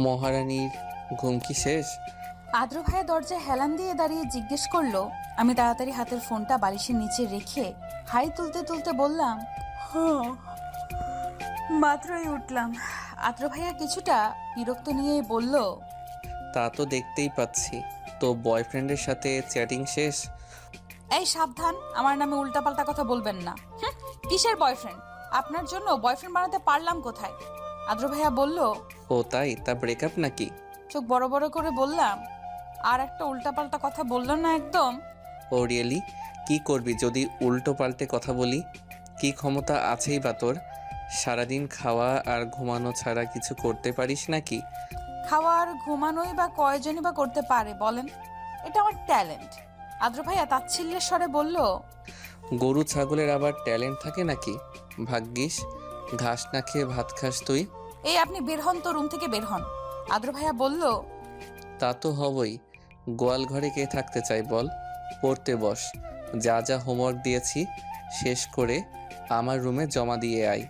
মহারানীর ঘুম কি শেষ? আদ্র ভাইয়া দরজায় হেলান দিয়ে দাঁড়িয়ে জিজ্ঞেস করলো। আমি তাড়াতাড়ি হাতের ফোনটা বালিশের নিচে রেখে হাই তুলতে তুলতে বললাম, হ্যাঁ মাত্রই উঠলাম। আদ্র ভাইয়া কিছুটা বিরক্ত নিয়ে বলল, তা তো দেখতেই পাচ্ছি। তো বয়ফ্রেন্ডের সাথে চ্যাটিং শেষ? এই সাবধান, আমার নামে উল্টাপাল্টা কথা বলবেন না। কিসের বয়ফ্রেন্ড? আপনার জন্য বয়ফ্রেন্ড বানাতে পারলাম কোথায়? আদ্র ভাইয়া বলল। ও তাই? তা ব্রেকআপ নাকি? চোখ বড় বড় করে বললাম, আর একটা উল্টাপাল্টা কথা বললো না একদম। ও রিয়েলি? কি করবি যদি উল্টো পাল্টে কথা বলি? কি ক্ষমতা আছেই বা তোর? সারাদিন খাওয়া আর ঘুমানো ছাড়া কিছু করতে পারিস নাকি? খাওয়া আর ঘুমানোই বা কয়জনই বা করতে পারে বলেন? এটা আমার ট্যালেন্ট। আদ্র ভাইয়া তাচ্ছিল্যের স্বরে বলল, গরু ছাগলের আবার ট্যালেন্ট থাকে নাকি? ভাগ্যিস ঘাস না খেয়ে ভাত খাস তুই। এই আপনি বের হন তো, রুম থেকে বের হন। আদ্র ভাইয়া বলল, তা তো হবই। গোয়াল ঘরে কে থাকতে চাই বল? পড়তে বস। যা যা হোমওয়ার্ক দিয়েছি শেষ করে আমার রুমে জমা দিয়ে আয়।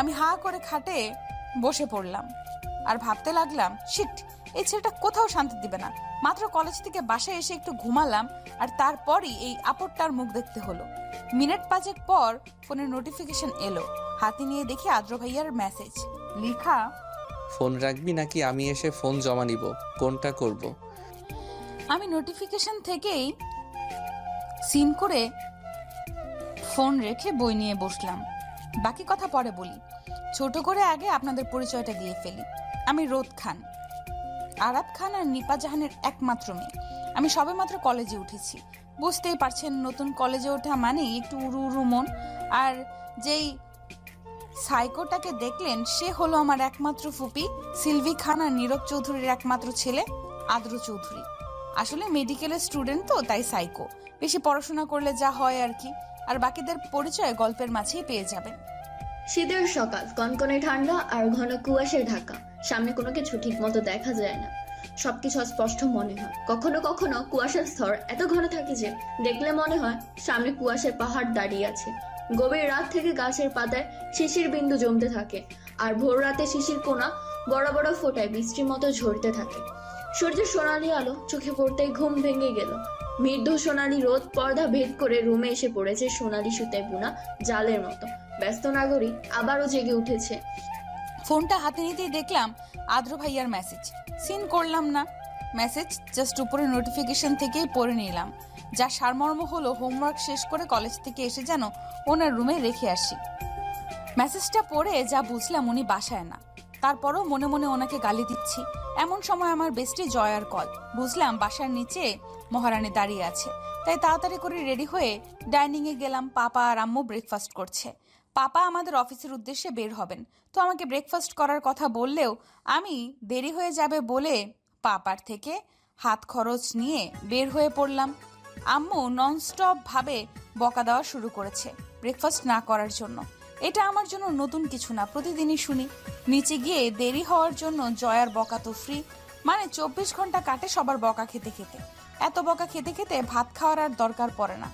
আমি হা করে খাটে বসে পড়লাম আর ভাবতে লাগলাম, শিট, এই ছেলেটা কোথাও শান্তি দিবে না। মাত্র কলেজ থেকে বাসায় এসে একটু ঘুমালাম আর তারপরই এই আপদটার মুখ দেখতে হলো। মিনিট 5 পর ফোনের নোটিফিকেশন এলো। হাতে নিয়ে দেখি আদ্র ভাইয়ার মেসেজ লেখা। ফোন রাখবি নাকি আমি এসে ফোন জমা নিব? কোনটা করব? আমি নোটিফিকেশন থেকেই সিন করে ফোন রেখে বই নিয়ে বসলাম। বাকি কথা পরে বলি, ছোট করে আগে আপনাদের পরিচয়টা দিয়ে ফেলি। আমি রোদ খান, আরাব খান আর নিপা জাহানের একমাত্র মেয়ে। আমি সবেমাত্র কলেজে উঠেছি। বুঝতেই পারছেন, নতুন কলেজে ওঠা মানে একটু উড়ু উড়ু মন। আর যেই সাইকোটাকে দেখলেন সে হলো আমার একমাত্র ফুপি সিলভি খান আর নীরব চৌধুরীর একমাত্র ছেলে আদ্র চৌধুরী। আসলে মেডিকেলের স্টুডেন্ট তো, তাই সাইকো। বেশি পড়াশোনা করলে যা হয় আর কি। আর বাকিদের পরিচয় গল্পের মাঝেই পেয়ে যাবেন। শীতের সকাল, কনকনে ঠান্ডা আর ঘন কুয়াশায় ঢাকা। সামনে কোনো কিছু ঠিক মতো দেখা যায় না, সবকিছু স্পষ্ট মনে হয়। কখনো কখনো কুয়াশার স্তর এত ঘন থাকে যে দেখলে মনে হয় সামনে কুয়াশার পাহাড় দাঁড়িয়ে আছে। গভীর রাত থেকে গাছের পাতায় শিশির বিন্দু জমতে থাকে, আর ভোর রাতে শিশির কোনা বড় বড় ফোঁটায় বৃষ্টির মতো ঝরতে থাকে। সূর্যের সোনালি আলো চোখে পড়তেই ঘুম ভেঙে গেল। মৃদু সোনালি রোদ পর্দা ভেদ করে রুমে এসে পড়েছে সোনালি সুতায় বুনা জালের মতো। ব্যস্ত নাগরিক আবারও জেগে উঠেছে। ফোনটা হাতে নিতেই দেখলাম আদ্র ভাইয়ার মেসেজ। সিন করলাম না, মেসেজ জাস্ট উপরে নোটিফিকেশন থেকেই পড়ে নিলাম। যা সারমর্ম হলো, হোমওয়ার্ক শেষ করে কলেজ থেকে এসে যেন ওনার রুমে রেখে আসি। মেসেজটা পড়ে যা বুঝলাম উনি বাসায় না, তারপরও মনে মনে ওনাকে গালি দিচ্ছি। এমন সময় আমার বেস্টি জয়ার কল। বুঝলাম বাসার নিচে মহারানী দাঁড়িয়ে আছে। তাই তাড়াতাড়ি করে রেডি হয়ে ডাইনিং এ গেলাম। পাপা আর আম্মু ব্রেকফাস্ট করছে। পাপা আমাদের অফিসের উদ্দেশ্যে বের হবেন, তো আমাকে ব্রেকফাস্ট করার কথা বললেও আমি দেরি হয়ে যাবে বলে পাপার থেকে হাত খরচ নিয়ে বের হয়ে পড়লাম। আম্মু ননস্টপ ভাবে বকা দেওয়া শুরু করেছে ব্রেকফাস্ট না করার জন্য। এটা আমার জন্য নতুন কিছু না, প্রতিদিনই শুনি। নিচে গিয়ে দেরি হওয়ার জন্য জয়ার বকা তো ফ্রি, মানে 24 ঘন্টা কাটে সবার বকা খেতে খেতে। এত বকা খেতে খেতে ভাত খাওয়ার আর দরকার পড়ে না।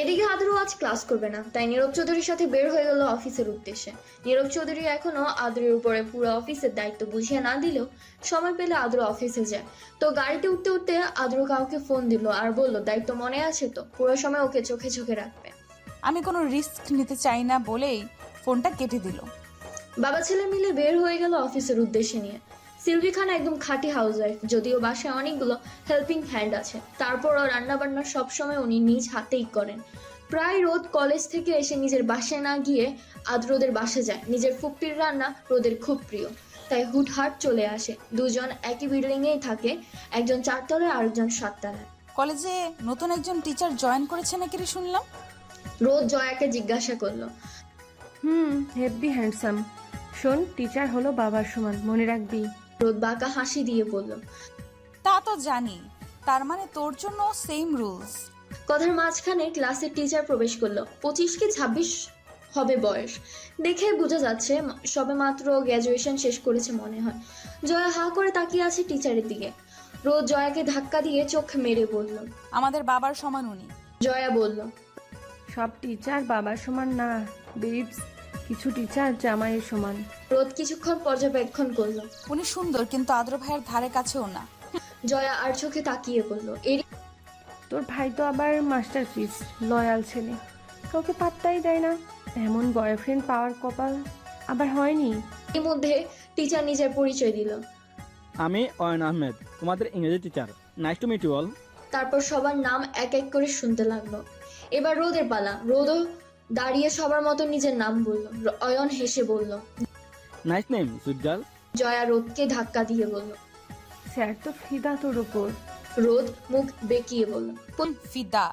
এদিকে আদ্র আজ ক্লাস করবে না, তাই নীরব চৌধুরীর সাথে বের হয়ে গেল অফিসের উদ্দেশ্যে। নীরব চৌধুরী এখনো আদ্রের উপরে পুরো অফিসের দায়িত্ব বুঝিয়ে না দিলেও সময় পেলে আদ্র অফিসে যায়। তো গাড়িতে উঠতে উঠতে আদ্র কাউকে ফোন দিল আর বলল, দায়িত্ব মনে আছে তো, পুরো সময় ওকে চোখে চোখে রাখবে। আমি কোনো রিস্ক নিতে চাই না বলেই ফোনটা কেটে দিল। বাবা ছেলে মিলে বের হয়ে গেল অফিসের উদ্দেশ্যে নিয়ে। সিলভি খান একদম খাঁটি হাউসওয়াইফ, যদিও বাসায় অনেকগুলো হেল্পিং হ্যান্ড আছে, তারপরও রান্নাবান্না সবসময় উনি নিজ হাতেই করেন। প্রায় রোদ কলেজ থেকে এসে নিজের বাসায় না গিয়ে আদ্রদের বাসে যায়। নিজের ফুপ্পির রান্না রোদের খুব প্রিয়, তাই হুটহাট চলে আসে। দুজন একই বিল্ডিংয়েই থাকে, একজন 4 তলায় আর একজন 7 তলায়। কলেজে নতুন একজন টিচার জয়েন করেছে নাকি রে শুনলাম। রোদ জয়াকে জিজ্ঞাসা করলো। Heavy handsome. শোন, টিচার হলো বাবার সমান, মনে রাখবি। রোদ বাঁকা হাসি দিয়ে বলল, তা তো জানি, তার মানে তোর জন্য সেম রুলস। কথার মাঝখানে ক্লাসের টিচার প্রবেশ করলো। 25 কি 26 হবে বয়স, দেখে বোঝা যাচ্ছে সবে মাত্র গ্র্যাজুয়েশন শেষ করেছে মনে হয়। জয়া হা করে তাকিয়ে আছে টিচারের দিকে। রোজ জয়াকে ধাক্কা দিয়ে চোখ মেরে বলল, আমাদের বাবার সমান উনি। জয়া বলল, সব টিচার বাবার সমান না বেবস, কিছু টিচার জামাইয়ের সমান। রোদ কিছুক্ষণ পর্যবেক্ষণ করলো। উনি সুন্দর, কিন্তু আদ্র ভাইয়ের ধারে কাছেও না। জয়া আর চোখে তাকিয়ে বলল, এরই তোর ভাই তো আবার মাস্টারপিস, লয়াল ছেলে, কাউকে পাত্তাই দেয় না। এমন বয়ফ্রেন্ড পাওয়ার কপাল আবার হয়নি। মধ্যে টিচার নিজের পরিচয় দিল। আমি অয়ন আহমেদ, তোমাদের ইংরেজি teacher. Nice to meet you all. তারপর সবার নাম এক এক করে শুনতে লাগলো। এবার রোদের পালা। রোদও দাঁড়িয়ে সবার মতো নিজের নাম বলল। অয়ন হেসে বলল। Nice name sweet girl. Jaya রোদকে ধাক্কা দিয়ে বলল। স্যার তো ফিদা তোর উপর। রোদ মুখ বেঁকিয়ে বলল। ফিদা?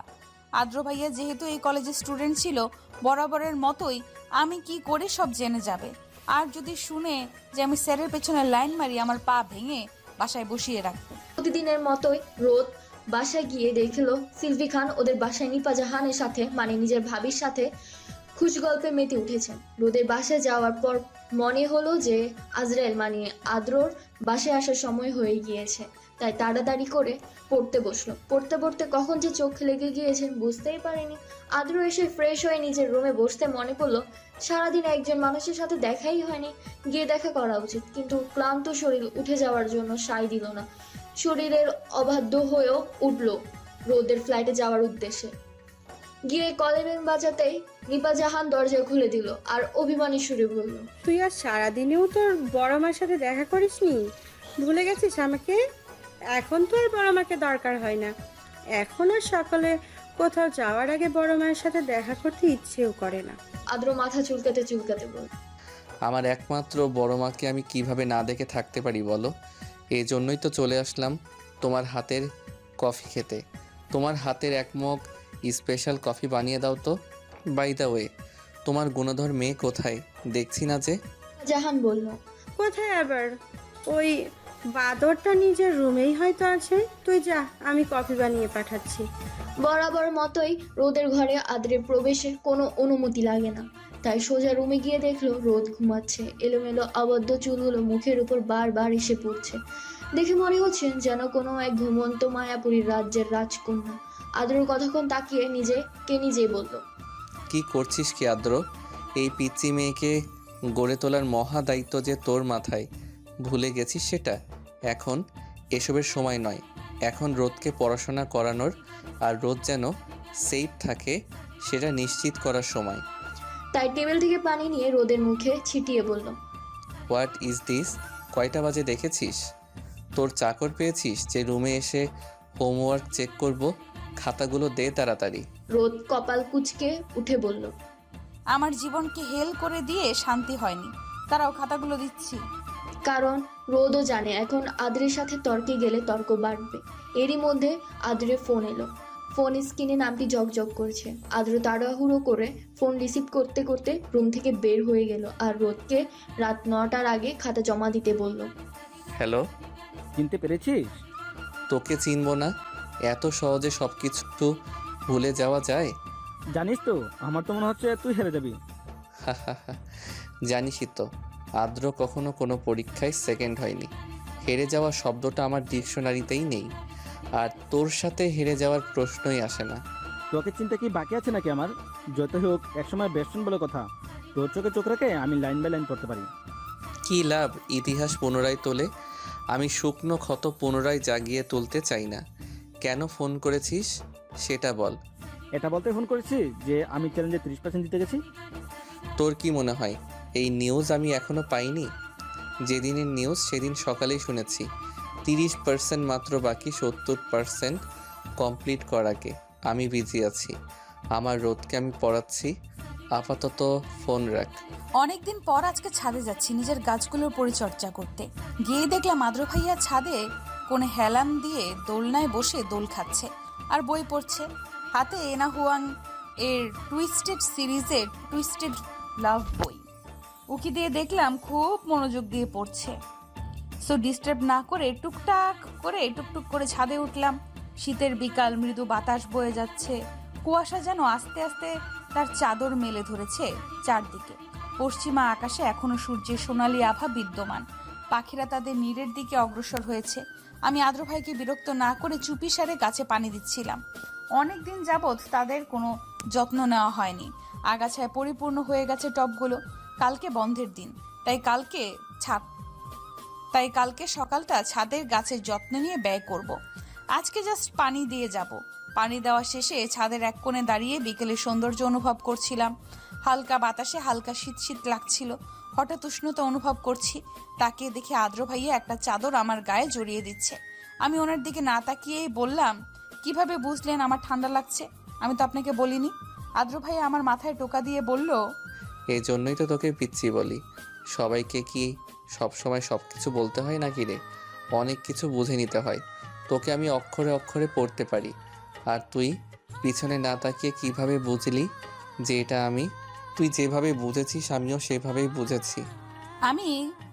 আদ্র ভাইয়া যেহেতু এই কলেজের স্টুডেন্ট ছিল, বরাবরের মতোই আমি কি করে সব জেনে যাবে। আর যদি শুনে যে আমি স্যারের পেছনে লাইন মারি, আমার পা ভেঙে বাসায় বসিয়ে রাখবে। প্রতিদিনের মতোই রোদ বাসায় গিয়ে দেখলো সিলভি খান ওদের বাসায় নিপা জাহানের সাথে, মানে নিজের ভাবির সাথে খুশ গল্পে মেতে উঠেছেন। রোদের বাসায় যাওয়ার পর মনে হলো যে আজরাইল মানে আদ্রর বাসায় আসার সময় হয়ে গিয়েছে, তাই তাড়াতাড়ি করে পড়তে বসলো। পড়তে পড়তে কখন যে চোখ লেগে গিয়েছে বুঝতেই পারেনি। আদ্র এসে ফ্রেশ হয়ে নিজের রুমে বসতে মনে পড়লো সারাদিন একজন মানুষের সাথে দেখাই হয়নি, গিয়ে দেখা করা উচিত। কিন্তু ক্লান্ত শরীর উঠে যাওয়ার জন্য সায় দিল না। শরীরের অবাধ্য হয়েও উঠল রোদের ফ্লাইটে যাওয়ার উদ্দেশ্যে। গিয়ে কলিং বেল বাজাতেই নিপা জাহান দরজা খুলে দিল আর অভিমানী সুরে বলল, তুই আর সারাদিনেও তোর বড় মার সাথে দেখা করিসনি? ভুলে গেছিস আমাকে? এখন তো আর বড় মাকে দরকার হয় না। এখন আর সকালে কোথাও যাওয়ার আগে বড় মায়ের সাথে দেখা করতে ইচ্ছেও করে না। আদ্র মাথা চুলকাতে চুলকাতে বলল, আমার একমাত্র বড় মাকে আমি কিভাবে না দেখে থাকতে পারি বলো? এই জন্যই তো চলে আসলাম তোমার হাতের কফি খেতে। তোমার হাতের এক মগ স্পেশাল কফি বানিয়ে দাও তো। বাই দ্য ওয়ে, তোমার গুণধর মেয়ে কোথায়? দেখছি না যে। জাহান বলল, কোথায় আবার? ওই বাদরটা নিজের রুমেই হয়তো আছে। তুই যা, আমি কফি বানিয়ে পাঠাচ্ছি। বরাবর মতোই রোদের ঘরে আদ্রের প্রবেশের কোনো অনুমতি লাগে না, তাই সোজা রুমে গিয়ে দেখলো রোদ ঘুমাচ্ছে। এলোমেলো আবদ্ধ চুলগুলো মুখের উপর বারবার এসে পড়ছে। দেখে মনে হচ্ছে যেন কোনো এক ঘুমন্ত মায়াপুরীর রাজ্যের রাজকন্যা। আদ্র কতক্ষণ তাকিয়ে নিজেকে নিজেই বলল, কি করছিস কি আদ্র? এই পিচ্চি মেয়েকে গড়ে তোলার মহা দায়িত্ব যে তোর মাথায়, ভুলে গেছিস সেটা? এখন এসবের সময় নয়। এখন রোদকে পড়াশোনা করানোর আর রোদ যেন সেফ থাকে সেটা নিশ্চিত করার সময়। তাই টেবিল থেকে পানি নিয়ে রোদের মুখে ছিটিয়ে বলল, হোয়াট ইজ দিস? কয়টা বাজে দেখেছিস? তোর চাকর পেয়েছিস যে রুমে এসে হোমওয়ার্ক চেক করব? খাতাগুলো দে তাড়াতাড়ি। রোদ কপাল কুঁচকে উঠে বলল, আমার জীবনকে হেল করে দিয়ে শান্তি হয়নি, তারাও খাতাগুলো দিচ্ছি। কারণ রোদও জানে এখন আদ্রের সাথে তর্কে গেলে তর্ক বাড়বে। এরই মধ্যে আদ্রের ফোন এলো। ফোন স্ক্রিনে নামটি জগজগ করছে। আদ্র তাড়াহুড়ো করে ফোন রিসিভ করতে করতে রুম থেকে বের হয়ে গেল আর রোদকে রাত 9টার আগে খাতা জমা দিতে বলল। হ্যালো, চিনতে পেরেছিস? তোকে চিনবো না? এত সহজে সব কিছু ভুলে যাওয়া যায়? জানিস তো, আমার তো মনে হচ্ছে তুই হেরে যাবি। জানিসই তো, আদ্র কখনো কোনো পরীক্ষায় সেকেন্ড হয়নি। হেরে যাওয়া শব্দটা আমার ডিকশনারিতেই নেই। আর তোর সাথে হেরে যাওয়ার প্রশ্নই আসে না। তোকে চিন্তা কি বাকি আছে নাকি আমার? যত হোক একসময় বেস্ট ফ্রেন্ড বলে কথা। তোর চোখে চোখ রেখে আমি লাইন বাই লাইন পড়তে পারি। কি লাভ ইতিহাস পুনরায় তোলে? আমি শুকনো ক্ষত পুনরায় জাগিয়ে তুলতে চাই না। কেন ফোন করেছিস সেটা বল। এটা বলতে ফোন করেছি যে আমি চ্যালেঞ্জে 30% জিতে গেছি। তোর কি মনে হয় এই নিউজ আমি এখনো পাইনি? যেদিনের নিউজ সেদিন সকালেই শুনেছি। 30% মাত্র বাকি, 70% কমপ্লিট করাকে আমি বিজি আছি। আমার রোদকে আমি পড়াচ্ছি। আপাতত ফোন রাখ। অনেকদিন পর আজকে ছাদে যাচ্ছি নিজের গাছগুলোর পরিচর্যা করতে। গিয়ে দেখলাম আদ্র ভাইয়া ছাদে কোণে হেলান দিয়ে দোলনায় বসে দোল খাচ্ছে আর বই পড়ছে। হাতে এনা হুয়াং এর টুইস্টেড সিরিজের টুইস্টেড লাভ বই। উকি দিয়ে দেখলাম খুব মনোযোগ দিয়ে পড়ছে। সো ডিস্টার্ব না করে টুকটুক করে ছাদে উঠলাম। শীতের বিকাল, মৃদু বাতাস বয়ে যাচ্ছে। কুয়াশা যেন আস্তে আস্তে তার চাদর মেলে ধরেছে চারদিকে। পশ্চিমা আকাশে এখনো সূর্যের সোনালি আভা বিদ্যমান। পাখিরা তাদের নীড়ের দিকে অগ্রসর হয়েছে। আমি আদ্র ভাইকে বিরক্ত না করে চুপিসারে গাছে পানি দিচ্ছিলাম। অনেকদিন যাবৎ তাদের কোনো যত্ন নেওয়া হয়নি। আগাছায় পরিপূর্ণ হয়ে গেছে টবগুলো। কালকে বন্ধের দিন, তাই কালকে সকালটা ছাদের গাছের যত্ন নিয়ে ব্যয় করব। আজকে জাস্ট পানি দিয়ে যাব। পানি দেওয়া শেষে ছাদের এক কোণে দাঁড়িয়ে বিকেলের সৌন্দর্য অনুভব করছিলাম। হালকা বাতাসে হালকা শীত শীত লাগছিল। হঠাৎ উষ্ণতা অনুভব করছি। তাকিয়ে দেখে আদ্র ভাইয়া একটা চাদর আমার গায়ে জড়িয়ে দিচ্ছে। আমি ওনার দিকে না তাকিয়েই বললাম, কিভাবে বুঝলেন আমার ঠান্ডা লাগছে? আমি তো আপনাকে বলিনি। আদ্র ভাইয়া আমার মাথায় টোকা দিয়ে বলল, এই জন্যই তো তোকে পিচ্ছি বলি। সবাইকে কি সবসময় সব কিছু বলতে হয় নাকি রে? অনেক কিছু বুঝে নিতে হয়। তোকে আমি অক্ষরে অক্ষরে পড়তে পারি, আর তুই পিছনে না তাকিয়ে কিভাবে বুঝলি যে এটা আমি? তুই যেভাবে বুঝেছিস আমিও সেভাবেই বুঝেছি। আমি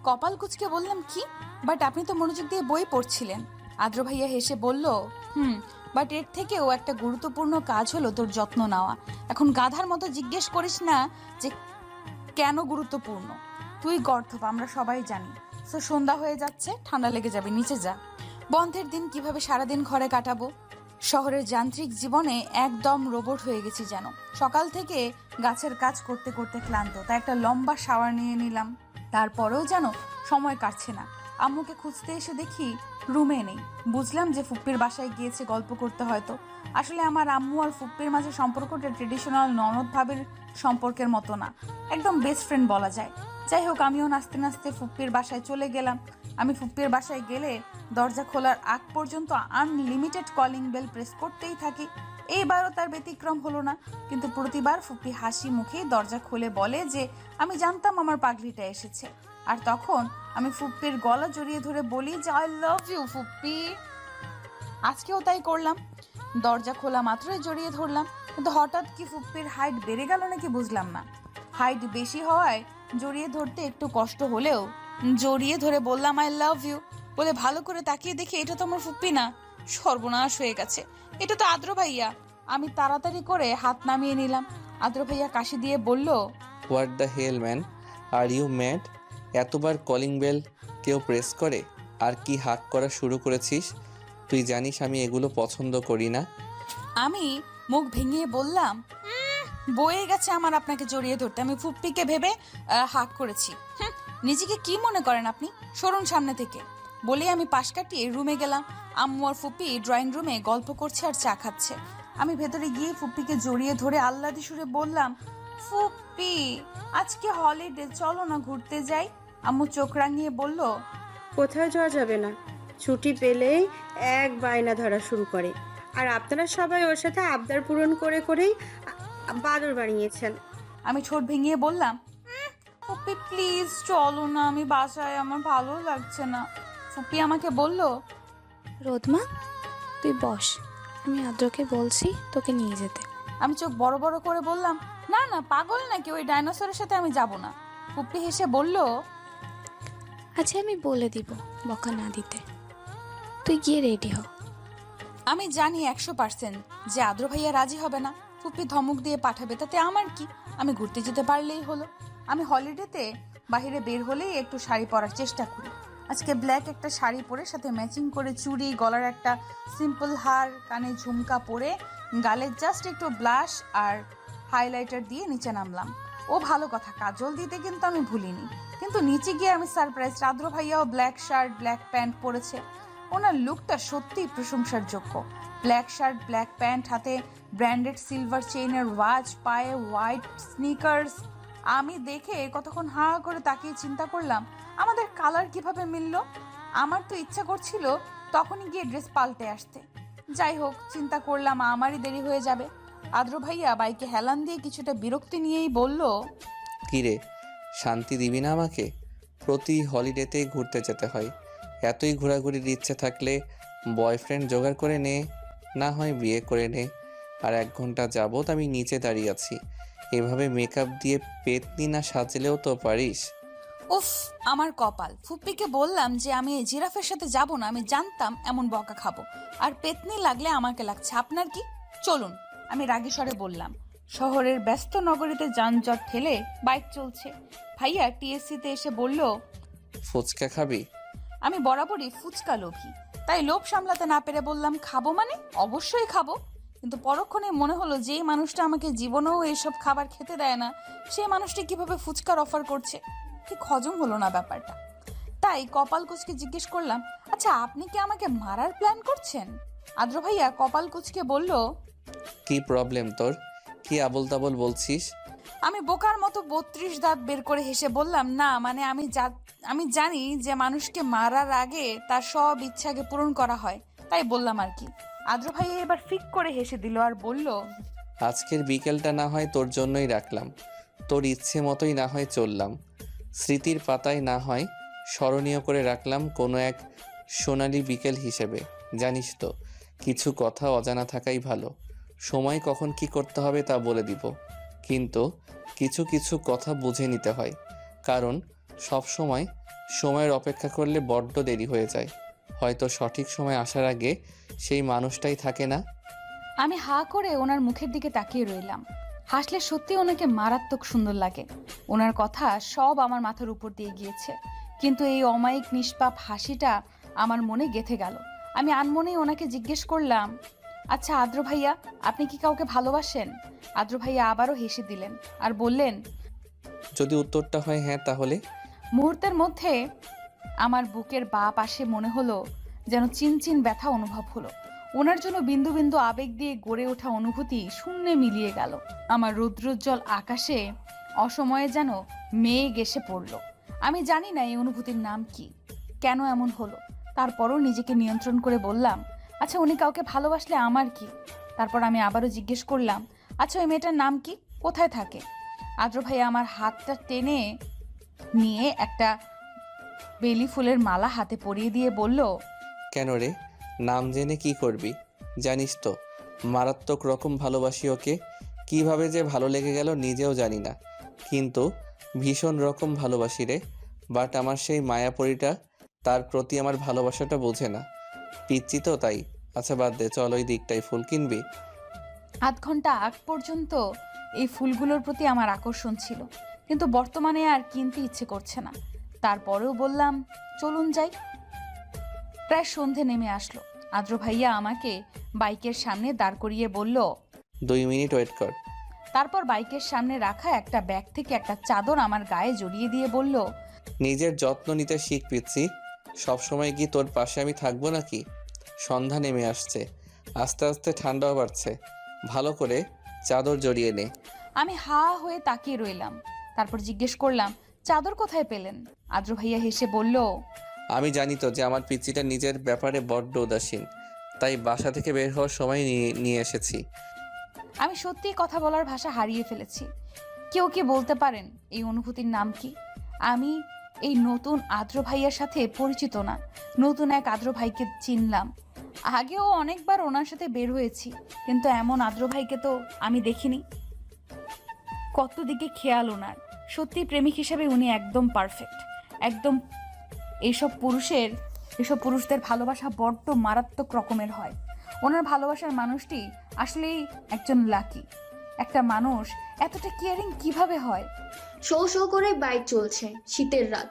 কপাল কুঁচকে বললাম, কি? বাট আপনি তো মনোযোগ দিয়ে বই পড়ছিলেন। আদ্র ভাইয়া হেসে বলল, বাট এর থেকেও একটা গুরুত্বপূর্ণ কাজ হলো তোর যত্ন নেওয়া। এখন গাধার মতো জিজ্ঞেস করিস না যে কেন গুরুত্বপূর্ণ। তুই গর্ধব, আমরা সবাই জানি। তো সন্ধ্যা হয়ে যাচ্ছে, ঠান্ডা লেগে যাবে, নিচে যা। বন্ধের দিন কিভাবে সারাদিন ঘরে কাটাবো? শহরের যান্ত্রিক জীবনে একদম রোবট হয়ে গেছি যেন। সকাল থেকে গাছের কাজ করতে করতে ক্লান্ত, তাই একটা লম্বা শাওয়ার নিয়ে নিলাম। তারপরেও যেন সময় কাটছে না। আম্মুকে খুঁজতে এসে দেখি রুমে নেই। বুঝলাম যে ফুপ্পির বাসায় গিয়েছে গল্প করতে হয়তো। আসলে আমার আম্মু আর ফুপ্পির মাঝে সম্পর্কটা ট্রেডিশনাল ননদ ভাবের সম্পর্কের মতো না, একদম বেস্ট ফ্রেন্ড বলা যায়। যাই হোক, আমিও নাচতে নাচতে ফুপ্পির বাসায় চলে গেলাম। আমি ফুপ্পির বাসায় গেলে দরজা খোলার আগ পর্যন্ত আনলিমিটেড কলিং বেল প্রেস করতেই থাকি। এইবারও তার ব্যতিক্রম হলো না, কিন্তু প্রতিবার ফুপ্পি হাসি মুখেই দরজা খুলে বলে যে আমি জানতাম আমার পাগলিটা এসেছে। আর তখন আমি ফুপ্পির গলা জড়িয়ে ধরে বলি যে আই লাভ ইউ ফুপ্পি। আজকেও তাই করলাম। দরজা খোলা মাত্রই জড়িয়ে ধরলাম, কিন্তু হঠাৎ কি ফুপ্পির হাইট বেড়ে গেল নাকি বুঝলাম না। হাইট বেশি হওয়ায় জড়িয়ে ধরতে একটু কষ্ট হলেও জড়িয়ে ধরে বললাম আই লাভ ইউ। বলে ভালো করে তাকিয়ে দেখি এটা তো আমার ফুপ্পি না, সর্বনাশ হয়ে গেছে, এটা তো আদ্র ভাইয়া। আমি তাড়াতাড়ি করে হাত নামিয়ে নিলাম। আদ্র ভাইয়া কাশি দিয়ে বলল, what the hell man, are you mad? এতবার কলিং বেল কেউ প্রেস করে? আর কি হাক করা শুরু করেছিস? তুই জানিস আমি এগুলো পছন্দ করি না। আমি মুখ ভেঙে বললাম, বয়ে গেছে আমার আপনাকে জড়িয়ে ধরতে। আমি ফুপ্পিকে ভেবে হাক করেছি। নিজেকে কি মনে করেন আপনি? সরুন সামনে থেকে। বলে আমি পাশ কাটিয়ে রুমে গেলাম। আম্মু আর ফুপ্পি ড্রয়িং রুমে গল্প করছে আর চা খাচ্ছে। আমি ভেতরে গিয়ে ফুপ্পিকে জড়িয়ে ধরে আহ্লাদি সুরে বললাম, ফুপ্পি আজকে হলিডে, চলো না ঘুরতে যাই। আম্মু চোখ রাঙিয়ে বলল, কোথাও যাওয়া যাবে না, ছুটি পেলেই এক বায়না ধরা শুরু করে। আর আপনারা সবাই ওর সাথে আবদার পূরণ করে করেই বাদর বানিয়েছেন। আমি ঠোঁট ভেঙিয়ে বললাম, ফুপ্পি প্লিজ চলো না, আমি বাসায়, আমার ভালো লাগছে না। ফুপ্পি আমাকে বলল, রোদমা তুই বস, আমি আদ্রকে বলছি তোকে নিয়ে যেতে। আমি চোখ বড় বড় করে বললাম, না না, পাগল নাকি, ওই ডাইনোসরের সাথে আমি যাব না। ফুপ্পি হেসে বলল, আচ্ছা আমি বলে দিব বকা না দিতে, তুই গিয়ে রেডি হ। আমি জানি 100% যে আদ্র ভাইয়া রাজি হবে না। ফুপ্পি ধমক দিয়ে পাঠাবে, তাতে আমার কি? আমি ঘুরতে যেতে পারলেই হলো। আমি হলিডেতে বাইরে বের হলেই একটু শাড়ি পরার চেষ্টা করি। আজকে ব্ল্যাক একটা শাড়ি পরে সাথে ম্যাচিং করে চুড়ি, গলার একটা সিম্পল হার, কানে ঝুমকা পরে, গালে জাস্ট একটু ব্লাশ আর হাইলাইটার দিয়ে নিচে নামলাম। ও ভালো কথা, কাজল দিতে কিন্তু আমি ভুলিনি। কিন্তু নিচে গিয়ে আমি সারপ্রাইজ, আদ্র ভাইয়াও ব্ল্যাক শার্ট ব্ল্যাক প্যান্ট পরেছে। ওনার লুকটা সত্যিই প্রশংসার যোগ্য। ব্ল্যাক শার্ট ব্ল্যাক প্যান্ট, হাতে ব্র্যান্ডেড সিলভার চেইনের ওয়াচ, পায়ে হোয়াইট স্নিকার্স। আমি দেখে কতক্ষণ হা করে তাকিয়ে চিন্তা করলাম আমাদের কালার কিভাবে মিলল। আমার তো ইচ্ছা করছিল তখনই গিয়ে ড্রেস পাল্টে আসতে। যাই হোক, চিন্তা করলাম আমারই দেরি হয়ে যাবে। আদ্র ভাইয়া বাইকে হেলান দিয়ে কিছুটা বিরক্তি নিয়েই বলল, কিরে, শান্তি দিবি না আমাকে? প্রতি হলিডেতেই ঘুরতে যেতে হয়। এতই ঘোরাঘুরির ইচ্ছে থাকলে বয়ফ্রেন্ড জোগাড় করে নে, না হয় বিয়ে করে নে। আর 1 ঘন্টা যাবত আমি নিচে দাঁড়িয়ে আছি, এভাবে মেকআপ দিয়ে পেতনি না সাজলেও তো পারিস। উফ আমার কপাল। ফুপ্পিকে বললাম যে আমি এই জিরাফের সাথে যাব না, আমি জানতাম এমন বকা খাবো। আর পেতনি লাগলে আমাকে লাগছে, আপনার কি? চলুন, আমি রাগী স্বরে বললাম। শহরের ব্যস্ত নগরীতে যানজট ঠেলে বাইক চলছে। ভাইয়া টিএসসিতে এসে বলল, ফুচকা খাবি? আমি বরাবরই ফুচকা লোভী, তাই লোভ সামলাতে না পেরে বললাম, খাবো মানে অবশ্যই খাবো। কিন্তু পরক্ষণে মনে হলো যেই মানুষটা আমাকে জীবনেও এইসব খাবার খেতে দেয় না, সেই মানুষটি কিভাবে ফুচকার অফার করছে। ঠিক হজম হলো না ব্যাপারটা। তাই কপাল কুচকে জিজ্ঞেস করলাম, আচ্ছা আপনি কি আমাকে মারার প্ল্যান করছেন? আদ্র ভাইয়া কপাল কুচকে বলল, কি প্রবলেম তোর? কি আবল তাবল বলছিস? আমি বোকার মতো 32 দাঁত বের করে হেসে বললাম, না মানে আমি জানি যে মানুষকে মারার আগে তার সব ইচ্ছাকে পূরণ করা হয়, তাই বললাম আর কি। আদ্র ভাইয়া এবার ফিক করে হেসে দিল আর বলল, আজকের বিকেলটা না হয় তোর জন্যই রাখলাম, তোর ইচ্ছে মতোই না হয় চললাম, স্মৃতির পাতায় না হয় স্মরণীয় করে রাখলাম কোনো এক সোনালি বিকেল হিসেবে। জানিস তো, কিছু কথা অজানা থাকাই ভালো। সময় কখন কি করতে হবে তা বলে দিব, কিন্তু কিছু কিছু কথা বুঝে নিতে হয়, কারণ সব সময় সময়ের অপেক্ষা করলে বড্ড দেরি হয়ে যায়। হয়তো সঠিক সময় আসার আগে সেই মানুষটাই থাকে না। আমি হা করে ওনার মুখের দিকে তাকিয়ে রইলাম। হাসলে সত্যি ওনাকে মারাত্মক সুন্দর লাগে। ওনার কথা সব আমার মাথার উপর দিয়ে গিয়েছে, কিন্তু এই অমায়িক নিষ্পাপ হাসিটা আমার মনে গেঁথে গেল। আমি আনমনেই ওনাকে জিজ্ঞেস করলাম, আচ্ছা আদ্র ভাইয়া, আপনি কি কাউকে ভালোবাসেন? আদ্র ভাইয়া আবারও হেসে দিলেন আর বললেন, যদি উত্তরটা হয় হ্যাঁ, তাহলে? মুহূর্তের মধ্যে আমার বুকের বাঁ পাশে মনে হলো যেন চিনচিন ব্যথা অনুভব হলো। ওনার জন্য বিন্দু বিন্দু আবেগ দিয়ে গড়ে ওঠা অনুভূতি শূন্যে মিলিয়ে গেল। আমার রৌদ্রোজ্জ্বল আকাশে অসময়ে যেন মেঘ এসে পড়ল। আমি জানি না এই অনুভূতির নাম কি, কেন এমন হলো। তারপরও নিজেকে নিয়ন্ত্রণ করে বললাম, আচ্ছা উনি কাউকে ভালোবাসলে আমার কি? তারপর আমি আবারও জিজ্ঞেস করলাম, আচ্ছা ওই মেয়েটার নাম কি, কোথায় থাকে? আদ্র ভাইয়া আমার হাতটা টেনে নিয়ে একটা বেলি ফুলের মালা হাতে পরিয়ে দিয়ে বলল, কেন রে, নাম জেনে কি করবি? জানিস তো মারাত্মক রকম ভালোবাসি ওকে। কিভাবে যে ভালো লেগে গেল নিজেও জানি না, কিন্তু ভীষণ রকম ভালোবাসি রে। বাট আমার সেই মায়াপরীটা তার প্রতি আমার ভালোবাসাটা বোঝে না। পিচ্ছি তো তাই। আচ্ছা বাদ দে, চল ওই দিকটাই ফুল কিনবি। আধ ঘন্টা আগ পর্যন্ত এই ফুলগুলোর প্রতি আমার আকর্ষণ ছিল, কিন্তু বর্তমানে আর কিনতে ইচ্ছে করছে না। তারপরেও বললাম, চলুন যাই। প্রায় সন্ধে নেমে আসলো। আদ্র ভাইয়া আমাকে বাইকের সামনে দাঁড় করিয়ে বলল, 2 মিনিট ওয়েট কর। তারপর বাইকের সামনে রাখা একটা ব্যাগ থেকে একটা চাদর আমার গায়ে জড়িয়ে দিয়ে বলল, নিজের যত্ন নিতে শিখ পিচ্ছি। সবসময় কি তোর পাশে আমি থাকবো নাকি? সন্ধ্যা নেমে আসছে, আস্তে আস্তে ঠান্ডাও বাড়ছে, ভালো করে চাদর জড়িয়ে নে। আমি হা হয়ে তাকিয়ে রইলাম। তারপর জিজ্ঞেস করলাম, চাদর কোথায় পেলেন? আদ্র ভাইয়া হেসে বলল, আমি জানি তো যে আমার পিচ্চিটা নিজের ব্যাপারে বড্ড উদাসীন, তাই বাসা থেকে বের হওয়ার সময় নিয়ে এসেছি। আমি সত্যিই কথা বলার ভাষা হারিয়ে ফেলেছি। কেউ কি বলতে পারেন এই অনুভূতির নাম কি? আমি এই নতুন আদ্র ভাইয়ার সাথে পরিচিত না, নতুন এক আদ্র ভাইকে চিনলাম। আগেও অনেকবার ওনার সাথে বের হয়েছি, কিন্তু এমন আদ্র ভাইকে তো আমি দেখিনি। কত দিকে খেয়াল ওনার। সত্যি প্রেমিক হিসেবে উনি একদম পারফেক্ট, একদম। এইসব পুরুষদের ভালোবাসা বড্ড মারাত্মক রকমের হয়। ওনার ভালোবাসার মানুষটি আসলেই একজন লাকি। একটা মানুষ এতটা কেয়ারিং কিভাবে হয়? শো শো করে বাইক চলছে, শীতের রাত।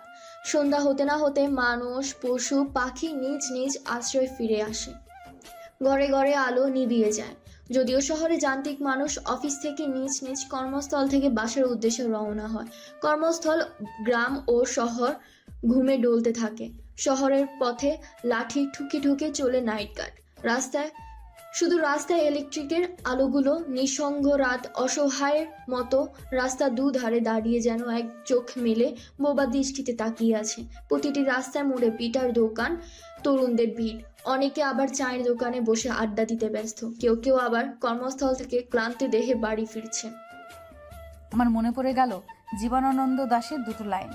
সন্ধ্যা হতে না হতে মানুষ, পশু, পাখি নিজ নিজ আশ্রয় ফিরে আসে। ঘরে ঘরে আলো নিভিয়ে যায়। যদিও শহরে যান্ত্রিক মানুষ অফিস থেকে নিজ নিজ কর্মস্থল থেকে বাসার উদ্দেশ্যে রওনা হয়। কর্মস্থল গ্রাম ও শহর ঘুমে ডলতে থাকে। শহরের পথে লাঠি ঠুকে ঠুকে চলে নাইট গার্ড। রাস্তায় ইলেকট্রিকের আলোগুলো নিঃসঙ্গ রাত অসহায়ের মতো রাস্তা দুধারে দাঁড়িয়ে যেন এক চোখ মেলে বোবা দৃষ্টিতে তাকিয়ে আছে। প্রতিটি রাস্তায় মোড়ে পিঠার দোকান, তরুণদের ভিড়। অনেকে আবার চায়ের দোকানে বসে আড্ডা দিতে ব্যস্ত। কেউ কেউ আবার কর্মস্থল থেকে ক্লান্ত দেহে বাড়ি ফিরছে। আমার মনে পড়ে গেল জীবনানন্দ দাশের দুটো লাইন,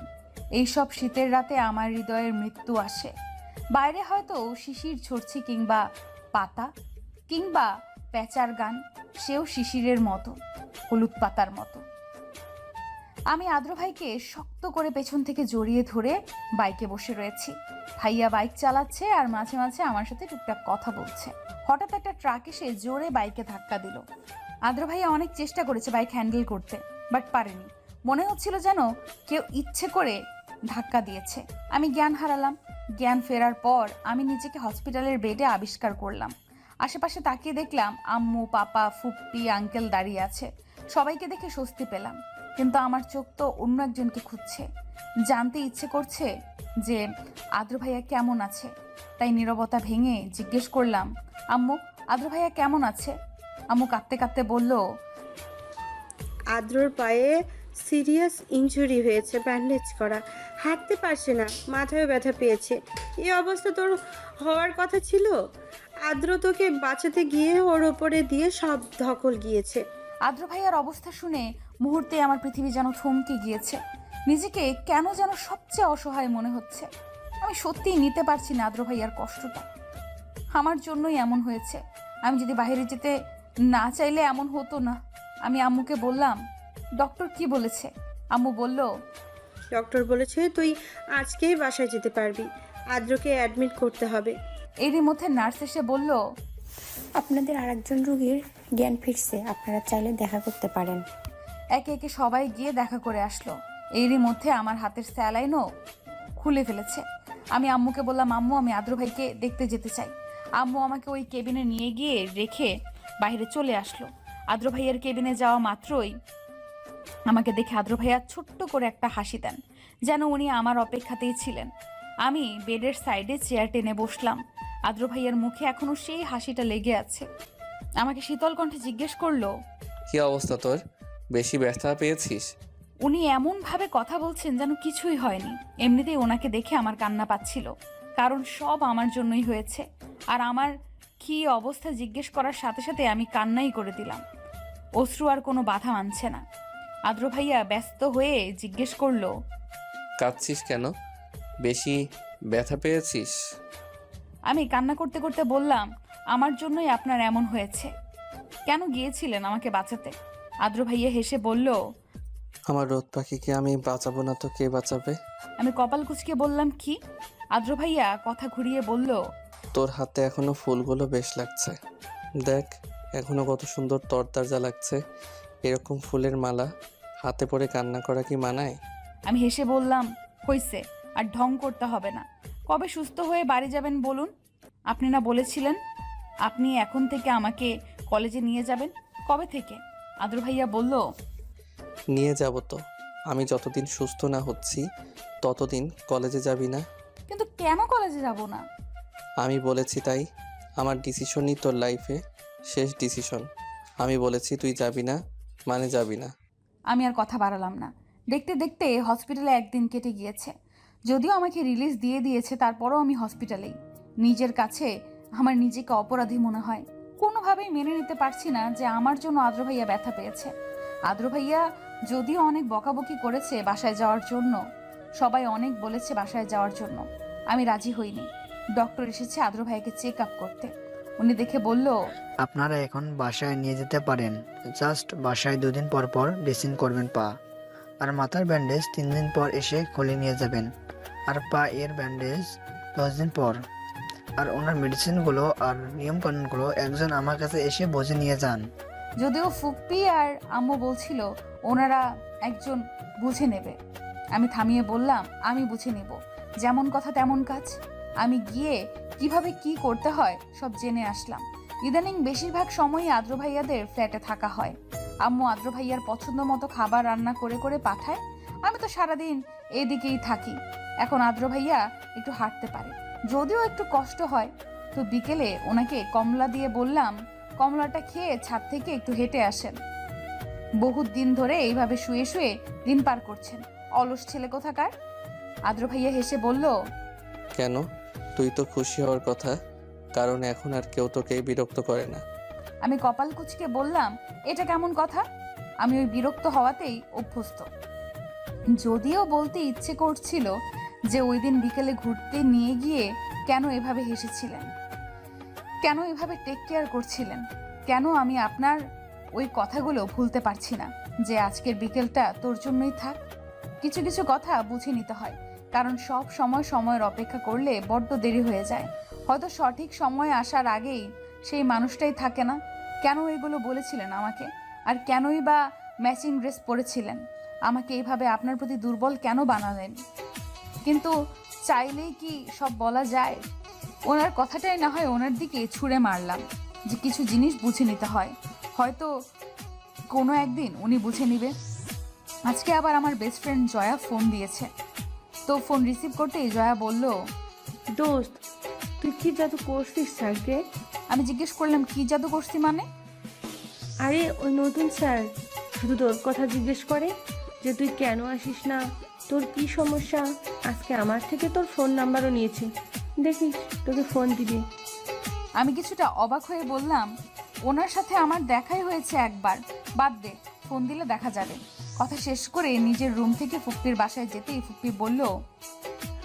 এইসব শীতের রাতে আমার হৃদয়ের মৃত্যু আসে। বাইরে হয়তো শিশির ঝরছে, কিংবা পাতা, কিংবা প্যাঁচার গান, সেও শিশিরের মতো, হলুদ পাতার মতো। আমি আদ্র ভাইকে শক্ত করে পেছন থেকে জড়িয়ে ধরে বাইকে বসে রয়েছি। ভাইয়া বাইক চালাচ্ছে আর মাঝে মাঝে আমার সাথে টুকটাক কথা বলছে। হঠাৎ একটা ট্রাক এসে জোরে বাইকে ধাক্কা দিল। আদ্র ভাইয়া অনেক চেষ্টা করেছে বাইক হ্যান্ডেল করতে, বাট পারেনি। মনে হচ্ছিল যেন কেউ ইচ্ছে করে ধাক্কা দিয়েছে। আমি জ্ঞান হারালাম। জ্ঞান ফেরার পর আমি নিজেকে হসপিটালের বেডে আবিষ্কার করলাম। আশেপাশে তাকিয়ে দেখলাম আম্মু, পাপা, ফুপ্পি, আঙ্কেল দাঁড়িয়ে আছে। সবাইকে দেখে স্বস্তি পেলাম, কিন্তু আমার চোখ তো অন্য একজনকে খুঁজছে। জানতে ইচ্ছে করছে যে আদ্র ভাইয়া কেমন আছে। তাই নীরবতা ভেঙে জিজ্ঞেস করলাম, আম্মু, আদ্র ভাইয়া কেমন আছে? আম্মু কাঁদতে কাঁদতে বলল, আদ্রর পায়ে সিরিয়াস ইনজুরি হয়েছে, ব্যান্ডেজ করা, হাঁটতে পারছে না, মাথায় ব্যথা পেয়েছে। এই অবস্থা তোর হওয়ার কথা ছিল। আদ্র তোকে বাঁচাতে গিয়ে ওর ওপরে দিয়ে সব ধকল গিয়েছে। আদ্র ভাইয়ার অবস্থা শুনে মুহূর্তে আমার পৃথিবী যেন থমকে গিয়েছে। নিজেকে কেন যেন সবচেয়ে অসহায় মনে হচ্ছে। আমি সত্যিই নিতে পারছি না আদ্র ভাইয়ার কষ্টটা। আমার জন্যই এমন হয়েছে। আমি যদি বাইরে যেতে না চাইলে এমন হতো না। আমি আম্মুকে বললাম, ডক্টর কি বলেছে? আম্মু বলল, ডক্টর বলেছে তুই আজকেই বাসায় যেতে পারবি, আদ্রকে অ্যাডমিট করতে হবে। এরই মধ্যে নার্স এসে বলল, আপনাদের আরেকজন রোগীর জ্ঞান ফিরছে, আপনারা চাইলে দেখা করতে পারেন। একে একে সবাই গিয়ে দেখা করে আসলো। এরই মধ্যে আমার হাতের স্যালাইনও খুলে ফেলেছে। আমি আম্মুকে বললাম, আম্মু, আমি আদ্র ভাইকে দেখতে যেতে চাই। আম্মু আমাকে ওই কেবিনে নিয়ে গিয়ে রেখে বাইরে চলে আসলো। আদ্র ভাইয়ের কেবিনে যাওয়া মাত্রই আমাকে দেখে আদ্র ভাইয়া ছোট্ট করে একটা হাসি দেন, যেন উনি আমার অপেক্ষাতেই ছিলেন। আমি বেডের সাইডে চেয়ার টেনে বসলাম। আদ্র ভাইয়ার মুখে এখনো সেই হাসিটা লেগে আছে। আমাকে শীতল কণ্ঠে জিজ্ঞেস করলো, কি অবস্থা তোর? বেশি ব্যথা পেয়েছিস? উনি এমনভাবে কথা বলছেন যেন কিছুই হয়নি। এমনিতেই ওনাকে দেখে আমার কান্না পাচ্ছিল, কারণ সব আমার জন্যই হয়েছে। আর আমার কি অবস্থা জিজ্ঞেস করার সাথে সাথে আমি কান্নাই করে দিলাম। অশ্রু আর কোনো বাধা মানছে না। আদ্র ভাইয়া ব্যস্ত হয়ে জিজ্ঞেস করলো, কাঁদছিস কেন? বেশি ব্যথা পেয়েছিস? আমি কান্না করতে করতে বললাম, আমার জন্যই আপনার এমন হয়েছে। কেন গিয়েছিলেন আমাকে বাঁচাতে? আদ্র ভাইয়া হেসে বলল, আমার রোদ পাখিকে আমি বাঁচাবো না তো কে বাঁচাবে? আমি কপাল কুঁচকে বললাম, কি? আদ্র ভাইয়া কথা ঘুরিয়ে বলল, তোর হাতে এখনো ফুলগুলো বেশ লাগছে। দেখ এখনো কত সুন্দর তরতাজা লাগছে। এরকম ফুলের মালা হাতে পরে কান্না করা কি মানায়? আমি হেসে বললাম, হইছে, আর ঢং করতে হবে না। কবে সুস্থ হয়ে বাড়ি যাবেন বলুন? আপনি না বলেছিলেন আপনি এখন থেকে আমাকে কলেজে নিয়ে যাবেন? কবে থেকে? আদ্র ভাইয়া বলল, নিয়ে যাব তো। আমি যতদিন সুস্থ না হচ্ছি ততদিন কলেজে যাবি না। কিন্তু কেন কলেজে যাব না? আমি বলেছি তাই। আমার ডিসিশনই তোর লাইফে শেষ ডিসিশন। আমি বলেছি তুই যাবি না মানে যাবি না। আমি আর কথা বাড়ালাম না। দেখতে দেখতে হসপিটালে একদিন কেটে গিয়েছে। যদিও আমাকে রিলিজ দিয়ে দিয়েছে, তারপরও আমি হসপিটালেই। নিজের কাছে আমার নিজেকে অপরাধী মনে হয়। কোনোভাবেই মেনে নিতে পারছি না যে আমার জন্য আদ্র ভাইয়া ব্যথা পেয়েছে। আদ্র ভাইয়া যদিও অনেক বকাবকি করেছে বাসায় যাওয়ার জন্য, সবাই অনেক বলেছে বাসায় যাওয়ার জন্য, আমি রাজি হইনি। ডক্টর এসেছে আদ্র ভাইয়াকে চেক আপ করতে। উনি দেখে বলল, আপনারা এখন বাসায় নিয়ে যেতে পারেন। জাস্ট বাসায় 2 দিন পর পর ড্রেসিং করবেন পা আর মাথার ব্যান্ডেজ 3 দিন পর এসে খুলে নিয়ে যাবেন, আর পা এর ব্যান্ডেজ 10 দিন পর। আর ওনার মেডিসিনগুলো আর নিয়মকানুনগুলো একজন আমার কাছে এসে বুঝে নিয়ে যান। যদিও ফুপ্পি আর আম্মু বলছিল ওনারা একজন বুঝে নেবে, আমি থামিয়ে বললাম, আমি বুঝে নেব। যেমন কথা তেমন কাজ। আমি গিয়ে কিভাবে কি করতে হয় সব জেনে আসলাম। ইদানিং বেশিরভাগ সময়ই আদ্র ভাইয়াদের ফ্ল্যাটে থাকা হয়। আম্মু আদ্র ভাইয়ার পছন্দ মতো খাবার রান্না করে করে পাঠায়। আমি তো সারাদিন এদিকেই থাকি। এখন আদ্র ভাইয়া একটু হাঁটতে পারে, যদিও একটু কষ্ট হয়। তো বিকেলে ওনাকে কমলা দিয়ে বললাম, কমলাটা খেয়ে ছাদ থেকে একটু হেঁটে আসেন। বহুত দিন ধরে এইভাবে শুয়ে শুয়ে দিন পার করছেন, অলস ছেলে কোথাকার। আদ্র ভাইয়া হেসে বলল, কেন? তুই তো খুশি হওয়ার কথা, কারণ এখন আর কেউ তোকে বিরক্ত করে না। আমি কপাল কুঁচকে বললাম, এটা কেমন কথা? আমি ওই বিরক্ত হওয়াতেই অভ্যস্ত। যদিও বলতে ইচ্ছে করছিল যে ওই দিন বিকেলে ঘুরতে নিয়ে গিয়ে কেন এভাবে হেসেছিলেন, কেন এভাবে টেক কেয়ার করছিলেন, কেন আমি আপনার ওই কথাগুলো ভুলতে পারছি না যে আজকের বিকেলটা তোর জন্যই থাক। কিছু কিছু কথা বুঝে নিতে হয়, কারণ সব সময় সময়ের অপেক্ষা করলে বড্ড দেরি হয়ে যায়। হয়তো সঠিক সময় আসার আগেই সেই মানুষটাই থাকে না। কেন এগুলো বলেছিলেন আমাকে? আর কেনই বা ম্যাচিং ড্রেস পরেছিলেন? আমাকে এইভাবে আপনার প্রতি দুর্বল কেন বানালেন? কিন্তু চাইলেই কি সব বলা যায়? ওনার কথাটাই না হয় ওনার দিকে ছুঁড়ে মারলাম। যে কিছু জিনিস বুঝে নিতে হয়। হয়তো কোনো একদিন উনি বুঝে নিবে। আজকে আবার আমার বেস্ট ফ্রেন্ড জয়া ফোন দিয়েছে, তো ফোন রিসিভ করতেই জয়া বলল, দোস্ত, তুই কি জাদু করছিস স্যারকে? আমি জিজ্ঞেস করলাম কি জাদু করছি মানে? আরে ওই নতুন স্যার শুধু তোর কথা জিজ্ঞেস করে যে তুই কেন আসিস না, তোর কি সমস্যা। আজকে আমার থেকে তোর ফোন নাম্বারও নিয়েছে, দেখিস তোকে ফোন দিবে। আমি কিছুটা অবাক হয়ে বললাম, ওনার সাথে আমার দেখাই হয়েছে একবার, বাদ দে, ফোন দিলে দেখা যাবে। কথা শেষ করে নিজের রুম থেকে ফুপ্পির বাসায় যেতেই ফুপ্পি বলল,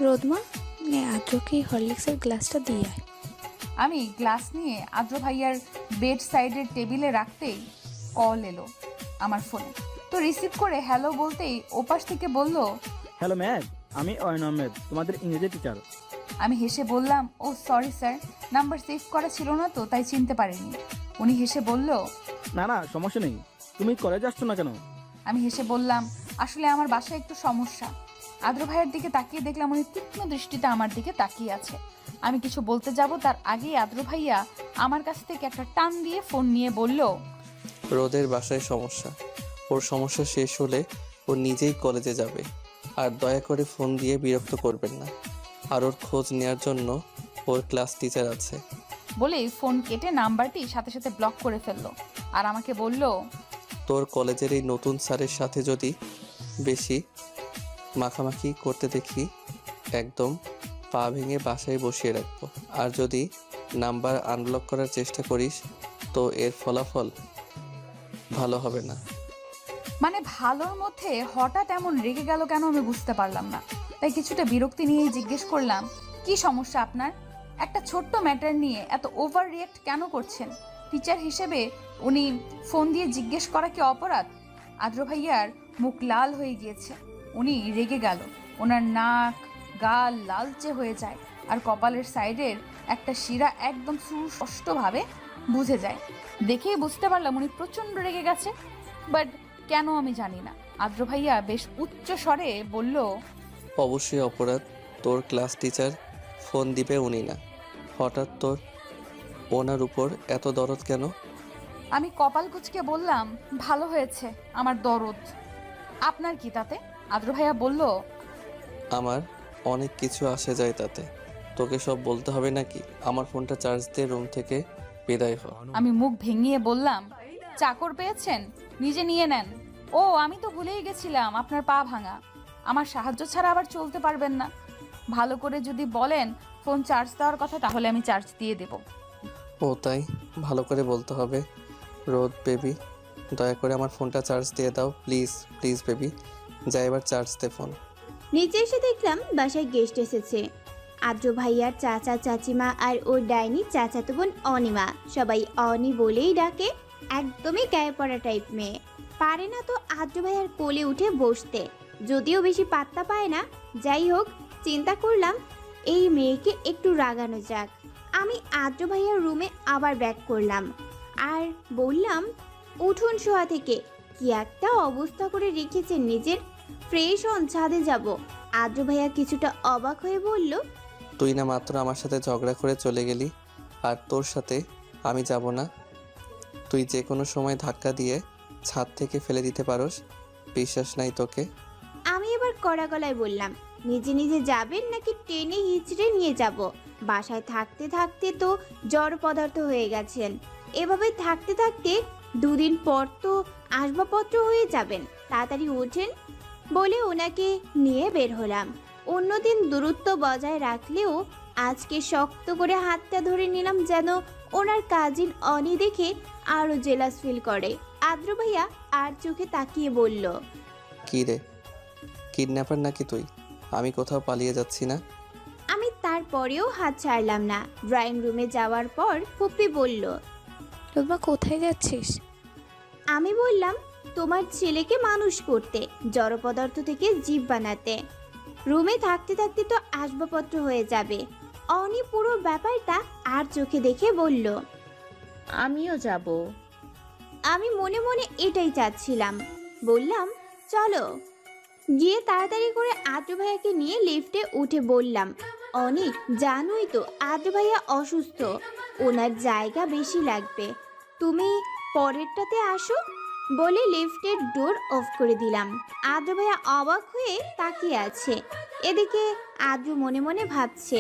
রোদমা, নে আদ্রকে হরলিক্সের গ্লাসটা দিয়ে আয়। আমি গ্লাস নিয়ে আদ্র ভাইয়ার বেড সাইডের টেবিলে রাখতেই কল এলো আমার ফোনে। তো রিসিভ করে হ্যালো বলতেই ওপাশ থেকে বলল, হ্যালো ম্যাম, আমি অয়ন আহমেদ, তোমাদের ইংরেজি টিচার। আমি হেসে বললাম, ও সরি স্যার, নাম্বার সেভ করা ছিল না তো তাই চিনতে পারিনি। উনি হেসে বলল, না না, সমস্যা নেই। তুমি কলেজ আসছো না কেন? আমি হেসে বললাম, আসলে আমার বাসায় একটু সমস্যা। আদ্র ভাইয়ের দিকে তাকিয়ে দেখলাম উনি তীক্ষ্ণ দৃষ্টিতে আমার দিকে তাকিয়ে আছে। আমি কিছু বলতে যাব তার আগেই আদ্র ভাইয়া আমার কাছ থেকে একটা টান দিয়ে ফোন নিয়ে বলল, রোদের বাসায় সমস্যা, ওর সমস্যা শেষ হলে ও নিজেই কলেজে যাবে। আর দয়া করে ফোন দিয়ে বিরক্ত করবেন না। আর ওর খোঁজ নেওয়ার জন্য ওর ক্লাস টিচার আছে। বলেই ফোন কেটে নাম্বারটি সাথে সাথে ব্লক করে ফেললো। আর আমাকে বলল, তোর কলেজের এই নতুন স্যারের সাথে যদি বেশি মাখামাখি করতে দেখি, একদম পা ভেঙে বাসায় বসিয়ে রাখবো। আর যদি নাম্বার আনব্লক করার চেষ্টা করিস তো এর ফলাফল ভালো হবে না। মানে ভালোর মধ্যে হঠাৎ এমন রেগে গেল কেন আমি বুঝতে পারলাম না। তাই কিছুটা বিরক্তি নিয়েই জিজ্ঞেস করলাম, কি সমস্যা আপনার? একটা ছোট্ট ম্যাটার নিয়ে এত ওভার রিয়েক্ট কেন করছেন? টিচার হিসেবে উনি ফোন দিয়ে জিজ্ঞেস করা কি অপরাধ? আদ্র ভাইয়ার মুখ লাল হয়ে গিয়েছে, উনি রেগে গেল। ওনার নাক গাল লালচে হয়ে যায় আর কপালের সাইডের একটা শিরা একদম সুস্পষ্টভাবে বুঝে যায়। দেখেই বুঝতে পারলাম উনি প্রচণ্ড রেগে গেছে, বাট কেন আমি জানি না। আদ্র ভাইয়া বেশ উচ্চ স্বরে বলল, অবশ্যই অপরাধ। তোর ক্লাস টিচার ফোন দিবে উনি না, হঠাৎ তোর ওনার উপর এত দরদ কেন? আমি কপাল কুঁচকে বললাম, ভালো হয়েছে আমার দরদ, আপনার কি তাতে? আদ্র ভাইয়া বলল, আমার অনেক কিছু আসে যায় তাতে, তোকে সব বলতে হবে নাকি? আমার ফোনটা চার্জ দিয়ে রুম থেকে বিদায় হ। আমি মুখ ভেঙিয়ে বললাম, চাকর পেয়েছেন, নিজে নিয়ে নেন। ও আমি তো ভুলেই গেছিলাম আপনার পা ভাঙা, আমার সাহায্য ছাড়া আবার চলতে পারবেন না। ভালো করে যদি বলেন ফোন চার্জ দেওয়ার কথা তাহলে আমি চার্জ দিয়ে দেব। ও তাই, ভালো করে বলতে হবে। রোদ বেবি, দয়া করে আমার ফোনটা চার্জ দিয়ে দাও প্লিজ, প্লিজ বেবি, যা এবার চার্জ দে ফোন। নিচে এসে দেখলাম বাসায় গেস্ট এসেছে। আদ্র ভাইয়ার চাচা চাচিমা আর ওর ডাইনি চাচাতো বোন অনিমা, সবাই অনি বলেই ডাকে। একদমই গায়ে পড়া টাইপ মেয়ে, পারে না তো আদ্র ভাইয়ার কোলে উঠে বসতে, যদিও বেশি পাত্তা পায় না। যাই হোক, চিন্তা করলাম এই মেয়েকে একটু রাগানো যাক। আমি আদ্র ভাইয়ার রুমে আবার ব্যাক করলাম আর বললাম, উঠুন শোয়া থেকে, কি একটা অবস্থা করে রেখেছেন নিজের, ফ্রেশ হন, ছাদে যাব। আদ্র ভাইয়া কিছুটা অবাক হয়ে বলল, তুই না মাত্র আমার সাথে ঝগড়া করে চলে গেলি, আর তোর সাথে আমি যাব না? তুই যে কোনো সময় ধাক্কা দিয়ে ছাদ থেকে ফেলে দিতে পারোস, বিশ্বাস নাই তোকে? আমি এবার কড়া গলায় বললাম, নিজে নিজে যাবেন নাকি টেনে হিচড়ে নিয়ে যাব? বাসায় থাকতে থাকতে তো জড় পদার্থ হয়ে গেছেন, এভাবে থাকতে থাকতে দুদিন পর তো আসবাবপত্র হয়ে যাবেন, তাড়াতাড়ি ওঠেন। বলে ওনাকে নিয়ে বের হলাম। অন্যদিন দূরত্ব বজায় রাখলেও আজকে শক্ত করে হাতটা ধরে নিলাম, যেন ওনার কাজিন অনি দেখে আরও জেলাস ফিল করে। আদ্র ভাইয়া আর চোখে তাকিয়ে বলল, কি রে, কিডন্যাপার নাকি তুই? আমি কোথাও পালিয়ে যাচ্ছি না। আমি তারপরেও হাত ছাড়লাম না। ড্রয়িং রুমে যাওয়ার পর ফুপ্পি বলল, রোদমা, কোথায় যাচ্ছিস? আমি বললাম, তোমার ছেলেকে মানুষ করতে, জড় পদার্থ থেকে জীব বানাতে। রুমে থাকতে থাকতে তো আসবাবপত্র হয়ে যাবে। অনি পুরো ব্যাপারটা আর চোখে দেখে বলল, আমিও যাব। আমি মনে মনে এটাই চাচ্ছিলাম। বললাম, চলো। গিয়ে তাড়াতাড়ি করে আদ্র ভাইয়াকে নিয়ে লিফটে উঠে বললাম, অনি জানোই তো আদ্র ভাইয়া অসুস্থ, ওনার জায়গা বেশি লাগবে, তুমি পরেরটাতে আসো বলে লিফটের ডোর অফ করে দিলাম। আদ্র ভাইয়া অবাক হয়ে তাকিয়ে আছে। এদিকে আদ্র মনে মনে ভাবছে,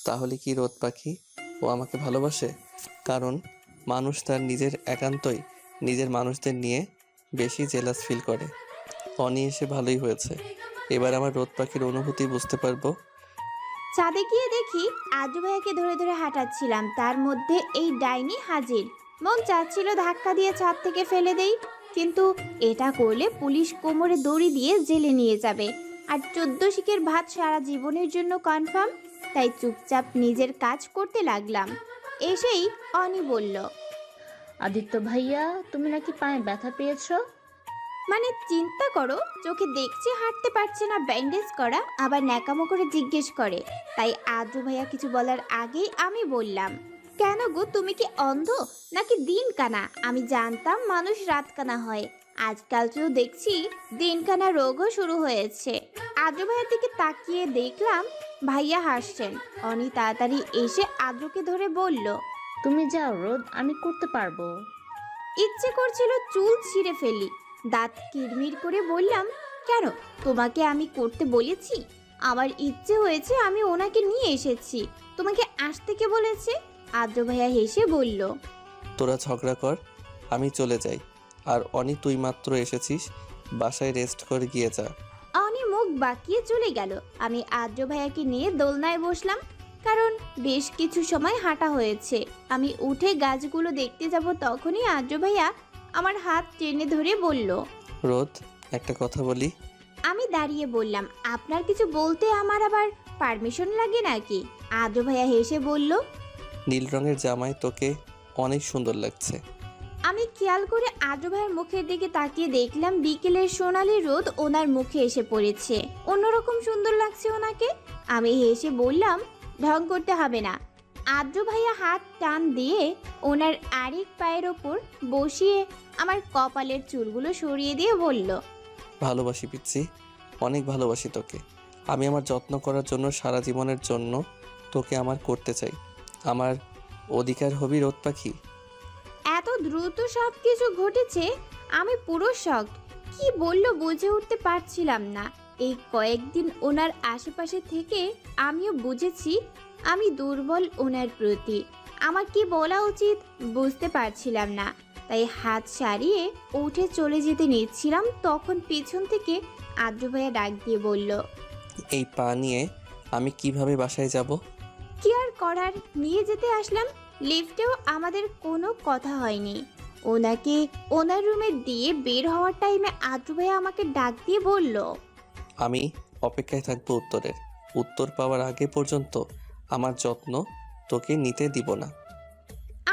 তাহলে কি রোদ পাখি ও আমাকে ভালোবাসে? কারণ মানুষ তার নিজের একান্তই নিজের মানুষদের নিয়ে বেশি জেলাস ফিল করে। অনি এসে ভালোই হয়েছে, এবার আমার রোদ পাখির অনুভূতি বুঝতে পারবো। ছাদে গিয়ে দেখি আদ্র ভাইয়াকে ধরে ধরে হাঁটাচ্ছিলাম, তার মধ্যে এই ডাইনি হাজির। মন চাচ্ছিল ধাক্কা দিয়ে ছাদ থেকে ফেলে দেই, কিন্তু এটা করলে পুলিশ কোমরে দড়ি দিয়ে জেলে নিয়ে যাবে, আর 14 শিকের ভাত সারা জীবনের জন্য কনফার্ম। তাই চুপচাপ নিজের কাজ করতে লাগলাম। এসেই অনি বলল, আদিত্য ভাইয়া, তুমি নাকি পায়ে ব্যথা পেয়েছো? মানে চিন্তা করো, চোখে দেখছি হাঁটতে পারছে না, ব্যান্ডেজ করা, আবার ন্যাকামো করে জিজ্ঞেস করে। তাই আদ্র ভাইয়া কিছু বলার আগেই আমি বললাম, কেন গো, তুমি কি অন্ধ নাকি দিন কানা? আমি জানতাম মানুষ রাত কানা হয়, আজকাল তো দেখছি দিন কানা রোগও শুরু হয়েছে। আদ্র ভাইয়ার দিকে তাকিয়ে দেখলাম ভাইয়া হাসছেন। অনি তাড়াতাড়ি এসে আদ্রকে ধরে বলল, তুমি যাও রোদ, আমি করতে পারবো। ইচ্ছে করছিল চুল ছিঁড়ে ফেলি, দাঁত কিরমির করে বললাম, কেন, তোমাকে আমি করতে বলেছি? আমার ইচ্ছে হয়েছে, আমি ওনাকে নিয়ে এসেছি। তোমাকে আসতে কে বলেছে? আদ্র ভাইয়া হেসে বলল, তোরা ঝগড়া কর, আমি চলে যাই। আর অনি, তুই মাত্র এসেছিস, বাসায় রেস্ট করে গিয়ে যা। অনি মুখ বাঁকিয়ে চলে গেল। আমি আদ্র ভাইয়াকে নিয়ে দোলনায় বসলাম, কারণ বেশ কিছু সময় হাঁটা হয়েছে। আমি উঠে গাছগুলো দেখতে যাব, তখনই আদ্র ভাইয়া আমার হাত টেনে ধরে বলল, রোদ, একটা কথা বলি। আমি দাঁড়িয়ে বললাম, আপনার কিছু বলতে আমার আবার পারমিশন লাগে নাকি? আদ্র ভাইয়া হেসে বলল, নীল রঙের জামায় তোকে অনেক সুন্দর লাগছে। আমি খেয়াল করে আদ্র ভাইয়ের মুখের দিকে তাকিয়ে দেখলাম বিকেলের সোনালি রোদ ওনার মুখে এসে পড়েছে, অন্যরকম সুন্দর লাগছে ওনাকে। আমি হেসে বললাম, ঢং করতে হবে না। আদ্র ভাইয়া হাত টান দিয়ে ওনার আরেক পায়ের ওপর বসিয়ে আমার কপালের চুলগুলো সরিয়ে দিয়ে বলল, ভালোবাসি পিচ্ছি, অনেক ভালোবাসি তোকে। আমি আমার যত্ন করার জন্য সারা জীবনের জন্য তোকে আমার করতে চাই। আমার অধিকার হবি রোদ পাখি। এত দ্রুত সব কিছু ঘটেছে, আমি পুরো শকড। কি বললো বুঝে উঠতে পারছিলাম না। এই কয়েকদিন ওনার আশেপাশে থেকে আমিও বুঝেছি আমি দুর্বল ওনার প্রতি। আমার কি বলা উচিত বুঝতে পারছিলাম না, তাই হাত সারিয়ে উঠে চলে যেতে নিচ্ছিলাম, তখন পেছন থেকে আদ্র ভাইয়া ডাক দিয়ে বলল, এই পা নিয়ে আমি কিভাবে বাসায় যাব? কি আর করার, নিয়ে যেতে আসলাম। লিফটেও আমাদের কোনো কথা হয়নি। ওনাকে ওনার রুমে দিয়ে বের হওয়ার টাইমে আদ্র ভাইয়া আমাকে ডাক দিয়ে বলল, আমি অপেক্ষায় থাকবো উত্তরের। উত্তর পাওয়ার আগে পর্যন্ত আমার যত্ন তোকে নিতে দিব না।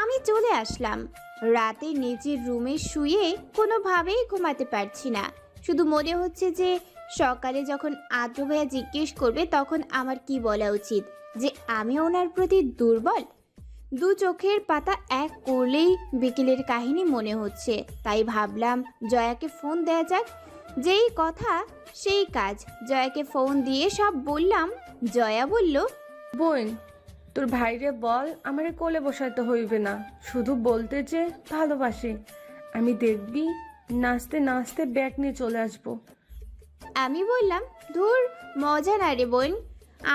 আমি চলে আসলাম। রাতে নিজের রুমে শুয়ে কোনোভাবেই ঘুমাতে পারছি না। শুধু মনে হচ্ছে যে সকালে যখন আদ্র ভাইয়া জিজ্ঞেস করবে তখন আমার কি বলা উচিত, যে আমি ওনার প্রতি দুর্বল। দু চোখের পাতা এক করলেই বিকেলের কাহিনী মনে হচ্ছে। তাই ভাবলাম জয়াকে ফোন দেয়া যাক। যেই কথা সেই কাজ, জয়াকে ফোন দিয়ে সব বললাম। জয়া বলল, বোন, তোর ভাইরে বল আমারে কোলে বসাতে হইবে না, শুধু বলতে যে ভালোবাসে। আমি দেখবি নাচতে নাচতে ব্যাগ নিয়ে চলে আসবো। আমি বললাম, ধুর, মজা না রে বোন,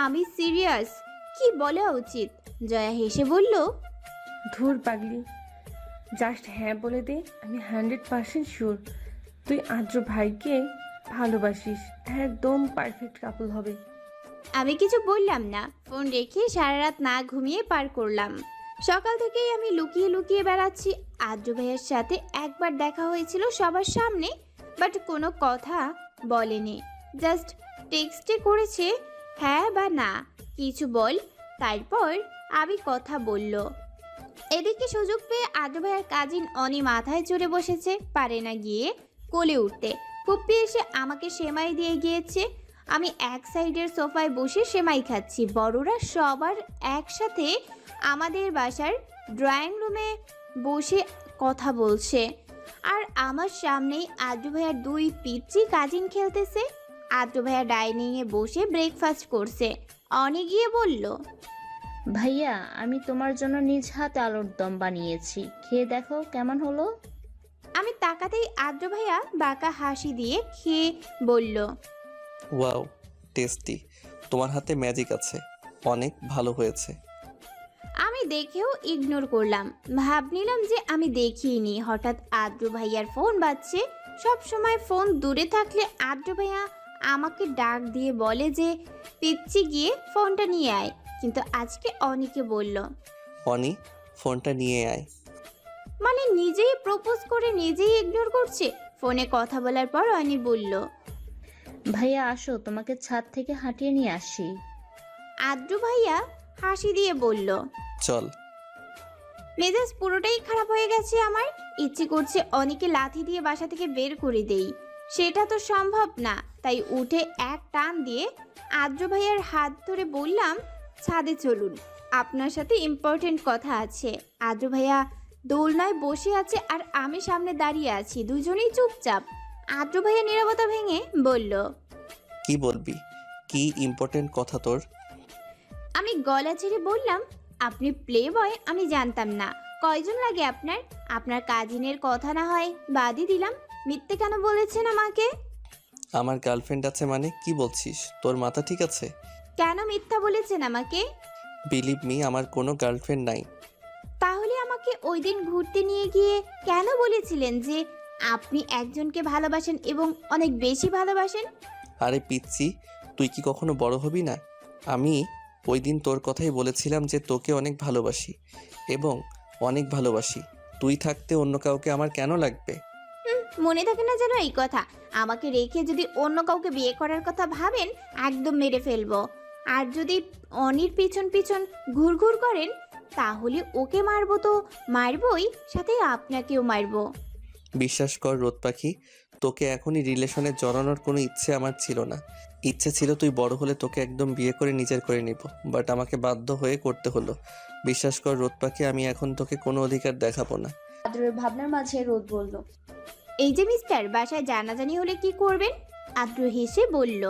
আমি সিরিয়াস, কি বলা উচিত? জয়া হেসে বলল, ধুর পাগলি, জাস্ট হ্যাঁ বলে দে। আমি 100% শিওর তুই আদ্র ভাইকে ভালোবাসিস, একদম পারফেক্ট কাপল হবে। আমি কিছু বললাম না। ফোন রেখে সারা রাত না ঘুমিয়ে পার করলাম। সকাল থেকেই আমি লুকিয়ে লুকিয়ে বেড়াচ্ছি। আদ্র ভাইয়ের সাথে একবার দেখা হয়েছিল সবার সামনে, বাট কোনো কথা বলেনি, জাস্ট টেক্সটে করেছে হ্যাঁ বা না কিছু বল, তারপর আমি কথা বলল। এদিকে সুযোগ পেয়ে আদ্র ভাইয়ের কাজিন অনি মাথায় চড়ে বসেছে, পারে না গিয়ে কোলে উঠতে। ফুপ্পি এসে আমাকে সেমাই দিয়ে গিয়েছে। আমি এক সাইডের সোফায় বসে সেমাই খাচ্ছি। বড়রা সবার একসাথে আমাদের বাসার ড্রয়িং রুমে বসে কথা বলছে, আর আমার সামনেই আদ্র ভাইয়ার দুই পিচ্চি কাজিন খেলতেছে। আদ্র ভাইয়া ডাইনিংয়ে বসে ব্রেকফাস্ট করছে। অনি গিয়ে বলল, ভাইয়া আমি তোমার জন্য নিজ হাতে আলুর দম বানিয়েছি, খেয়ে দেখো কেমন হলো। আমি তাকাতেই আদ্র ভাইয়া বাঁকা হাসি দিয়ে খেয়ে বলল, ওয়াও, টেস্টি। তোমার হাতে ম্যাজিক আছে, অনেক ভালো হয়েছে। আমি দেখেও ইগনোর করলাম, ভাব নিলাম যে আমি দেখিনি। হঠাৎ আদ্র ভাইয়ার ফোন বাজছে। সব সময় ফোন দূরে থাকলে আদ্র ভাইয়া আমাকে ডাক দিয়ে বলে যে পিচ্ছি গিয়ে ফোনটা নিয়ে আয়, কিন্তু আজকে অনিকে বলল। অনি, ফোনটা নিয়ে আয়। মানে নিজেই প্রপোজ করে নিজেই ইগনোর করছে। ফোনে কথা বলার পর অনি বলল, ভাইয়া আসো, তোমাকে ছাদ থেকে হাঁটিয়ে নিয়ে আসি। আদ্র ভাইয়া হাসি দিয়ে বলল, চল। মেজাজ পুরোটাই খারাপ হয়ে গেছে আমার। ইচ্ছে করছে অনিকে লাথি দিয়ে বাসা থেকে বের করে দেই, সেটা তো সম্ভব না। তাই উঠে এক টান দিয়ে আদ্র ভাইয়ার হাত ধরে বললাম, ছাদে চলুন, আপনার সাথে ইম্পর্টেন্ট কথা আছে। আদ্র ভাইয়া দোলনায় বসে আছে আর আমি সামনে দাঁড়িয়ে আছি, দুজনেই চুপচাপ। আদ্র ভাইয়া নীরবতা ভেঙে বলল, কি বলবি? কি ইম্পর্টেন্ট কথা তোর? আমি গলা ছেড়ে বললাম, আপনি প্লে বয় আমি জানতাম না। কয়জন লাগে আপনার? আপনার কাজিনের কথা না হয় বাদই দিলাম, মিথ্যে কেন বলেছেন আমাকে? আমার গার্লফ্রেন্ড আছে মানে কি বলছিস? তোর মাথা ঠিক আছে? কেন মিথ্যা বলেছেন আমাকে? বিলিভ মি, আমার কোনো গার্লফ্রেন্ড নাই। তাহলে আমাকে ওই দিন ঘুরতে নিয়ে গিয়ে কেন বলেছিলেন যে আপনি একজনকে ভালোবাসেন এবং অনেক বেশি ভালোবাসেন? আরে পিচ্ছি, তুই কি কখনো বড় হবি না? আমি ওই দিন তোর কথাই বলেছিলাম যে তোকে অনেক ভালোবাসি এবং অনেক ভালোবাসি। তুই থাকতে অন্য কাউকে আমার কেন লাগবে? মনে থাকে না যেন এই কথা। আমাকে রেখে যদি অন্য কাউকে বিয়ে করার কথা ভাবেন, একদম মেরে ফেলবো। আর যদি অনির পিছন পিছন ঘুরঘুর করেন, তাহলে ওকে মারবো তো মারবই, সাথে আপনাকেও মারবো। বিশ্বাস কর রোদ পাখি, তোকে এখনই রিলেশনে জড়ানোর কোনো ইচ্ছে আমার ছিল না। ইচ্ছে ছিল তুই বড় হলে তোকে একদম বিয়ে করে নিজের করে নিব, বাট আমাকে বাধ্য হয়ে করতে হলো। বিশ্বাস কর রোদ পাখি, আমি এখন তোকে কোনো অধিকার দেখাবো না। আদ্রের ভাবনার মাঝে রোদ বলল, এই যে মিস্টার, বাসায় জানাজানি হলে কি করবেন? আদ্র হেসে বলল,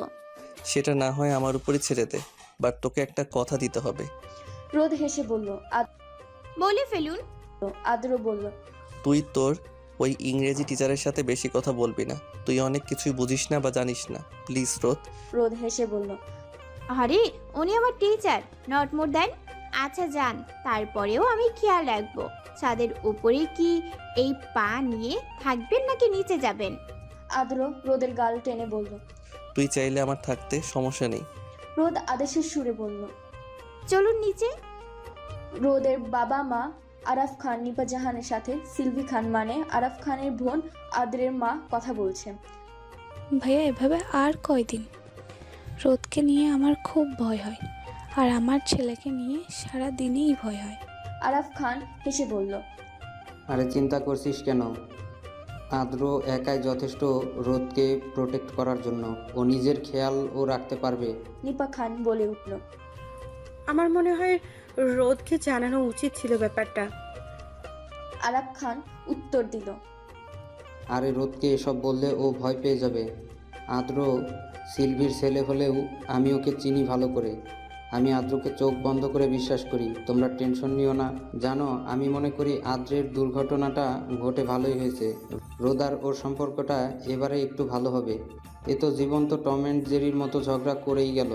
সেটা না হয় আমার উপরই ছেড়ে দে, বাট তোকে একটা কথা দিতে হবে। রোদ হেসে বলল, বলে ফেলুন। আদ্র বলল, তুই তোর ওই ইংরেজি টিচারের সাথে বেশি কথা বলবি না। তুই অনেক কিছুই বুঝিস না বা জানিস না, প্লিজ রোদ। রোদ হেসে বলল, আরে উনি আমার টিচার, নট মোর দ্যান। আচ্ছা যান, তারপরেও আমি খেয়াল রাখবো। ছাদের উপরে কি এই পা নিয়ে থাকবেন নাকি নিচে যাবেন? আদ্র রোদের গাল টেনে বলল। তুই চাইলে আমার থাকতে সমস্যা নেই। রোদ আদেশের সুরে বলল, চলুন নিচে। রোদের বাবা মা আরাফ খান নিপা জাহানের সাথে সিলভি খান মানে আরাফ খানের বোন আদ্রের মা কথা বলছে। ভাইয়া এভাবে আর কয়দিন? রোদকে নিয়ে আমার খুব ভয় হয়, আর আমার ছেলেকে নিয়ে সারা দিনেই ভয় হয়। আরাফ খান হেসে বলল, আরে চিন্তা করছিস কেন? আদ্র একাই যথেষ্ট রোদকে প্রোটেক্ট করার জন্য। ও নিজের খেয়ালও রাখতে পারবে। নিপা খান বলে উঠল, আমার মনে হয় রোদকে জানানো উচিত ছিল ব্যাপারটা। আরাফ খান উত্তর দিল, আরে রোদকে এসব বললে ও ভয় পেয়ে যাবে। আদ্র সিলভির ছেলে হলেও আমি ওকে চিনি ভালো করে। আমি আদ্রকে চোখ বন্ধ করে বিশ্বাস করি। তোমরা টেনশন নিও না। জানো, আমি মনে করি আদ্রের দুর্ঘটনাটা ঘটে ভালোই হয়েছে। রোদ আর ওর সম্পর্কটা এবারে একটু ভালো হবে। এ তো জীবন্ত টম অ্যান্ড জেরির মতো ঝগড়া করেই গেল।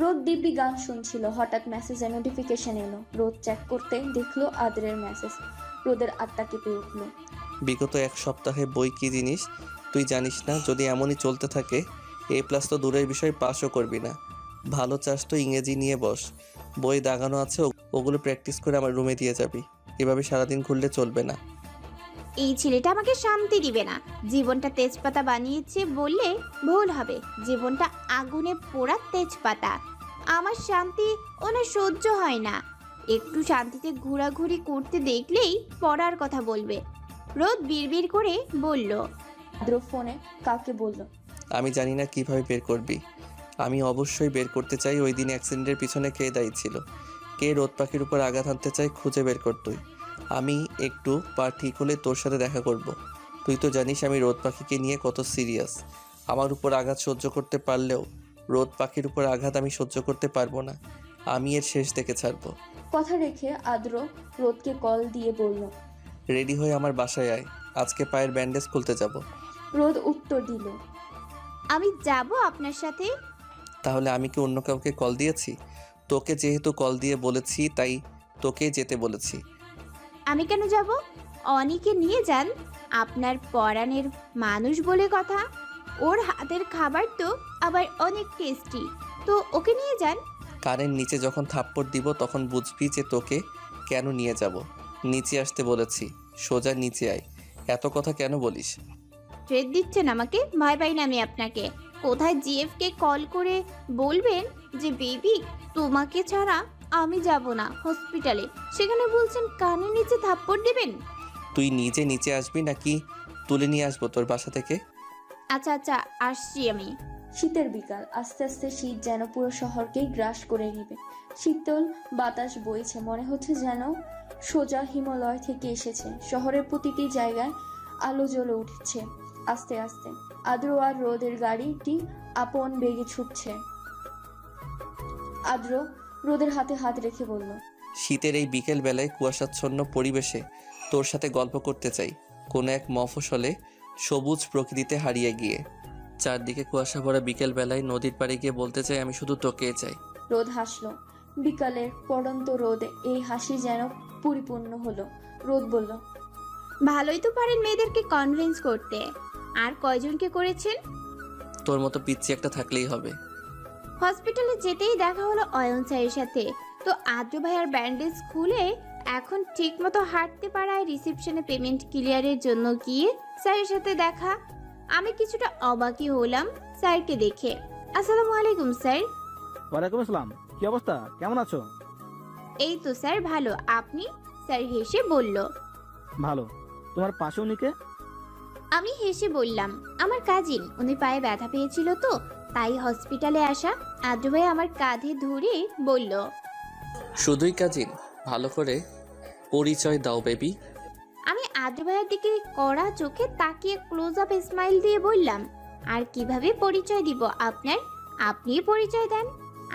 রোদ দিব্যি গান শুনছিল। হঠাৎ মেসেজের নোটিফিকেশন এলো। রোদ চেক করতে দেখলো আদ্রের মেসেজ। রোদের আত্মা কেঁপে উঠল। বিগত এক সপ্তাহে বই কি জিনিস তুই জানিস না? যদি এমনই চলতে থাকে, A+ তো দূরের বিষয়, পাসও করবি না। ভালো চাস তো ইংরেজি নিয়ে বস। বই দাগানো আছে, ওগুলো প্র্যাকটিস করে আমার রুমে দিয়ে যাবি। এভাবে সারাদিন ঘুরলে চলবে না। এই ছেলেটা আমাকে শান্তি দিবে না। জীবনটা তেজপাতা বানিয়েছে বললে ভুল হবে। জীবনটা আগুনে পোড়া তেজপাতা। আমার শান্তি ওনার সহ্য হয় না। একটু শান্তিতে ঘোরাঘুরি করতে দেখলেই পড়ার কথা বলবে। রোদ বিড়বিড় করে বলল, আদ্র ফোনে কাকে বলল, আমি জানি না কিভাবে বের করবি। আমি অবশ্যই বের করতে চাই ওই দিন অ্যাক্সিডেন্টের পিছনে কে দায়ী ছিল, কে রোদ পাখির উপর আঘাত হানতে চাই, খুঁজে বের কর তুই। আমি একটু পা ঠিক হলে তোর সাথে দেখা করব। তুই তো জানিস আমি রোদ পাখিকে নিয়ে কত সিরিয়াস। আমার উপর আঘাত সহ্য করতে পারলেও রোদ পাখির উপর আঘাত আমি সহ্য করতে পারবো না। আমি এর শেষ দেখে ছাড়বো। কথা রেখে আদ্র রোদকে কল দিয়ে বলল। রেডি হয়ে আমার বাসায় আয়, আজকে পায়ের ব্যান্ডেজ খুলতে যাব। রোদ উত্তর দিল। আমি যাব আপনার সাথে। তাহলে আমি কি অন্য কাউকে কল দিয়েছি? তোকে যেহেতু কল দিয়ে বলেছি তাই তোকেই যেতে বলেছি। আমি কেন যাব? অনিকে নিয়ে যান, আপনার পরাণের মানুষ বলে কথা। ওর হাতের খাবার তো আবার অনেক টেস্টি, তো ওকে নিয়ে যান। কানের নিচে যখন থাপ্পড় দিব তখন বুঝবি যে তোকে কেন নিয়ে যাব। নিচে আসতে বলেছি, সোজা নিচে আয়। এত কথা কেন বলিস? থ্রেট দিচ্ছেন আমাকে? ভয় পাই না আমি আপনাকে। কোথায় জিএফকে কল করে বলবেন যে বেবি তোমাকে ছাড়া আমি যাব না হসপিটালে, সেখানে বলছেন কানের নিচে থাপ্পড় দেবেন। তুই নিজে নিচে আসবি নাকি তুলে নিয়ে আসবো তোর বাসা থেকে? আচ্ছা আচ্ছা, আসছি আমি। শীতের বিকাল, আস্তে আস্তে শীত যেন পুরো শহরকেই গ্রাস করে নেবে। শীতল বাতাস বইছে, মনে হচ্ছে যেন সোজা হিমালয় থেকে এসেছে। শহরের প্রতিটি জায়গায় আলো জ্বলে উঠছে আস্তে আস্তে। আদ্র আর রোদের গাড়িটি আপন বেগে ছুটছে। আদ্র রোদের হাতে হাত রেখে বলল। শীতের এই বিকেল বেলায় কুয়াশাচ্ছন্ন পরিবেশে তোর সাথে গল্প করতে চাই, কোনো এক মফস্বলে সবুজ প্রকৃতিতে হারিয়ে গিয়ে। চারদিকে কুয়াশা ভরা বিকেল বেলায় নদীর পাড়ে গিয়ে বলতে চাই আমি শুধু তোকে চাই। রোদ হাসলো। বিকালের পড়ন্ত রোদ এই হাসি যেন পরিপূর্ণ হলো। রোদ বলল। ভালোই তো পারেন মেয়েদেরকে কনভিন্স করতে। আর কয়জনকে করেছেন? তোর মতো পিচ্ছি একটা থাকলেই হবে। হসপিটালে যেতেই দেখা হলো অয়ন স্যারের সাথে। তো আদ্র ভাইয়ার ব্যান্ডেজ খুলে এখন ঠিকমতো হাঁটতে পারায় রিসেপশনে পেমেন্ট ক্লিয়ারের জন্য গিয়ে স্যারের সাথে দেখা। আমি কিছুটা অবাকই হলাম স্যারকে দেখে। আসসালামু আলাইকুম স্যার। ওয়ালাইকুম আসসালাম, কি অবস্থা, কেমন আছো? এই তো স্যার ভালো, আপনি? স্যার হেসে বলল। ভালো। তোমার পাশে উনিকে? আমি হেসে বললাম আমার কাজিন, উনি পায়ে ব্যথা পেয়েছিল তো তাই হসপিটালে আসা। আদ্র ভাই আমার কাঁধে ধরে বলল। শুধুই কাজিন? ভালো করে পরিচয় দাও বেবি। আমি আদ্র ভাইয়ের দিকে কড়া চোখে তাকিয়ে ক্লোজ আপ স্মাইল দিয়ে বললাম, আর কিভাবে পরিচয় দিব আপনার? আপনিই পরিচয় দেন।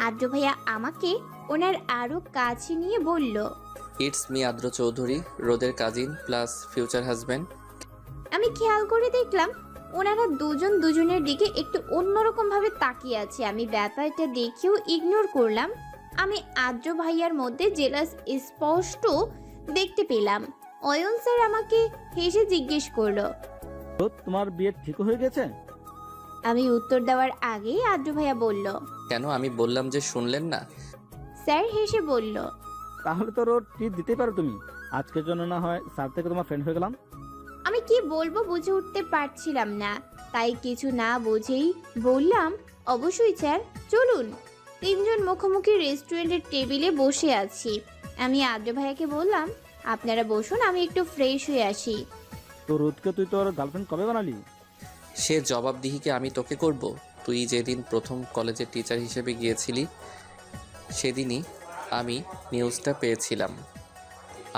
আদ্র ভাইয়া আমাকে ওনার আরো কাছে নিয়ে বলল। ইটস মি আদ্র চৌধুরী, রোদের কাজিন প্লাস ফিউচার হাজব্যান্ড। আমি খেয়াল করে দেখলাম ওনারা দুজন দুজনের দিকে একটু অন্যরকম ভাবে তাকিয়ে আছে। আমি ব্যাপারটা দেখেও ইগনোর করলাম। আমি আদ্র ভাইয়ার মধ্যে জেলাস স্পষ্ট দেখতে পেলাম। অয়ন স্যার আমাকে হেসে জিজ্ঞেস করলো, তোমার বিয়ে ঠিক হয়ে গেছে? আমি উত্তর দেওয়ার আগেই আদ্র ভাইয়া বলল। কেন, আমি বললাম যে শুনলেন না? স্যার হেসে বলল, তাহলে তো রোড ট্রিট দিতেই পারো তুমি। আজকের জন্য না হয় স্যার থেকে তোমার ফ্রেন্ড হয়ে গেলাম। আমি কি বলবো বুঝে উঠতে পারছিলাম না, তাই কিছু না বুঝেই বললাম, অবশ্যই স্যার, চলুন। তিনজন মুখোমুখি রেস্টুরেন্টের টেবিলে বসে আছি। আমি আদ্র ভাইয়াকে বললাম, আপনারা বসুন, আমি একটু ফ্রেশ হয়ে আসি। তো রোদকে তুই তোর গার্লফ্রেন্ড কবে বানালি? সে জবাবদিহিকে আমি তোকে করব? তুই যেদিন প্রথম কলেজের টিচার হিসেবে গিয়েছিলি সেদিনই আমি নিউজটা পেয়েছিলাম।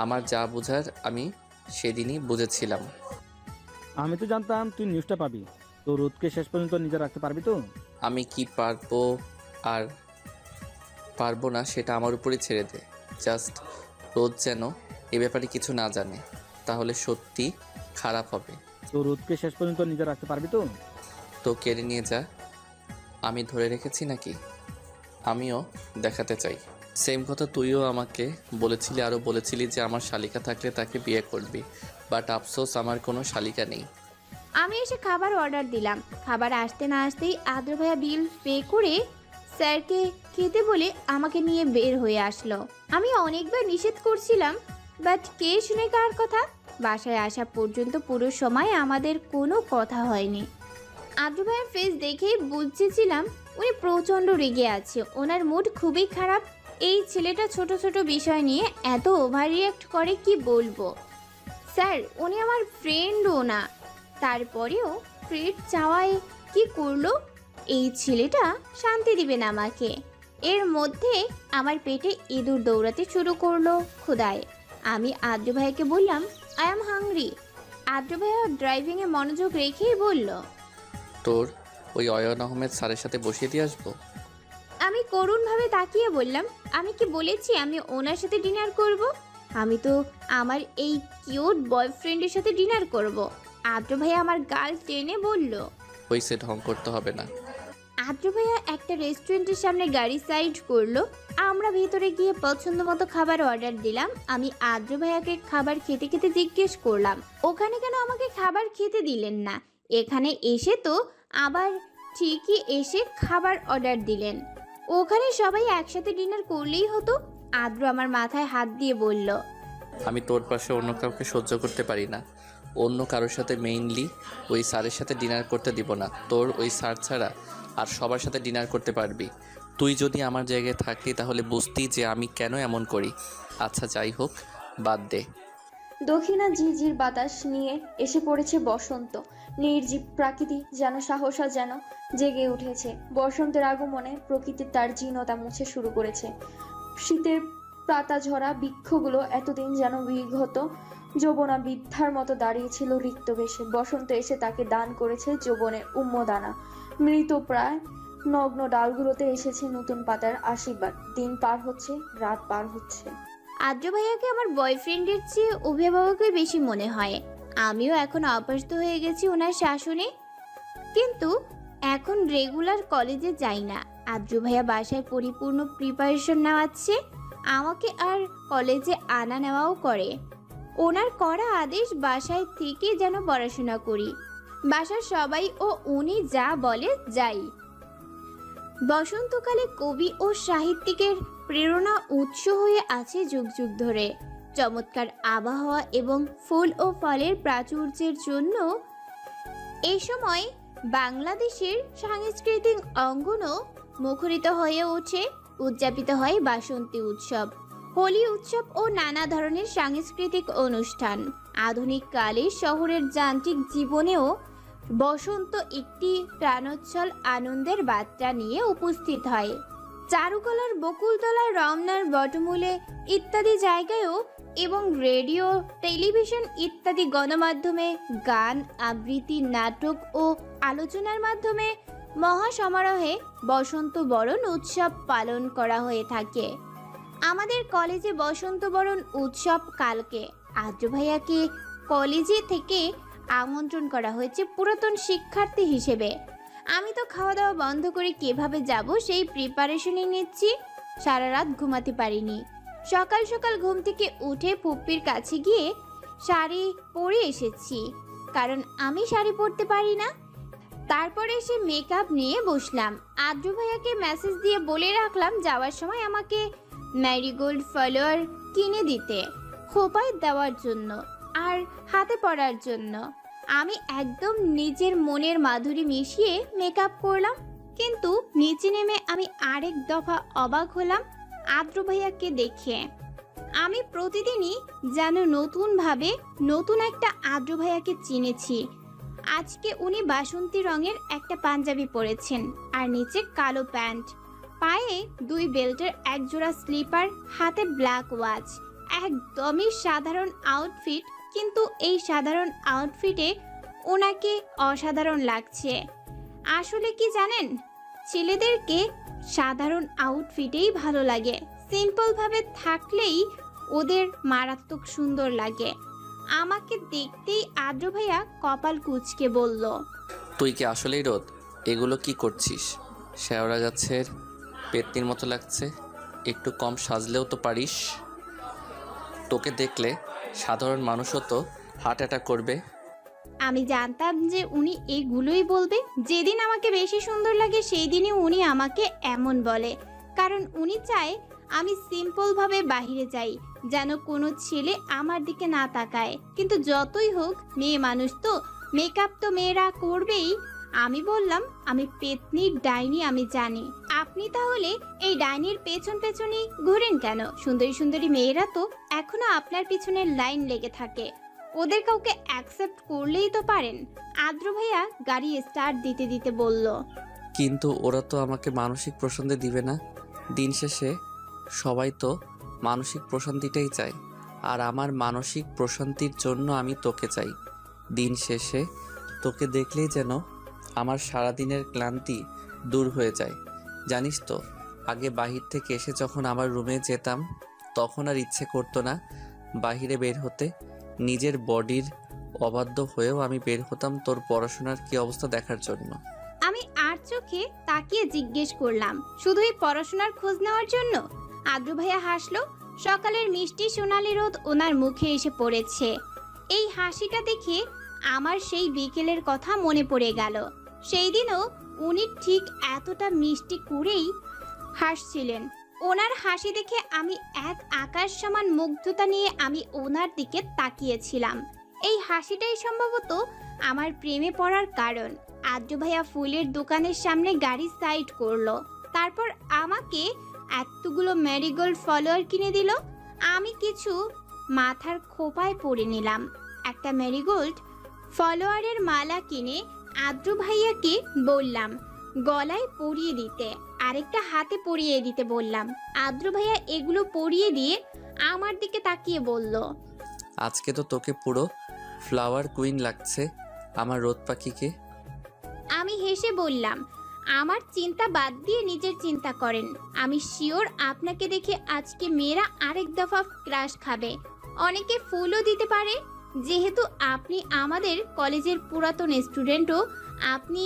আমার যা বোঝার আমি সেদিনই বুঝেছিলাম। আমি তো জানতাম তুই নিউজটা পাবি। তো রোদকে শেষ পর্যন্ত নিজে রাখতে পারবি তো? আমি কি পারবো আর পারবো না সেটা আমার উপরই ছেড়ে দে। জাস্ট রোদ যেন এ ব্যাপারে কিছু না জানে, তাহলে সত্যি খারাপ হবে। তো রোদকে শেষ পর্যন্ত নিজে রাখতে পারবি তো? তো কেড়ে নিয়ে যা। আমি ধরে রেখেছি নাকি? আমিও দেখাতে চাই। সেম কথা তুইও আমাকে বলেছিলি, আরও বলেছিলি যে আমার শালিকা থাকলে তাকে বিয়ে করবি, বাট আফসোস আমার কোনো শালিকা নেই। আমি এসে খাবার অর্ডার দিলাম। খাবার আসতে না আসতেই আদ্র ভাইয়া বিল পে করে স্যারকে খেতে বলে আমাকে নিয়ে বের হয়ে আসলো। আমি অনেকবার নিষেধ করছিলাম, বাট কে শুনে কার কথা। বাসায় আসা পর্যন্ত পুরো সময় আমাদের কোনো কথা হয়নি। আদ্র ভাইয়ের ফেস দেখেই বুঝেছিলাম উনি প্রচণ্ড রেগে আছে। ওনার মুড খুবই খারাপ। এই ছেলেটা ছোট ছোট বিষয় নিয়ে এত ওভার রিঅ্যাক্ট করে কি বলবো। স্যার, উনি আমার ফ্রেন্ডও না, তারপরেও ট্রিট চাওয়ায় কি করলো? এই ছেলেটা শান্তি দিবে না আমাকে। এর মধ্যে আমার পেটে ইঁদুর দৌড়াতে শুরু করলো ক্ষুধায়। আমি আদ্র ভাইকে বললাম, আই এম হাংরি। আদ্র ভাইয়া ড্রাইভিংয়ে মনোযোগ রেখেই বলল, তোর ওই অয়ন আহমেদ স্যারের সাথে বসিয়ে দিয়ে আসবো? আমি করুণভাবে তাকিয়ে বললাম, আমি কি বলেছি আমি ওনার সাথে ডিনার করব? আমি তো আমার এই কিউট বয়ফ্রেন্ডের সাথে ডিনার করব। আদ্র ভাইয়া আমার গাল টেনে বলল। হইছে, ঢং করতে হবে না। আদ্র ভাইয়া একটা রেস্টুরেন্টের সামনে গাড়ি সাইড করলো। আমরা ভেতরে গিয়ে পছন্দ মতো খাবার অর্ডার দিলাম। আমি আদ্র ভাইয়াকে খাবার খেতে খেতে জিজ্ঞেস করলাম, ওখানে কেন আমাকে খাবার খেতে দিলেন না? এখানে এসে তো আবার ঠিকই এসে খাবার অর্ডার দিলেন। ওখানে সবাই একসাথে ডিনার করলেই হতো। আদ্র আমার মাথায় হাত দিয়ে বলল, আমি তোর পাশে অন্য কাউকে সহ্য করতে পারি না। অন্য কারোর সাথে, মেইনলি ওই স্যারের সাথে ডিনার করতে দিব না। তোর ওই স্যার ছাড়া আর সবার সাথে ডিনার করতে পারবি। তুই যদি আমার জায়গায় থাকতি তাহলে বুঝতি যে আমি কেন এমন করি। আচ্ছা যাই হোক, বাদ দে। দক্ষিণা ঝিরঝির বাতাস নিয়ে এসে পড়েছে বসন্ত। নির্জীব প্রাকৃতি যেন সাহসা যেন জেগে উঠেছে। বসন্তের আগমনে প্রকৃতির তার জীর্ণতা মুছে শুরু করেছে। শীতের পাতা ঝরা বৃক্ষগুলো এতদিন যেন বিগত যৌবনা বৃদ্ধার মতো দাঁড়িয়েছিল রিক্ত বেশে। বসন্ত এসে তাকে দান করেছে যৌবনের উন্মদানা। মৃত প্রায় নগ্ন ডালগুলোতে এসেছে নতুন পাতার আশীর্বাদ। দিন পার হচ্ছে, রাত পার হচ্ছে। আদ্র ভাইয়াকে আমার বয়ফ্রেন্ডের চেয়ে অভিভাবকই বেশি মনে হয়। আমিও এখন অভ্যস্ত হয়ে গেছি ওনার শাসনে, কিন্তু এখন রেগুলার কলেজে যাই না। আদ্র ভাইয়া বাসায় পরিপূর্ণ প্রিপারেশন নেওয়াচ্ছে, আমাকে আর কলেজে আনা নেওয়াও করে। ওনার করা আদেশ বাসায় থেকে যেন পড়াশোনা করি। বাসার সবাই ও উনি যা বলে যাই। বসন্তকালে কবি ও সাহিত্যিকের প্রেরণা উৎস হয়ে আছে যুগ যুগ ধরে। চমৎকার আবহাওয়া এবং ফুল ও ফলের প্রাচুর্যের জন্য এই সময় বাংলাদেশের সাংস্কৃতিক অঙ্গনও মুখরিত হয়ে ওঠে। উদযাপিত হয় বাসন্তী উৎসব, হোলি উৎসব ও নানা ধরনের সাংস্কৃতিক অনুষ্ঠান। আধুনিক কালে শহরের যান্ত্রিক জীবনেও বসন্ত একটি প্রাণোচ্ছল আনন্দের বার্তা নিয়ে উপস্থিত হয়। চারুকলার বকুলতলা, রমনার বটমূলে ইত্যাদি জায়গায়ও এবং রেডিও, টেলিভিশন ইত্যাদি গণমাধ্যমে গান, আবৃত্তি, নাটক ও আলোচনার মাধ্যমে মহাসমারোহে বসন্ত বরণ উৎসব পালন করা হয়ে থাকে। আমাদের কলেজে বসন্ত বরণ উৎসব কালকে। আদ্র ভাইয়াকে কলেজে থেকে আমন্ত্রণ করা হয়েছে পুরাতন শিক্ষার্থী হিসেবে। আমি তো খাওয়া দাওয়া বন্ধ করে কিভাবে যাব সেই প্রিপারেশনই নিচ্ছি। সারা রাত ঘুমাতে পারিনি। সকাল সকাল ঘুম থেকে উঠে ফুপ্পির কাছে গিয়ে শাড়ি পরে এসেছি, কারণ আমি শাড়ি পরতে পারি না। তারপরে এসে মেকআপ নিয়ে বসলাম। আদ্র ভাইয়াকে মেসেজ দিয়ে বলে রাখলাম যাওয়ার সময় আমাকে ম্যারিগোল্ড ফলোয়ার কিনে দিতে, খোপায় দেওয়ার জন্য আর হাতে পরার জন্য। আমি একদম নিজের মনের মাধুরী মিশিয়ে মেকআপ করলাম, কিন্তু নিচে নেমে আমি আরেক দফা অবাক হলাম আদ্র ভাইয়াকে দেখে। আমি প্রতিদিনই যেন নতুনভাবে নতুন একটা আদ্র ভাইয়াকে চিনেছি। আজকে উনি বাসন্তী রঙের একটা পাঞ্জাবি পরেছেন আর নিচে কালো প্যান্ট, পায়ে 2 বেল্টের এক জোড়া স্লিপার, হাতে ব্ল্যাক ওয়াচ। একদমই সাধারণ আউটফিট, কিন্তু এই সাধারণ আউটফিটে ওনাকে অসাধারণ লাগছে। আসলে কি জানেন, ছেলেদেরকে সাধারণ আউটফিটেই ভালো লাগে। সিম্পলভাবে থাকলেই ওদের মারাত্মক সুন্দর লাগে। আমাকে দেখতেই আদ্র ভাইয়া কপাল কুঁচকে বলল, তুই কি আসলেই রোদ? এগুলো কি করছিস? শেওড়া গাছের পেতনির মতো লাগছে। একটু কম সাজলেও তো পারিস। তোকে দেখলে সাধারণ মানুষও তো হার্ট অ্যাটাক করবে। আমি জানতাম যে উনি এগুলোই বলবে। যেদিন আমাকে বেশি সুন্দর লাগে সেই দিনই উনি আমাকে এমন বলে, কারণ উনি চায় আমি সিম্পলভাবে বাহিরে যাই, যেন কোনো ছেলে আমার দিকে না তাকায়। কিন্তু যতই হোক, মেয়ে মানুষ তো, মেকআপ তো মেয়েরা করবেই। আমি বললাম, আমি পেতনির ডাইনি, আমি জানি। আপনি তাহলে এই ডাইনির পেছন পেছনই ঘুরেন কেন? সুন্দরী সুন্দরী মেয়েরা তো এখনো আপনার পিছনে লাইন লেগে থাকে। ওদের কাউকে অ্যাকসেপ্ট করলেই তো পারেন। আদ্র ভাইয়া গাড়ি স্টার্ট দিতে দিতে বলল, কিন্তু ওরা তো আমাকে মানসিক প্রশান্তি দিবে না। দিন শেষে সবাই তো মানসিক প্রশান্তিটাই চায়, আর আমার মানসিক প্রশান্তির জন্য আমি তোকে চাই। দিন শেষে তোকে দেখলেই যেন আমার সারাদিনের ক্লান্তি দূর হয়ে যায়। জানিস তো, আগে বাহির থেকে এসে যখন আমার রুমে যেতাম তখন আর ইচ্ছে করতো না বাহিরে বের হতে। নিজের বডির অবাধ্য হয়েও আমি বের হতাম তোর পড়াশোনার কি অবস্থা দেখার জন্য। আমি আর চোখে তাকিয়ে জিজ্ঞেস করলাম, শুধুই পড়াশোনার খোঁজ নেওয়ার জন্য? আদ্র ভাইয়া হাসলো। সকালের মিষ্টি সোনালি রোদ ওনার মুখে এসে পড়েছে। এই হাসিটা দেখে আমার সেই বিকেলের কথা মনে পড়ে গেল। সেই দিনও উনি ঠিক এতটা মিষ্টি করেই হাসছিলেন। ওনার হাসি দেখে আমি এক আকাশ সমান মুগ্ধতা নিয়ে আমি ওনার দিকে তাকিয়েছিলাম। এই হাসিটাই সম্ভবত আমার প্রেমে পড়ার কারণ। আদ্র ভাইয়া ফুলের দোকানের সামনে গাড়ি সাইড করলো, তারপর আমাকে এতগুলো ম্যারিগোল্ড ফলোয়ার কিনে দিল। আমি কিছু মাথার খোপায় পরে নিলাম। একটা ম্যারিগোল্ড ফলোয়ারের মালা কিনে আদ্র ভাইয়াকে বললাম গলায় পরিয়ে দিতে, আরেকটা হাতে পরিয়ে দিতে বললাম। আদ্র ভাইয়া এগুলো পরিয়ে দিয়ে আমার দিকে তাকিয়ে বলল, আজকে তো তোকে পুরো ফ্লাওয়ার কুইন লাগছে আমার রোদ পাখিকে। আমি হেসে বললাম, আমার চিন্তা বাদ দিয়ে নিজের চিন্তা করেন। আমি শিওর আপনাকে দেখে আজকে মেয়েরা আরেক দফা ক্রাশ খাবে। অনেকে ফুলও দিতে পারে। যেহেতু আপনি আমাদের কলেজের পুরাতন স্টুডেন্টও, আপনি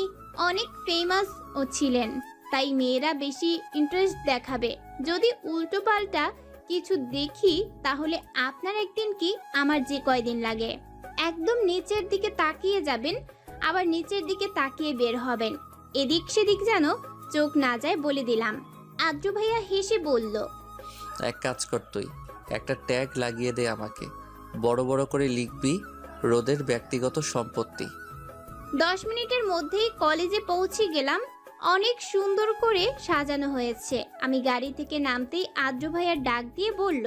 অনেক ফেমাস ও ছিলেন, তাই মেয়েরা বেশি ইন্টারেস্ট দেখাবে। যদি উল্টো পাল্টা কিছু দেখি তাহলে আপনার একদিন কি আমার যে কয়দিন লাগে। একদম নিচের দিকে তাকিয়ে যাবেন, আবার নিচের দিকে তাকিয়ে বের হবেন। এদিক সেদিক যেন চোখ না যায় বলে দিলাম। আদ্র ভাইয়া হেসে বলল, এক কাজ কর, তুই একটা ট্যাগ লাগিয়ে দে আমাকে, বড় বড় করে লিখবি রোদের ব্যক্তিগত সম্পত্তি। 10 মিনিটের মধ্যেই কলেজে পৌঁছে গেলাম। অনেক সুন্দর করে সাজানো হয়েছে। আমি গাড়ি থেকে নামতেই আদ্র ভাইয়া ডাক দিয়ে বলল,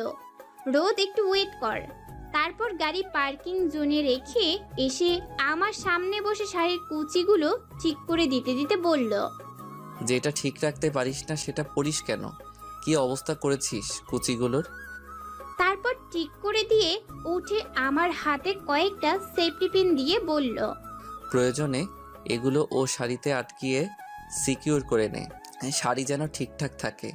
রোদ একটু ওয়েট কর। তারপর গাড়ি পার্কিং জোনে রেখে এসে আমার সামনে বসে শাড়ির কুচিগুলো ঠিক করে দিতে দিতে বলল, যেটা ঠিক রাখতে পারিস না সেটা পরিস কেন? কি অবস্থা করেছিস কুচিগুলোর? তারপর ঠিক করে দিয়ে উঠে আমার হাতে কয়েকটা সেফটি পিন দিয়ে বলল, প্রয়োজনে এগুলো ও শাড়িতে আটকিয়ে সিকিউর করে নে, শাড়ি যেন ঠিকঠাক থাকে।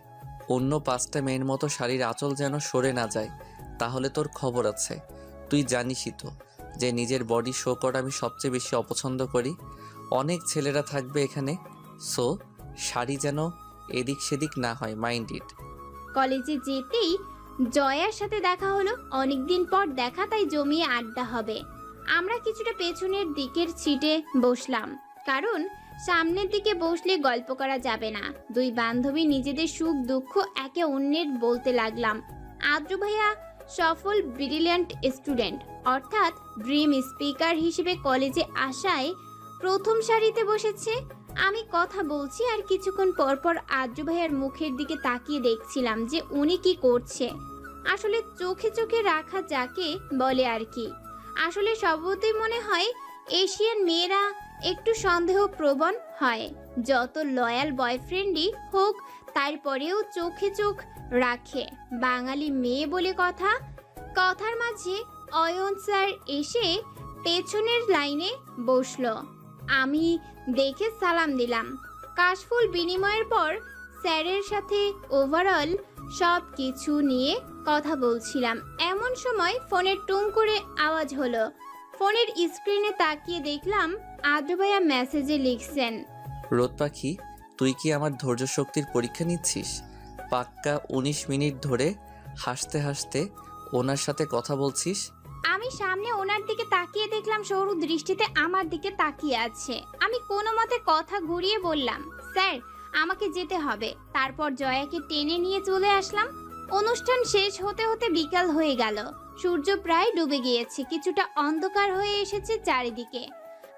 অন্য 5টা মেয়ের মতো শাড়ির আঁচল যেন সরে না যায়, তাহলে তোর খবর আছে। তুই জানিসই তো যে নিজের বডি শো করা আমি সবচেয়ে বেশি অপছন্দ করি। অনেক ছেলেরা থাকবে এখানে, সো শাড়ি যেন এদিক সেদিক না হয়, মাইন্ড ইট। কলেজে যেতেই জয়ার সাথে দেখা হলো। অনেকদিন পর দেখা, তাই জমিয়ে আড্ডা হবে। আমরা কিছুটা পেছনের দিকের সিটে বসলাম, কারণ সামনের দিকে বসলে গল্প করা যাবে না। দুই বান্ধবী নিজেদের সুখ দুঃখ একে অন্যের বলতে লাগলাম। আদ্র ভাইয়া সফল ব্রিলিয়ান্ট স্টুডেন্ট, অর্থাৎ ড্রিম স্পিকার হিসেবে কলেজে আসায় প্রথম সারিতে বসেছে। আমি কথা বলছি আর কিছুক্ষণ পর পর আদ্র ভাইয়ার মুখের দিকে তাকিয়ে দেখছিলাম যে উনি কি করছে। আসলে চোখে চোখে রাখা যাকে বলে আর কি। আসলে স্বভাবতই মনে হয় এশিয়ান মেয়েরা একটু সন্দেহপ্রবণ হয়। যত লয়াল বয়ফ্রেন্ডই হোক তারপরেও চোখে চোখ রাখে। বাঙালি মেয়ে বলে কথা। কথার মাঝে অয়ন স্যার এসে পেছনের লাইনে বসলো। আমি দেখে সালাম দিলাম। কাশফুল বিনিময়ের পর স্যারের সাথে ওভারঅল সব কিছু নিয়ে কথা বলছিলাম। এমন সময় ফোনের টুং করে আওয়াজ হলো। ফোনের স্ক্রিনে তাকিয়ে দেখলাম আদ্র ভাইয়া মেসেজে লিখছেন, রোদ পাখি, তুই কি আমার ধৈর্য শক্তির পরীক্ষা নিচ্ছিস? পাক্কা 19 মিনিট ধরে হাসতে হাসতে ওনার সাথে কথা বলছিস। আমি সামনে ওনার দিকে তাকিয়ে দেখলাম সরু দৃষ্টিতে আমার দিকে তাকিয়ে আছে। আমি কোনো মতে কথা ঘুরিয়ে বললাম, স্যার আমাকে যেতে হবে। তারপর জয়াকে টেনে নিয়ে চলে আসলাম। অনুষ্ঠান শেষ হতে হতে বিকাল হয়ে গেল। সূর্য প্রায় ডুবে গিয়েছে, কিছুটা অন্ধকার হয়ে এসেছে চারিদিকে।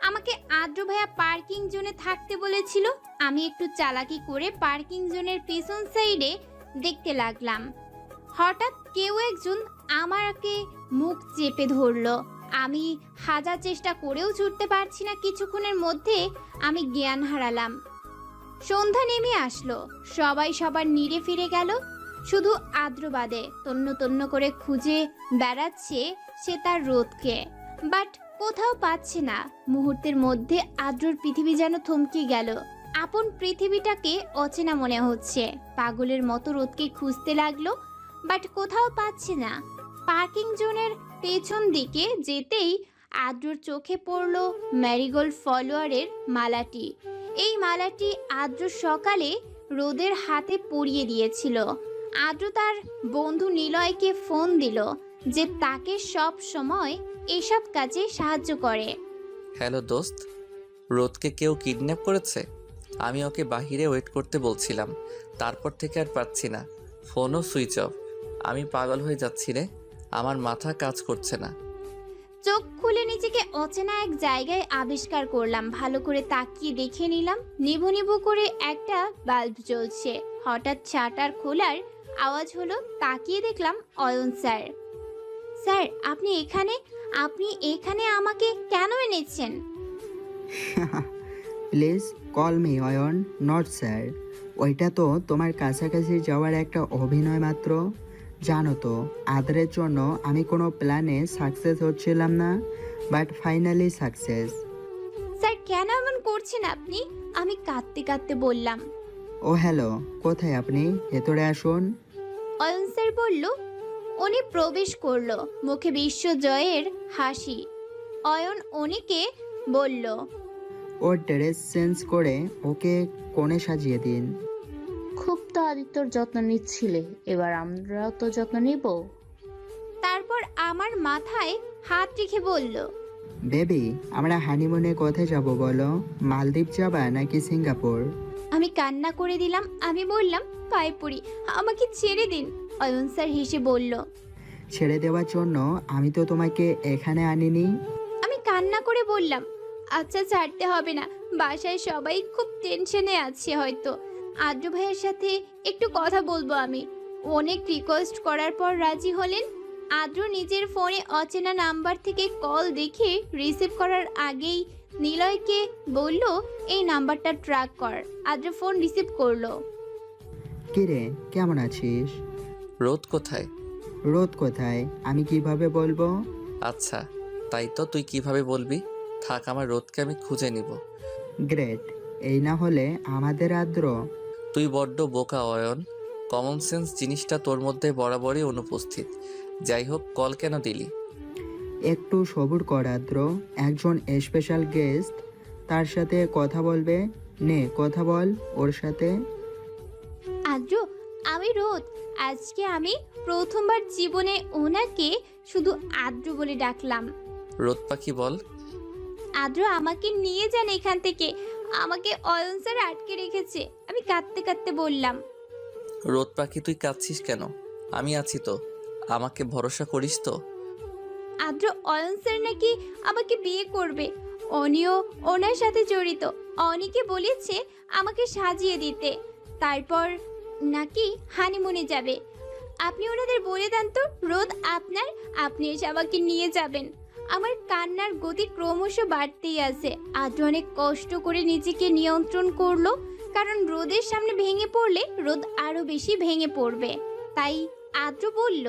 আমাকে আদ্র ভাইয়া পার্কিং জোনে থাকতে বলেছিল। আমি একটু চালাকি করে পার্কিং জোনের পেছন সাইডে দেখতে লাগলাম। হঠাৎ কেউ একজন আমাকে মুখ চেপে ধরলো। আমি হাজার চেষ্টা করেও ছুটতে পারছি না। কিছুক্ষণের মধ্যে আমি জ্ঞান হারালাম। সন্ধ্যা নেমে আসলো, সবাই সবার নিড়ে ফিরে গেল। শুধু আদ্র বাদে তন্ন তন্ন করে খুঁজে বেড়াচ্ছে সে তার রোদকে, বাট কোথাও পাচ্ছে না। মুহূর্তের মধ্যে আদ্রর পৃথিবী যেন থমকে গেল। আপন পৃথিবীটাকে অচেনা মনে হচ্ছে। পাগলের মতো রোদকে খুঁজতে লাগলো, বাট কোথাও পাচ্ছে না। পার্কিং জোনের পেছন দিকে যেতেই আদ্রর চোখে পড়ল ম্যারিগোল্ড ফলোয়ারের মালাটি। এই মালাটি আদ্র সকালে রোদের হাতে পরিয়ে দিয়েছিল। আদ্র তার বন্ধু নিলয়কে ফোন দিল, যে তাকে সব সময় এসব কাজে সাহায্য করে। হ্যালো দোস্ত, রোদকে কেউ কিডন্যাপ করেছে? আমি ওকে বাহিরে ওয়েট করতে বলছিলাম, তারপর থেকে আর পাচ্ছি না, ফোনও সুইচ অফ। আমি পাগল হয়ে যাচ্ছি রে, আমার মাথা কাজ করছে না। চোখ খুলে নিজেকে অচেনা এক জায়গায় আবিষ্কার করলাম। ভালো করে তাকিয়ে দেখে নিলাম, নিভু নিভু করে একটা বাল্ব জ্বলছে। হঠাৎ শাটার খোলার আওয়াজ হলো, তাকিয়ে দেখলাম অয়ন স্যার। স্যার আপনি এখানে আমাকে কেন এনেছেন? Please call me Ayan, not sir. ওইটা তো তোমার কাছাকাছি যাওয়ার একটা অভিনয় মাত্র। জানো তো, আদরের জন্য আমি কোনো প্ল্যানে সাকসেস হচ্ছিলাম না, বাট ফাইনালি সাকসেস। স্যার কেন এমন করছেন আপনি? আমি কাঁদতে কাঁদতে বললাম। ও হ্যালো, কোথায় আপনি? ভেতরে আসুন। অয়ন স্যার বলল। উনি প্রবেশ করলো, মুখে বিশ্বজয়ের হাসি। অয়ন উনিকে বলল, ওর ড্রেস চেঞ্জ করে ওকে কোণে সাজিয়ে দিন। খুব তো আদিত্যর যত্ন নিচ্ছিলে, এবার আমরাও তো যত্ন নিব। তারপর আমার মাথায় হাত রেখে বলল, বেবি, আমরা হানিমুনে কোথায় যাব বলো? মালদ্বীপ যাবা নাকি সিঙ্গাপুর? আমি কান্না করে দিলাম। আমি বললাম, পায়ে পড়ি, আমাকে ছেড়ে দিন। অয়ন স্যার হেসে বলল, ছেড়ে দেওয়ার জন্য আমি তো তোমাকে এখানে আনিনি। আমি কান্না করে বললাম, আচ্ছা ছাড়তে হবে না, বাসায় সবাই খুব টেনশনে আছে হয়তো। আদ্র ভাইয়ের সাথে একটু কথা বলবো আমি। অনেক রিকোয়েস্ট করার পর রাজি হলেন। আদ্র নিজের ফোনে অচেনা নাম্বার থেকে কল দেখে রিসিভ করার আগেই নিলয়কে বলল, এই নাম্বারটা ট্র্যাক কর। আদ্র ফোন রিসিভ করলো। কিরে, কেমন আছিস? রোদ কোথায়? রোদ কোথায় আমি কিভাবে বলবো? আচ্ছা, তাই তো তুই কিভাবে বলবি? থাক, আমার রোদকে আমি খুঁজে নিব। গ্রেট, এই না হলে আমাদের আদ্র। তুই বড্ড বোকা অয়ন, কমন সেন্স জিনিসটা তোর মধ্যে বরাবরই অনুপস্থিত। যাই হোক, কল কেন দিলি? একটু সবুর কর আদ্র, একজন স্পেশাল গেস্ট, তার সাথে কথা বলবে। নে কথা বল ওর সাথে। আদ্র, আমি রোদ। আজকে আমি প্রথমবার জীবনে ওনাকে শুধু আদ্র বলে ডাকলাম। রোদ পাখি বল। আদ্র, আমাকে নিয়ে যান এখান থেকে, আমাকে অয়ন স্যার আটকে রেখেছে। আমি কাঁদতে কাঁদতে বললাম। রোদ পাখি, তুই কাঁদছিস কেন? আমি আছি তো, আমাকে ভরসা করিস তো? আদ্র, অয়ন স্যার নাকি আমাকে বিয়ে করবে। অনিও ওনার সাথে জড়িত। অনিকে বলেছে আমাকে সাজিয়ে দিতে, তারপর নাকি হানিমুনে যাবে। আপনি ওনাদের বলে দেন তো রোদ আপনার, আপনি এসে আমাকে নিয়ে যাবেন। আমার কান্নার গতি ক্রমশ বাড়তেই আছে। আদ্র অনেক কষ্ট করে নিজেকে নিয়ন্ত্রণ করলো, কারণ রোদের সামনে ভেঙে পড়লে রোদ আরো বেশি ভেঙে পড়বে। তাই আদ্র বলল,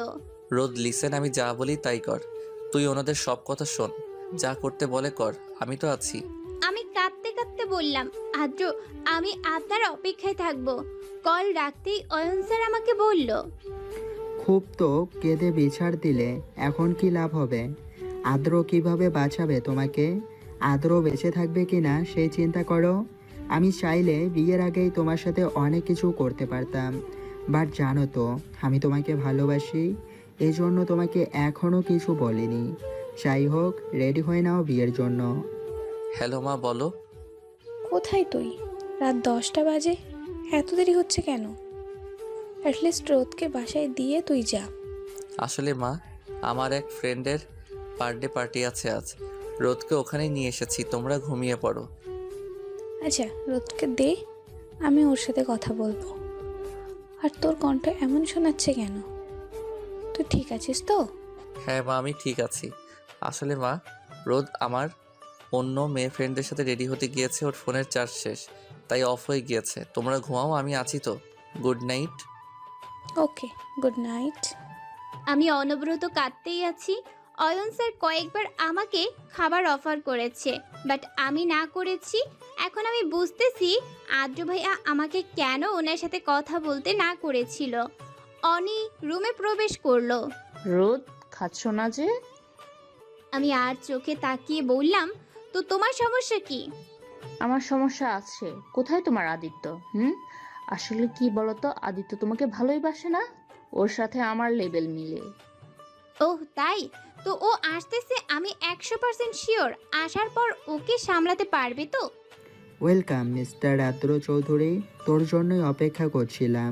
রোদ লিসেন, আমি যা বলি তাই কর। তুই ওনাদের সব কথা শোন, যা করতে বলে কর, আমি তো আছি। আমি কাঁদতে কাঁদতে বললাম, আদ্র, আমি আপনার অপেক্ষায় থাকবো। কল রাখতেই অয়ন স্যার আমাকে বলল, খুব তো কেঁদে বিছাড় দিলে, এখন কি লাভ হবে? আদ্র কিভাবে বাঁচাবে তোমাকে? আদ্র বেঁচে থাকবে কিনা সেই চিন্তা করো। আমি চাইলে বিয়ের আগেই তোমার সাথে অনেক কিছু করতে পারতাম, বাট জানো তো আমি তোমাকে ভালোবাসি, এই জন্য তোমাকে এখনো কিছু বলিনি। যাই হোক, রেডি হয়ে নাও বিয়ের জন্য। হ্যালো মা, বলো। কোথায় তুই? রাত 10টা বাজে, এত দেরি হচ্ছে কেন? অ্যাটলিস্ট রোদকে বাসায় দিয়ে তুই যা। আসলে মা, আমার এক ফ্রেন্ডের বার্থডে পার্টি আছে আজ, রোদকে ওখানে নিয়ে এসেছি, তোমরা ঘুমিয়ে পড়ো। আচ্ছা, রোদকে দে, আমি ওর সাথে কথা বলবো। আর তোর কণ্ঠ এমন শোনাচ্ছে কেন? তুই ঠিক আছিস তো? হ্যাঁ মা, আমি ঠিক আছি। আসলে মা, রোদ আমার অন্য মেয়ে ফ্রেন্ডের সাথে রেডি হতে গিয়েছে, ওর ফোনের চার্জ শেষ, তাই অফ হয়ে গিয়েছে। তোমরা ঘুমাও, আমি আছি তো। Good night. Okay, good night. আমি অনবরত কাঁদতেই আছি। অয়ন স্যার কয়েকবার আমাকে খাবার অফার করেছে, বাট আমি না করেছি। এখন আমি বুঝতেছি আদ্র ভাইয়া আমাকে কেন ওনার সাথে কথা বলতে না করেছিল। অনি রুমে প্রবেশ করলো। রোদ খাচ্ছ না যে? আমি আর চোখে তাকিয়ে বললাম, তো তোমার সমস্যা কি? আমার সমস্যা আছে। কোথায় তোমার আদিত্য? আসলে কি বলতো, আদিত্য তোমাকে ভালোই বাসে না, ওর সাথে আমার লেভেল মিলে। ওহ তাই? তো ও আসতেছে, আমি 100% শিওর। আসার পর ওকে সামলাতে পারবে তো? ওয়েলকাম মিস্টার আদ্র চৌধুরী, তোর জন্যই অপেক্ষা করছিলাম।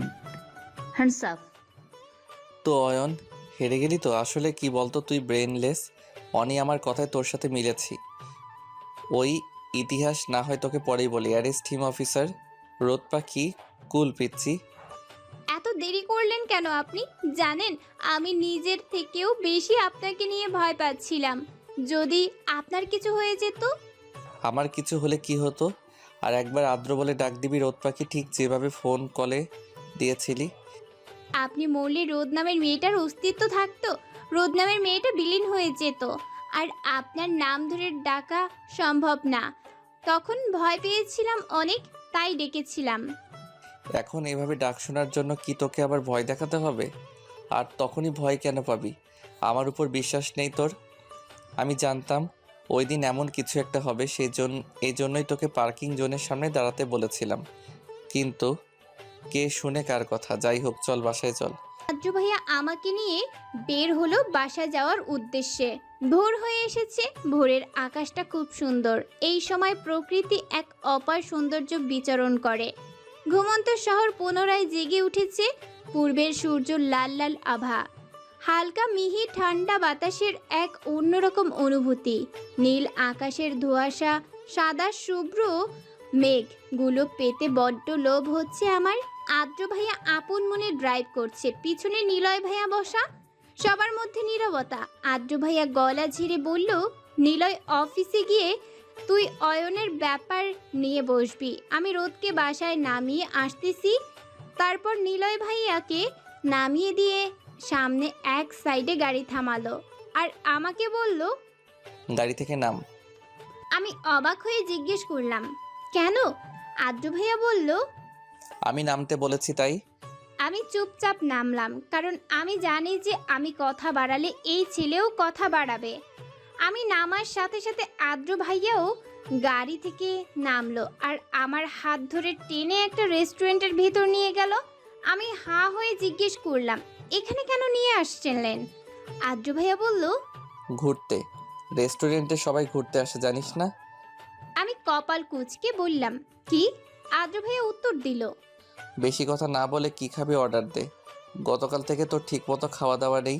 Hands up. তো অয়ন, হেরে গেলি তো? আসলে কি বলতো, তুই ব্রেনলেস। অনি আমার কথায় তোর সাথে মিলেছি। ওই ইতিহাস না হয় তোকে পরেই বলি। অ্যারেস্ট টিম অফিসার রোদ পাখি, কুল পিচ্ছি। এত দেরি করলেন কেন আপনি? জানেন আমি নিজের থেকেও বেশি আপনাকে নিয়ে ভয় পাচ্ছিলাম। যদি আপনার কিছু হয়ে যেত। আমার কিছু হলে কি হতো? আর একবার আদ্র বলে ডাক দিবি রোদ পাখি, ঠিক যেভাবে ফোন কলে দিয়েছিলি। আপনি মরলে রোদ নামের মেয়েটার অস্তিত্ব থাকতো, রোদ নামের মেয়েটা বিলীন হয়ে যেত, আর আপনার নাম ধরে ডাকা সম্ভব না। তখন ভয় পেয়েছিলাম অনেক, তাই ডেকেছিলাম। এখন এভাবে ডাক শোনার জন্য কি তোকে আবার ভয় দেখাতে হবে? আর তখনই ভয় কেন পাবি? আমার উপর বিশ্বাস নেই তোর? আমি জানতাম ওই দিন এমন কিছু একটা হবে, এই জন্যই তোকে পার্কিং জোনের সামনে দাঁড়াতে বলেছিলাম। কিন্তু কে শুনে কার কথা? যাই হোক, চল বাসায় চল। আদ্র ভাইয়া আমাকে নিয়ে বের হলো বাসা যাওয়ার উদ্দেশ্যে। ভোর হয়ে এসেছে, ভোরের আকাশটা খুব সুন্দর। এই সময় প্রকৃতি এক অপার সৌন্দর্য বিচরণ করে। ঘুমন্ত শহর পুনরায় জেগে উঠেছে, পূর্বের সূর্য লাল লাল আভা, হালকা মিহি ঠান্ডা বাতাসের এক অন্যরকম অনুভূতি। নীল আকাশের ধোঁয়াশা, সাদা শুভ্র মেঘগুলো পেতে বড্ড লোভ হচ্ছে আমার। আদ্র ভাইয়া আপন মনে ড্রাইভ করছে, পিছনে নিলয় ভাইয়া বসা। সবার মধ্যে নীরবতা। আদ্র ভাইয়া গলা ঝেড়ে বলল, নিলয় অফিসে গিয়ে তুই অয়নের ব্যাপার নিয়ে বসবি, আমি রোদকে বাসায় নামিয়ে আসতেছি। তারপর নিলয় ভাইয়াকে নামিয়ে দিয়ে সামনে এক সাইডে গাড়ি থামালো আর আমাকে বলল, গাড়ি থেকে নাম। আমি অবাক হয়ে জিজ্ঞেস করলাম, কেন? আদ্র ভাইয়া বলল, আমি নামতে বলেছি তাই। আমি চুপচাপ নামলাম, কারণ আমি জানি যে আমি কথা বাড়ালে এই ছেলেও কথা বাড়াবে। আমি নামার সাথে সাথে আদ্র ভাইয়াও গাড়ি থেকে নামলো আর আমার হাত ধরে টেনে একটা রেস্টুরেন্টের ভিতর নিয়ে গেল। আমি হাঁ হয়ে জিজ্ঞেস করলাম, এখানে কেন নিয়ে আসছিলেন? আদ্র ভাইয়া বলল, ঘুরতে। রেস্টুরেন্টে সবাই ঘুরতে আসে, জানিস না? আমি কপাল কুঁচকে বললাম, কি? আদ্র ভাইয়া উত্তর দিল, বেশি কথা না বলে কি খাবি অর্ডার দে। গতকাল থেকে তোর ঠিক মতো খাওয়া দাওয়া নেই।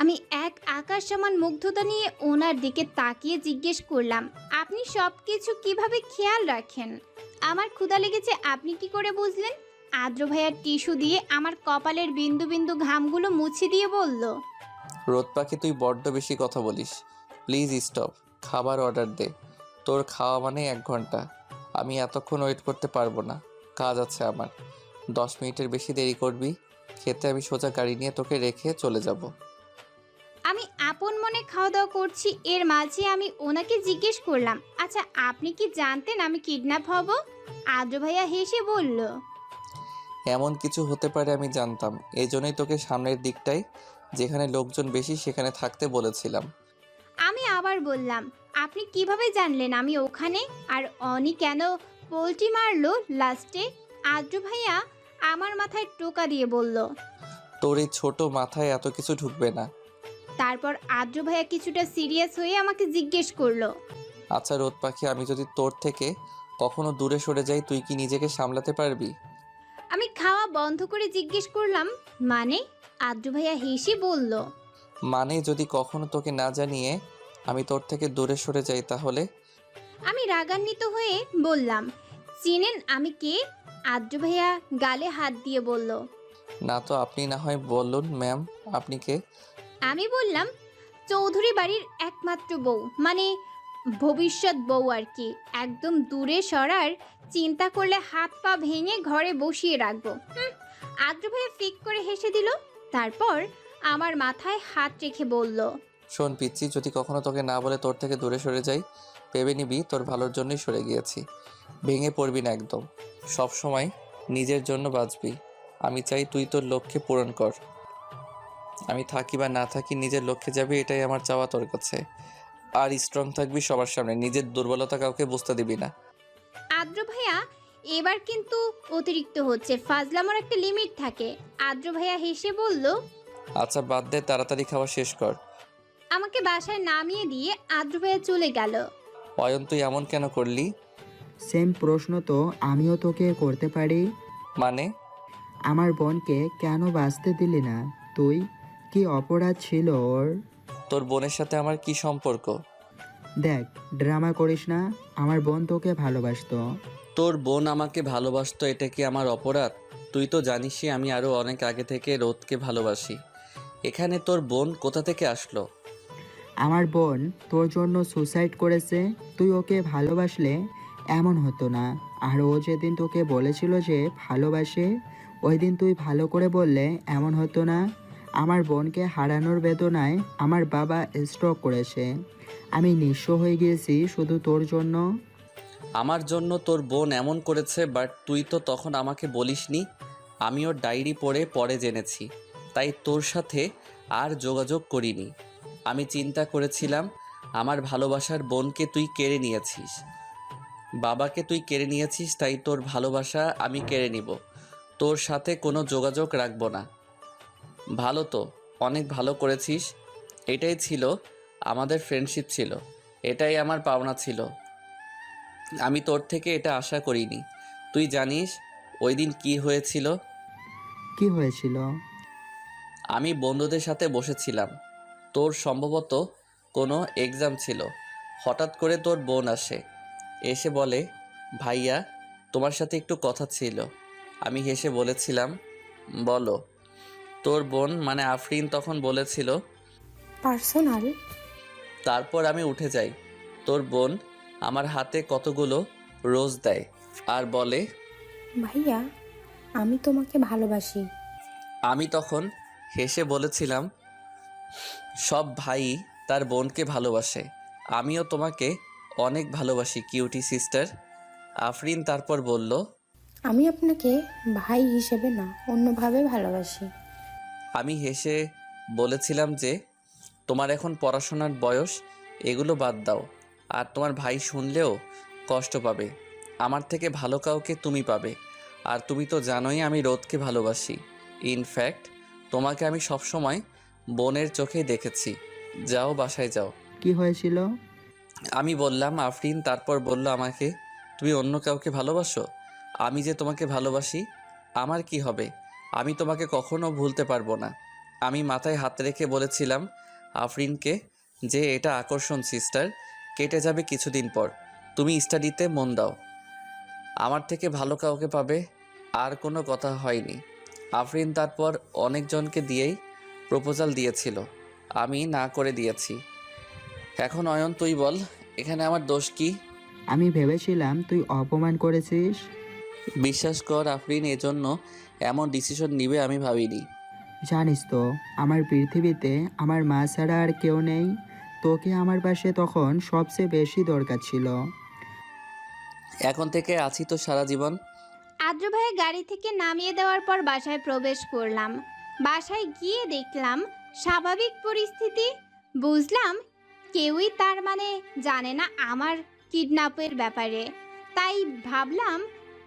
আমি এক আকাশ সমান মুগ্ধতা নিয়ে ওনার দিকে তাকিয়ে জিজ্ঞেস করলাম, আপনি সব কিছু কিভাবে খেয়াল রাখেন? আমার ক্ষুধা লেগেছে আপনি কি করে বুঝলেন? আদ্র ভাইয়ার টিস্যু দিয়ে আমার কপালের বিন্দু বিন্দু ঘামগুলো মুছে দিয়ে বলল, রোদ পাখি, তুই বড্ড বেশি কথা বলিস। Please stop. খাবার অর্ডার দে। তোর খাওয়া মানে 1 ঘন্টা। আমি এতক্ষণ ওয়েট করতে পারবো না, কাজ আছে আমার। 10 মিনিটের বেশি দেরি করবি খেতে, আমি সোজা গাড়ি নিয়ে তোকে রেখে চলে যাব। আমি আপন মনে খাওয়া দাওয়া করছি, এর মাঝে আমি ওনাকে জিজ্ঞেস করলাম, আচ্ছা আপনি কি জানতেন আমি কিডন্যাপ হব? আদ্র ভাইয়া হেসে বলল, এমন কিছু হতে পারে আমি জানতাম, এই জন্যই তোকে সামনের দিকটায় যেখানে লোকজন বেশি সেখানে থাকতে বলেছিলাম। আমি আবার বললাম, আপনি কিভাবে জানলেন আমি ওখানে? আর অনি কেন পোল্টি মারলো লাস্টে? আদ্র ভাইয়া আমার মাথায় টোকা দিয়ে বলল। তোর এই ছোট মাথায় এত কিছু ঢুকবে না। তারপর আদ্র ভাইয়া কিছুটা সিরিয়াস হয়ে আমাকে জিজ্ঞেস করলো, আচ্ছা রোদ পাখি, আমি যদি তোর থেকে কখনো দূরে সরে যাই, তুই কি নিজেকে সামলাতে পারবি? আমি খাওয়া বন্ধ করে জিজ্ঞেস করলাম, মানে? আদ্র ভাইয়া হেসে বলল, মানে যদি কখনো তোকে না জানিয়ে আমি তোর থেকে দূরে সরে যাই তাহলে? আমি রাগান্বিত হয়ে বললাম, চিনেন আমি কে? আদ্র ভাইয়া গালে হাত দিয়ে বলল, না তো আপনি না হয় বলুন ম্যাম, আপনি কে? আমি বললাম, চৌধুরী বাড়ির একমাত্র বউ, মানে ভবিষ্যৎ বউ আর কি। একদম দূরে সরার চিন্তা করলে হাত পা ভেঙে ঘরে বসিয়ে রাখবো। আদ্র ভাইয়া ফিক করে হেসে দিল, তারপর আমার মাথায় হাত রেখে বলল, শোন পিচ্ছি, যদি কখনো তোকে না বলে তোর থেকে দূরে সরে যাই, ভেবে নিবি তোর ভালোর জন্যই সরে গিয়েছি। ভেঙে পড়বি না একদম, সব সময় নিজের জন্য বাঁচবি। আমি চাই তুই তোর লক্ষ্যে পূরণ কর। আমি থাকি বা না থাকি নিজের লক্ষ্যে যাবি, এটাই আমার চাওয়া তোর কাছে। আর স্ট্রং থাকবি সবার সামনে, নিজের দুর্বলতা কাউকে বুঝতে দিবি না। আদ্র ভাইয়া এবার কিন্তু অতিরিক্ত হচ্ছে, ফাজলামোর একটা লিমিট থাকে। আদ্র ভাইয়া হেসে বলল, আচ্ছা বাদ দে, তাড়াতাড়ি খাওয়া শেষ কর। আমাকে বাসায় নামিয়ে দিয়ে আদ্র ভাইয়া চলে গেল। অয়ন তুই এমন কেন করলি? সেম প্রশ্ন তো আমিও তোকে করতে পারি। মানে? আমার বোনকে কেন বাঁচতে দিলি না তুই? কি অপরাধ ছিল ওর? তোর বোনের সাথে আমার কি সম্পর্ক? দেখ, ড্রামা করিস না। আমার বোন তোকে ভালোবাসতো। তোর বোন আমাকে ভালোবাসতো, এটা কি আমার অপরাধ? তুই তো জানিসই আমি আরও অনেক আগে থেকে রোদকে ভালোবাসি। এখানে তোর বোন কোথা থেকে আসলো? আমার বোন তোর জন্য সুসাইড করেছে। তুই ওকে ভালোবাসলে এমন হতো না। আর ও যেদিন তোকে বলেছিল যে ভালোবাসে, ওই দিন তুই ভালো করে বললে এমন হতো না। আমার বোনকে হারানোর বেদনায় আমার বাবা স্ট্রোক করেছে। আমি নিঃস্ব হয়ে গিয়েছি শুধু তোর জন্য। আমার জন্য তোর বোন এমন করেছে, বাট তুই তো তখন আমাকে বলিসনি। আমি ওর ডায়েরি পড়ে পরে জেনেছি, তাই তোর সাথে আর যোগাযোগ করিনি। আমি চিন্তা করেছিলাম আমার ভালোবাসার বোনকে তুই কেড়ে নিয়েছিস, বাবাকে তুই কেড়ে নিয়েছিস, তাই তোর ভালোবাসা আমি কেড়ে নিব, তোর সাথে কোনো যোগাযোগ রাখবো না। ভালো তো, অনেক ভালো করেছিস। এটাই ছিল আমাদের ফ্রেন্ডশিপ, ছিল এটাই আমার পাওনা ছিল। আমি তোর থেকে এটা আশা করিনি। তুই জানিস ওই দিন কি হয়েছিল? কি হয়েছিল? আমি বন্ধুদের সাথে বসেছিলাম, তোর সম্ভবত কোনো এক্সাম ছিল। হঠাৎ করে তোর বোন আসে, এসে বলে, ভাইয়া তোমার সাথে একটু কথা ছিল। আমি হেসে বলেছিলাম, বলো। তোর বোন মানে আফরিন তখন বলেছিল, পার্সোনাল। তারপর আমি উঠে যাই। তোর বোন আমার হাতে কতগুলো রোজ দেয় আর বলে, ভাইয়া আমি তোমাকে ভালোবাসি। আমি তখন হেসে বলেছিলাম, সব ভাই তার বোনকে ভালোবাসে, আমিও তোমাকে অনেক ভালোবাসি কিউটি সিস্টার। আফরিন তারপর বলল, আমি আপনাকে ভাই হিসেবে না, অন্যভাবে ভালোবাসি। আমি হেসে বলেছিলাম যে তোমার এখন পড়াশোনার বয়স, এগুলো বাদ দাও। আর তোমার ভাই শুনলেও কষ্ট পাবে, আমার থেকে ভালো কাউকে তুমি পাবে। আর তুমি তো জানোই আমি রোদকে ভালোবাসি। ইনফ্যাক্ট তোমাকে আমি সবসময় বোনের চোখেই দেখেছি। যাও বাসায় যাও। কি হয়েছিল? আমি বললাম আফরিন তারপর বলল আমাকে, তুমি অন্য কাউকে ভালোবাসো? আমি যে তোমাকে ভালোবাসি, আমার কি হবে? আমি তোমাকে কখনো ভুলতে পারবো না। আমি মাথায় হাত রেখে বলেছিলাম আফরিনকে যে এটা আকর্ষণ সিস্টার, কেটে যাবে কিছুদিন পর। তুমি স্টাডিতে মন দাও, আমার থেকে ভালো কাউকে পাবে। আর কোনো কথা হয়নি। আফরিন তারপর অনেকজনকে দিয়েই প্রপোজাল দিয়েছিল, আমি না করে দিয়েছি। এখন অয়ন তুই বল, এখানে আমার দোষ কি? আমি ভেবেছিলাম তুই অপমান করেছিস। বিশ্বাস কর আফরিন, এজন্য এমন ডিসিশন নিবে আমি ভাবিনি। জানিস তো, আমার পৃথিবীতে আমার মা ছাড়া আর কেউ নেই। তোকে আমার পাশে তখন সবচেয়ে বেশি দরকার ছিল। এখন থেকে আছি তো সারা জীবন। আদ্র ভাইয়া গাড়ি থেকে নামিয়ে দেওয়ার পর বাসায় প্রবেশ করলাম। বাসায় গিয়ে দেখলাম স্বাভাবিক পরিস্থিতি। বুঝলাম কেউই তার মানে জানে না আমার কিডন্যাপের ব্যাপারে। তাই ভাবলাম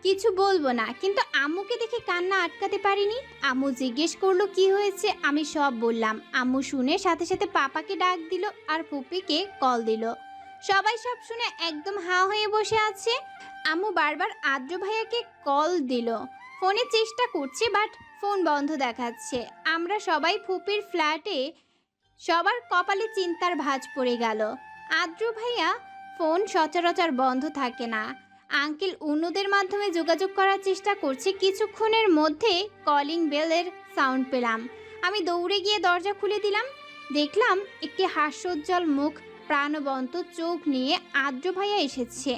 কিছু বলবো না, কিন্তু আম্মুকে দেখে কান্না আটকাতে পারিনি। আম্মু জিজ্ঞেস করলো কি হয়েছে, আমি সব বললাম। আম্মু শুনে সাথে সাথে পাপাকে ডাক দিল আর পুপিকে কল দিল। সবাই সব শুনে একদম হাঁ হয়ে বসে আছে। আম্মু বারবার আদ্র ভাইয়াকে কল দিল, ফোনে চেষ্টা করছে বাট ফোন বন্ধ দেখাচ্ছে। আমরা সবাই ফুপির ফ্ল্যাটে, সবার কপালে চিন্তার ভাঁজ পড়ে গেল। আদ্র ভাইয়া ফোন সচরাচর বন্ধ থাকে না। আঙ্কেল অন্যদের মাধ্যমে যোগাযোগ করার চেষ্টা করছে। কিছুক্ষণের মধ্যে কলিং বেলের সাউন্ড পেলাম। আমি দৌড়ে গিয়ে দরজা খুলে দিলাম। দেখলাম একটি হাস্যোজ্জ্বল মুখ, প্রাণবন্ত চোখ নিয়ে আদ্র ভাইয়া এসেছে।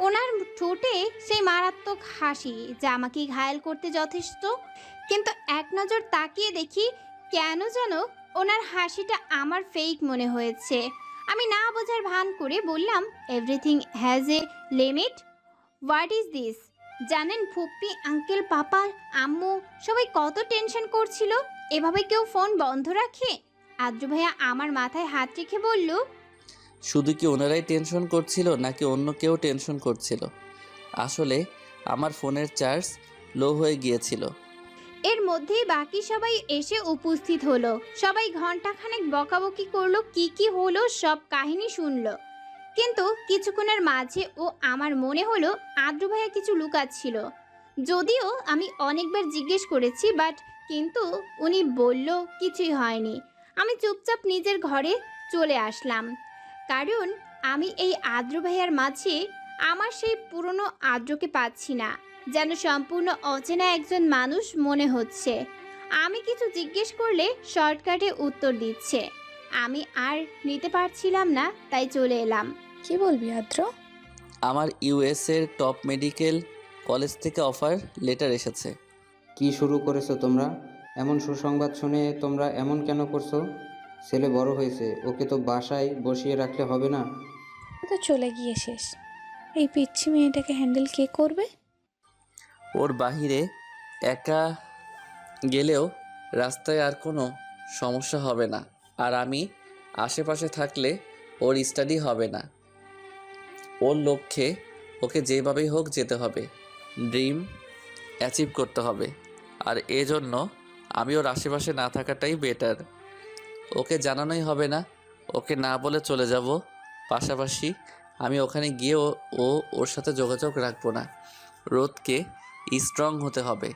ওনার ঠোঁটে সেই মারাত্মক হাসি যা আমাকে ঘায়েল করতে যথেষ্ট। কিন্তু এক নজর তাকিয়ে দেখি কেন যেন ওনার হাসিটা আমার ফেক মনে হয়েছে। আমি না বোঝার ভান করে বললাম, everything has a limit. What is this? জানেন ফুপ্পি, আঙ্কেল, পাপা, আম্মু সবাই কত টেনশন করছিল। এভাবে কেউ ফোন বন্ধ রাখে? আদ্র ভাইয়া আমার মাথায় হাত রেখে বলল, শুধু কি ওনারাই টেনশন করছিল নাকি অন্য কেউ টেনশন করছিল? আসলে আমার ফোনের চার্জ লো হয়ে গিয়েছিল। এর মধ্যেই বাকি সবাই এসে উপস্থিত হলো। সবাই ঘন্টাখানেক বকাবকি করলো, কি হলো সব কাহিনী শুনলো। কিন্তু কিছুক্ষণের মাঝে আমার মনে হলো আদ্র ভাইয়া কিছু লুকাচ্ছিল। যদিও আমি অনেকবার জিজ্ঞেস করেছি, কিন্তু উনি বলল কিছুই হয়নি। আমি চুপচাপ নিজের ঘরে চলে আসলাম, কারণ আমি এই আদ্র ভাইয়ার মাঝে আমার সেই পুরনো আদ্রকে পাচ্ছি না। যেন সম্পূর্ণ অচেনা একজন মানুষ মনে হচ্ছে। আমি কিছু জিজ্ঞেস করলে শর্টকাটে উত্তর দিচ্ছে। আমি আর নিতে পারছিলাম না, তাই চলে এলাম। কি বলবি আদ্র? আমার ইউএসের টপ মেডিকেল কলেজ থেকে অফার লেটার এসেছে। কি শুরু করেছো তোমরা? এমন সুসংবাদ শুনে তোমরা এমন কেন করছো? ছেলে বড় হয়েছে, ওকে তো বাসায় বসিয়ে রাখলে হবে না? তো চলে গিয়ে শেষ, এই পিচ্ছি মেয়েটাকে হ্যান্ডেল কে করবে? ওর বাহিরে একা গেলেও রাস্তায় আর কোনো সমস্যা হবে না, আর আমি আশেপাশে থাকলে ওর স্টাডি হবে না। ওর লক্ষ্যে ওকে যেভাবেই হোক যেতে হবে, ড্রিম অ্যাচিভ করতে হবে। আর এজন্য আমি ওর আশেপাশে না থাকাটাই বেটার। ওকে জানানোই হবে না, ওকে না বলে চলে যাব। পাশাপাশি আমি ওখানে গিয়ে ওর সাথে যোগাযোগ রাখবো না। রোদকে স্ট্রং হতে হবে।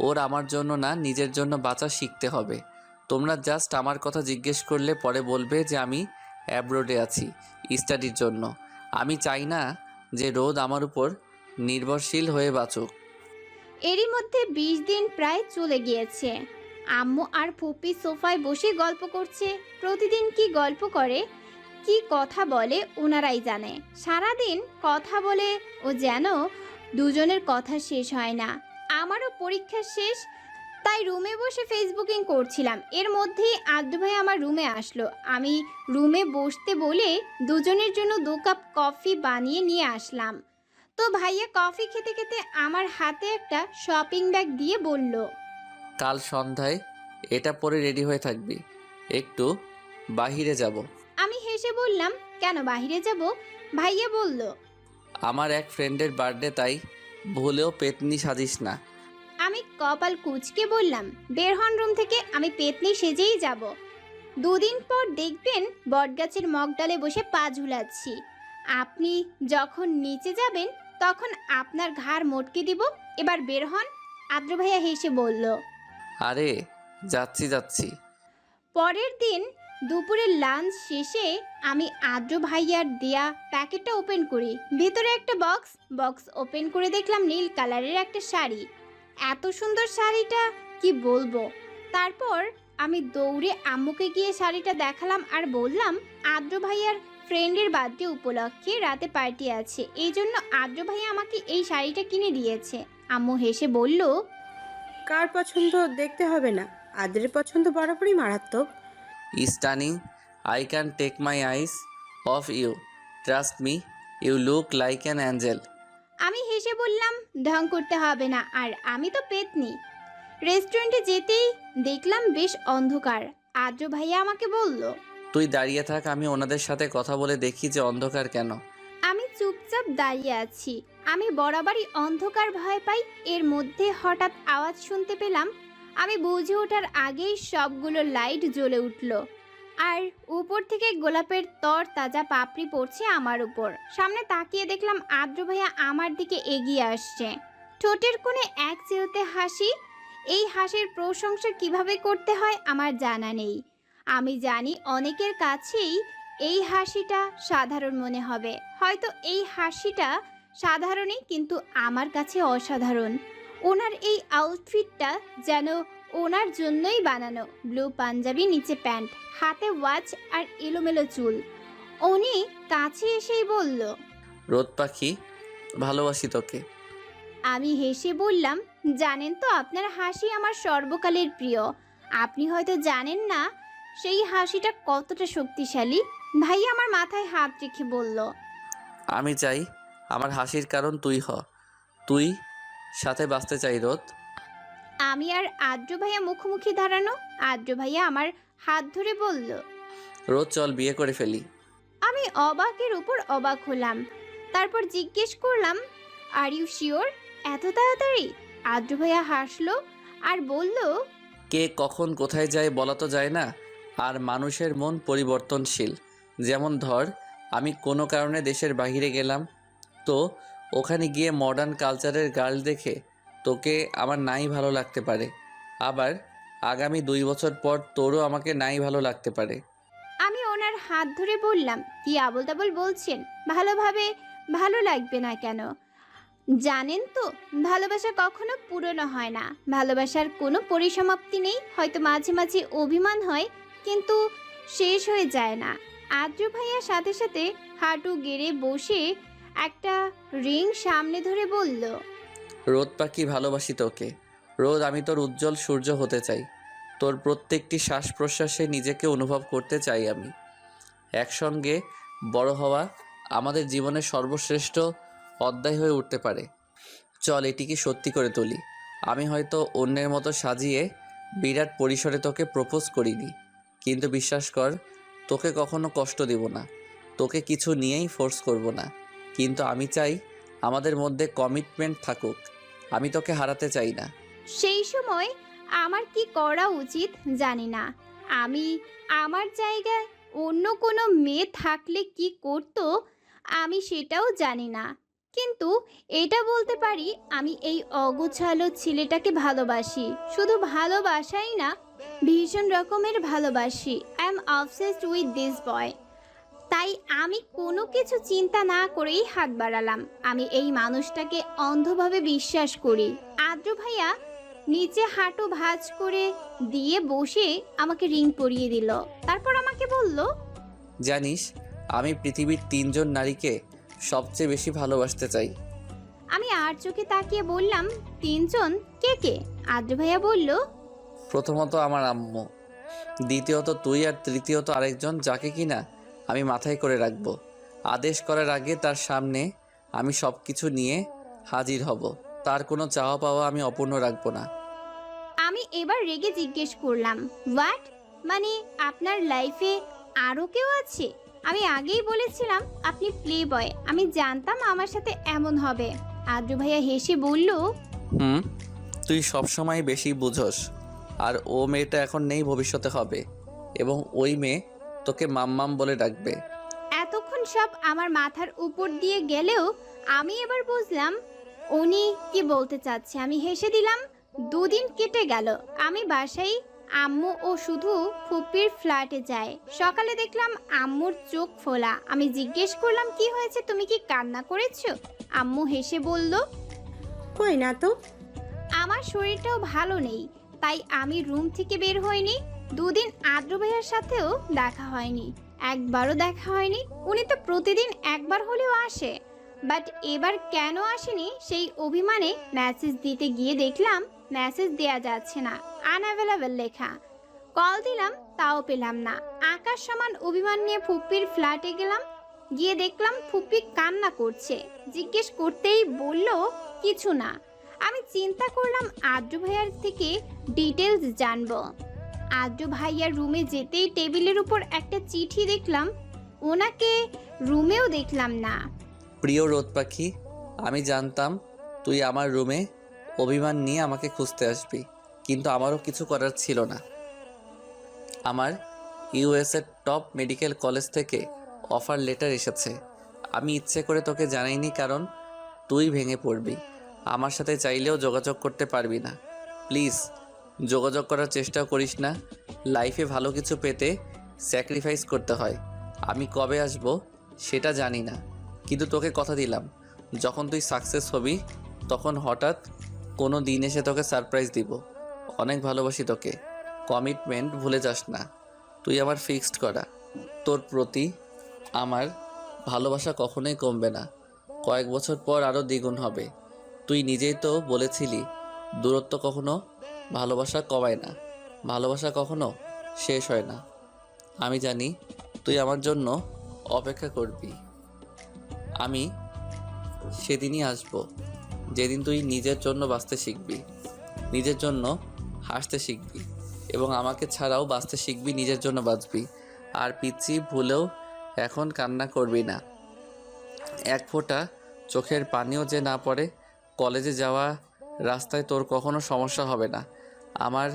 ওর আমার জন্য না, নিজের জন্য বাঁচা শিখতে হবে। তোমরা জাস্ট আমার কথা জিজ্ঞেস করলে পরে বলবে যে আমি অ্যাব্রোডে আছি স্টাডির জন্য। আমি চাই না যে রোদ আমার উপর নির্ভরশীল হয়ে বাঁচুক। এরই মধ্যে 20 দিন প্রায় চলে গিয়েছে। আম্মু আর ফুপি সোফায় বসে গল্প করছে। প্রতিদিন কি গল্প করে, কি কথা বলে ওনারাই জানে। সারাদিন কথা বলে ও যেন দুজনের কথা শেষ হয় না। আমারও পরীক্ষা শেষ, তাই রুমে বসে ফেসবুকিং করছিলাম। এর মধ্যেই আদ্র ভাই আমার রুমে আসলো। আমি রুমে বসতে বলে দুজনের জন্য 2 কাপ কফি বানিয়ে নিয়ে আসলাম। তো ভাইয়া কফি খেতে খেতে আমার হাতে একটা শপিং ব্যাগ দিয়ে বলল, কাল সন্ধ্যায় এটা পরে রেডি হয়ে থাকবি, একটু বাহিরে যাব। আমি হেসে বললাম, কেন বাহিরে যাব? ভাইয়া বলল, আমার এক ফ্রেন্ডের বার্থডে, তাই ভুলেও পেতনি সাজিস না। আমি কপাল কুঁচকে বললাম, বের হন রুম থেকে, আমি পেতনি সেজেই যাব। 2 দিন পর দেখবেন বটগাছের মগডালে বসে পা ঝুলাচ্ছি। আপনি যখন নিচে যাবেন তখন আপনার ঘাড় মটকে দিব। এবার বের হন। আদ্র ভাইয়া হেসে বলল। আরে যাচ্ছি। পরের দিন দুপুরের লাঞ্চ শেষে আমি আদ্র ভাইয়ার দেয়া প্যাকেটটা ওপেন করি। ভেতরে একটা বক্স ওপেন করে দেখলাম নীল কালারের একটা শাড়ি। এত সুন্দর শাড়িটা কি বলবো। তারপর আমি দৌড়ে আম্মুকে গিয়ে শাড়িটা দেখালাম আর বললাম, আদ্র ভাইয়ার ফ্রেন্ডের বার্থডে উপলক্ষে রাতে পার্টি আছে, এই জন্য আদ্র ভাইয়া আমাকে এই শাড়িটা কিনে দিয়েছে। আম্মু হেসে বলল, কার পছন্দ দেখতে হবে না, আদ্রের পছন্দ বরাবরই মারাত্মক। Stunning, I can take my eyes off you, trust me, you look like an angel. আমি হেসে বললাম, ঢং করতে হবে না, আর আমি তো পেতনি। রেস্টুরেন্টে যেতেই দেখলাম বেশ অন্ধকার। আদ্র ভাইয়া আমাকে বলল, তুই দাঁড়িয়ে থাক, আমি ওনাদের সাথে কথা বলে দেখি যে অন্ধকার কেন। আমি চুপচাপ দাঁড়িয়ে আছি। আমি বরাবরই অন্ধকার ভয় পাই। এর মধ্যে হঠাৎ আওয়াজ শুনতে পেলাম। আমি বুঝে ওঠার আগেই সবগুলো লাইট জ্বলে উঠল, আর উপর থেকে গোলাপের তর তাজা পাপড়ি পড়ছে আমার উপর। সামনে তাকিয়ে দেখলাম আদ্র ভাইয়া আমার দিকে এগিয়ে আসছে। ঠোঁটের কোণে এক চিরতে হাসি। এই হাসির প্রশংসা কিভাবে করতে হয় আমার জানা নেই। আমি জানি অনেকের কাছেই এই হাসিটা সাধারণ মনে হবে। হয়তো এই হাসিটা সাধারণই, কিন্তু আমার কাছে অসাধারণ। ওনার এই আউটফিটটা যেন ওনার জন্যই বানানো। ব্লু পাঞ্জাবি, নিচে প্যান্ট, হাতে ওয়াচ আর এলোমেলো চুল। উনি কাছে এসেই বলল, রোদ পাখি, ভালোবাসি তোকে। আমি হেসে বললাম, জানেন তো আপনার হাসি আমার সর্বকালের প্রিয়। আপনি হয়তো জানেন না সেই হাসিটা কতটা শক্তিশালী। ভাইয়া আমার মাথায় হাত রেখে বলল, আমি চাই আমার হাসির কারণ তুই হ। তুই সাথে বাঁচতে চাই রোদ। আমি আর আদ্র ভাইয়া মুখোমুখি দাঁড়ানো। আদ্র ভাইয়া আমার হাত ধরে বলল। রোদ চল বিয়ে করে ফেলি। আমি অবাকের উপর অবাক হলাম। তারপর জিজ্ঞেস করলাম, আর ইউ শিওর? এত তাড়াতাড়ি? আদ্র ভাইয়া হাসলো আর বলল, কে কখন কোথায় যায় বলা তো যায় না, আর মানুষের মন পরিবর্তনশীল। যেমন ধর, আমি কোনো কারণে দেশের বাইরে গেলাম, তো ওখানে গিয়ে মডার্ন কালচারের গার্ল দেখে তোকে আমার নাই ভালো লাগতে পারে, আবার আগামী 2 বছর পর তোরও আমাকে নাই ভালো লাগতে পারে। আমি ওনার হাত ধরে বললাম, কি আবল তাবল বলছেন? ভালোভাবে ভালো লাগবে না কেন? জানেন তো, ভালোবাসা কখনো পুরনো হয় না। ভালোবাসার কোনো পরিসমাপ্তি নেই। হয়তো মাঝে মাঝে অভিমান হয়, কিন্তু শেষ হয়ে যায় না। আদ্র ভাইয়ার সাথে সাথে হাঁটু গেড়ে বসে একটা রিং সামনে ধরে বলল, রোদ পাখি, ভালোবাসি তোকে। রোদ, আমি তোর উজ্জ্বল সূর্য হতে চাই। তোর প্রত্যেকটি শ্বাস প্রশ্বাসে নিজেকে অনুভব করতে চাই আমি। একসঙ্গে বড় হওয়া আমাদের জীবনের সর্বশ্রেষ্ঠ অধ্যায় হয়ে উঠতে পারে। চল এটিকে সত্যি করে তুলি। আমি হয়তো অন্যের মতো সাজিয়ে বিরাট পরিসরে তোকে প্রপোজ করিনি, কিন্তু বিশ্বাস কর, তোকে কখনো কষ্ট দিব না, তোকে কিছু নিয়েই ফোর্স করব না। কিন্তু আমি চাই আমাদের মধ্যে কমিটমেন্ট থাকুক। আমি তোকে হারাতে চাই না। সেই সময় আমার কি করা উচিত জানি না। আমি আমার জায়গায় অন্য কোনো মেয়ে থাকলে কি করতো আমি সেটাও জানি না, কিন্তু এটা বলতে পারি আমি এই অগোছালো ছেলেটাকে ভালোবাসি। শুধু ভালোবাসাই না, ভীষণ রকমের ভালোবাসি। I am obsessed with this বয়। তাই আমি কোনো কিছু চিন্তা না করেই হাত বাড়ালাম। আমি এই মানুষটাকে অন্ধভাবে বিশ্বাস করি। আদ্র ভাইয়া নিচে হাঁটু ভাঁজ করে দিয়ে বসে আমাকে রিং পরিয়ে দিল। তারপর আমাকে বলল, জানিস, আমি পৃথিবীর 3 জন নারীকে সবচেয়ে বেশি ভালোবাসতে চাই। আমি আর চোখে তাকিয়ে বললাম, 3 জন? কে কে? আদ্র ভাইয়া বলল, প্রথমত আমার আম্মু, দ্বিতীয়ত তুই, আর তৃতীয়ত আরেকজন যাকে কিনা আমি মাথায় করে রাখবো। আদেশ করার আগে তার সামনে আমি সব কিছু নিয়ে হাজির হব। তার কোনো চাওয়া পাওয়া আমি অপূর্ণ রাখবো না। আমি এবার রেগে জিজ্ঞেস করলাম, হোয়াট? মানে আপনার লাইফে আরও কেউ আছে? আমি আগেই বলেছিলাম আপনি প্লে বয়। আমি জানতাম আমার সাথে এমন হবে। আদ্র ভাইয়া হেসে বলল, তুই সবসময় বেশি বুঝোস। আর ও মেয়েটা এখন নেই, ভবিষ্যতে হবে, এবং ওই মেয়ে তোকে মাম্মাম বলে ডাকবে। এতক্ষণ সব আমার মাথার উপর দিয়ে গেলেও আমি এবার বুঝলাম উনি কি বলতে চাচ্ছে। আমি হেসে দিলাম। 2 দিন কেটে গেল। আমি বাসায়, আম্মু ও শুধু ফুপির ফ্ল্যাটে যায়। সকালে দেখলাম আম্মুর চোখ ফোলা। আমি জিজ্ঞেস করলাম, কি হয়েছে, তুমি কি কান্না করেছো? আম্মু হেসে বলল, কই না তো। আমার শরীরটাও ভালো নেই, তাই আমি রুম থেকে বের হইনি। 2 দিন আদ্র ভাইয়ার সাথেও দেখা হয়নি, একবারও দেখা হয়নি। উনি তো প্রতিদিন একবার হলেও আসে, বাট এবার কেন আসেনি সেই অভিমানে মেসেজ দিতে গিয়ে দেখলাম মেসেজ দেয়া যাচ্ছে না, আনঅ্যাভেলেবল লেখা। কল দিলাম, তাও পেলাম না। আকাশ সমান অভিমান নিয়ে ফুপির ফ্ল্যাটে গেলাম। গিয়ে দেখলাম ফুপি কান্না করছে। জিজ্ঞেস করতেই বলল কিছু না। আমি চিন্তা করলাম আদ্র ভাইয়ার থেকে ডিটেলস জানবো। আদ্র ভাইয়ার রুমে যেতেই টেবিলের উপর একটা চিঠি দেখলাম। ওনাকে রুমেও দেখলাম না। প্রিয় রোদ পাখি, আমি জানতাম তুই আমার রুমে অভিমান নিয়ে আমাকে খুঁজতে আসবি, কিন্তু আমারও কিছু করার ছিল না। আমার ইউএসের টপ মেডিকেল কলেজ থেকে অফার লেটার এসেছে। আমি ইচ্ছে করে তোকে জানাইনি, কারণ তুই ভেঙে পড়বি। আমার সাথে চাইলেও যোগাযোগ করতে পারবি না। প্লিজ যোগাযোগ করার চেষ্টাও করিস না। লাইফে ভালো কিছু পেতে স্যাক্রিফাইস করতে হয়। আমি কবে আসব সেটা জানি না, কিন্তু তোকে কথা দিলাম, যখন তুই সাকসেস হবি তখন হঠাৎ কোনো দিন এসে তোকে সারপ্রাইজ দিব। অনেক ভালোবাসি তোকে। কমিটমেন্ট ভুলে যাস না। তুই আমার ফিক্সড করা। তোর প্রতি আমার ভালোবাসা কখনোই কমবে না, কয়েক বছর পর আরও দ্বিগুণ হবে। তুই নিজেই তো বলেছিলি দূরত্ব কখনো ভালোবাসা কমায় না, ভালোবাসা কখনো শেষ হয় না। আমি জানি তুই আমার জন্য অপেক্ষা করবি। আমি সেদিনই আসব যেদিন তুই নিজের জন্য বাঁচতে শিখবি, নিজের জন্য হাসতে শিখবি এবং আমাকে ছাড়াও বাঁচতে শিখবি, নিজের জন্য বাঁচবি। আর পিচ্ছি ভুলেও এখন কান্না করবি না। এক ফোঁটা চোখের পানিও যে না পড়ে। কলেজে যাওয়া রাস্তায় তোর কখনো সমস্যা হবে না। আমার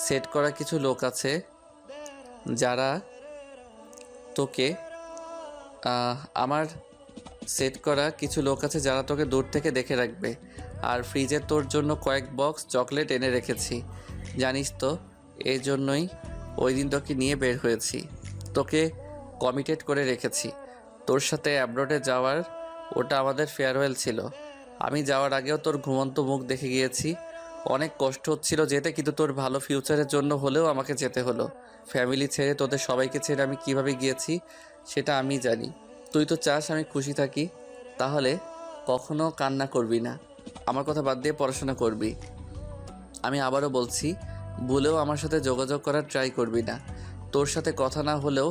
সেট করা কিছু লোক আছে যারা তোকে দূর থেকে দেখে রাখবে। আর ফ্রিজে তোর জন্য কয়েক বক্স চকলেট এনে রেখেছি, জানিস তো। এই জন্যই ওই দিন তোকে নিয়ে বের হয়েছি, তোকে কমিটেড করে রেখেছি। তোর সাথে অ্যাব্রোডে যাওয়ার ওটা আমাদের ফেয়ারওয়েল ছিল। আমি যাওয়ার আগেও তোর ঘুমন্ত মুখ দেখে গিয়েছি। অনেক কষ্ট হচ্ছিল যেতে, কিন্তু তোর ভালো ফিউচারের জন্য হলেও আমাকে যেতে হলো। ফ্যামিলি ছেড়ে, তোদের সবাইকে ছেড়ে আমি কিভাবে গিয়েছি সেটা আমি জানি। তুই তো চাস আমি খুশি থাকি, তাহলে কখনো কান্না করবি না, আমার কথা বাদ দিয়ে পড়াশোনা করবি। আমি আবারও বলছি, ভুলেও আমার সাথে যোগাযোগ করার ট্রাই করবি না। তোর সাথে কথা না হলেও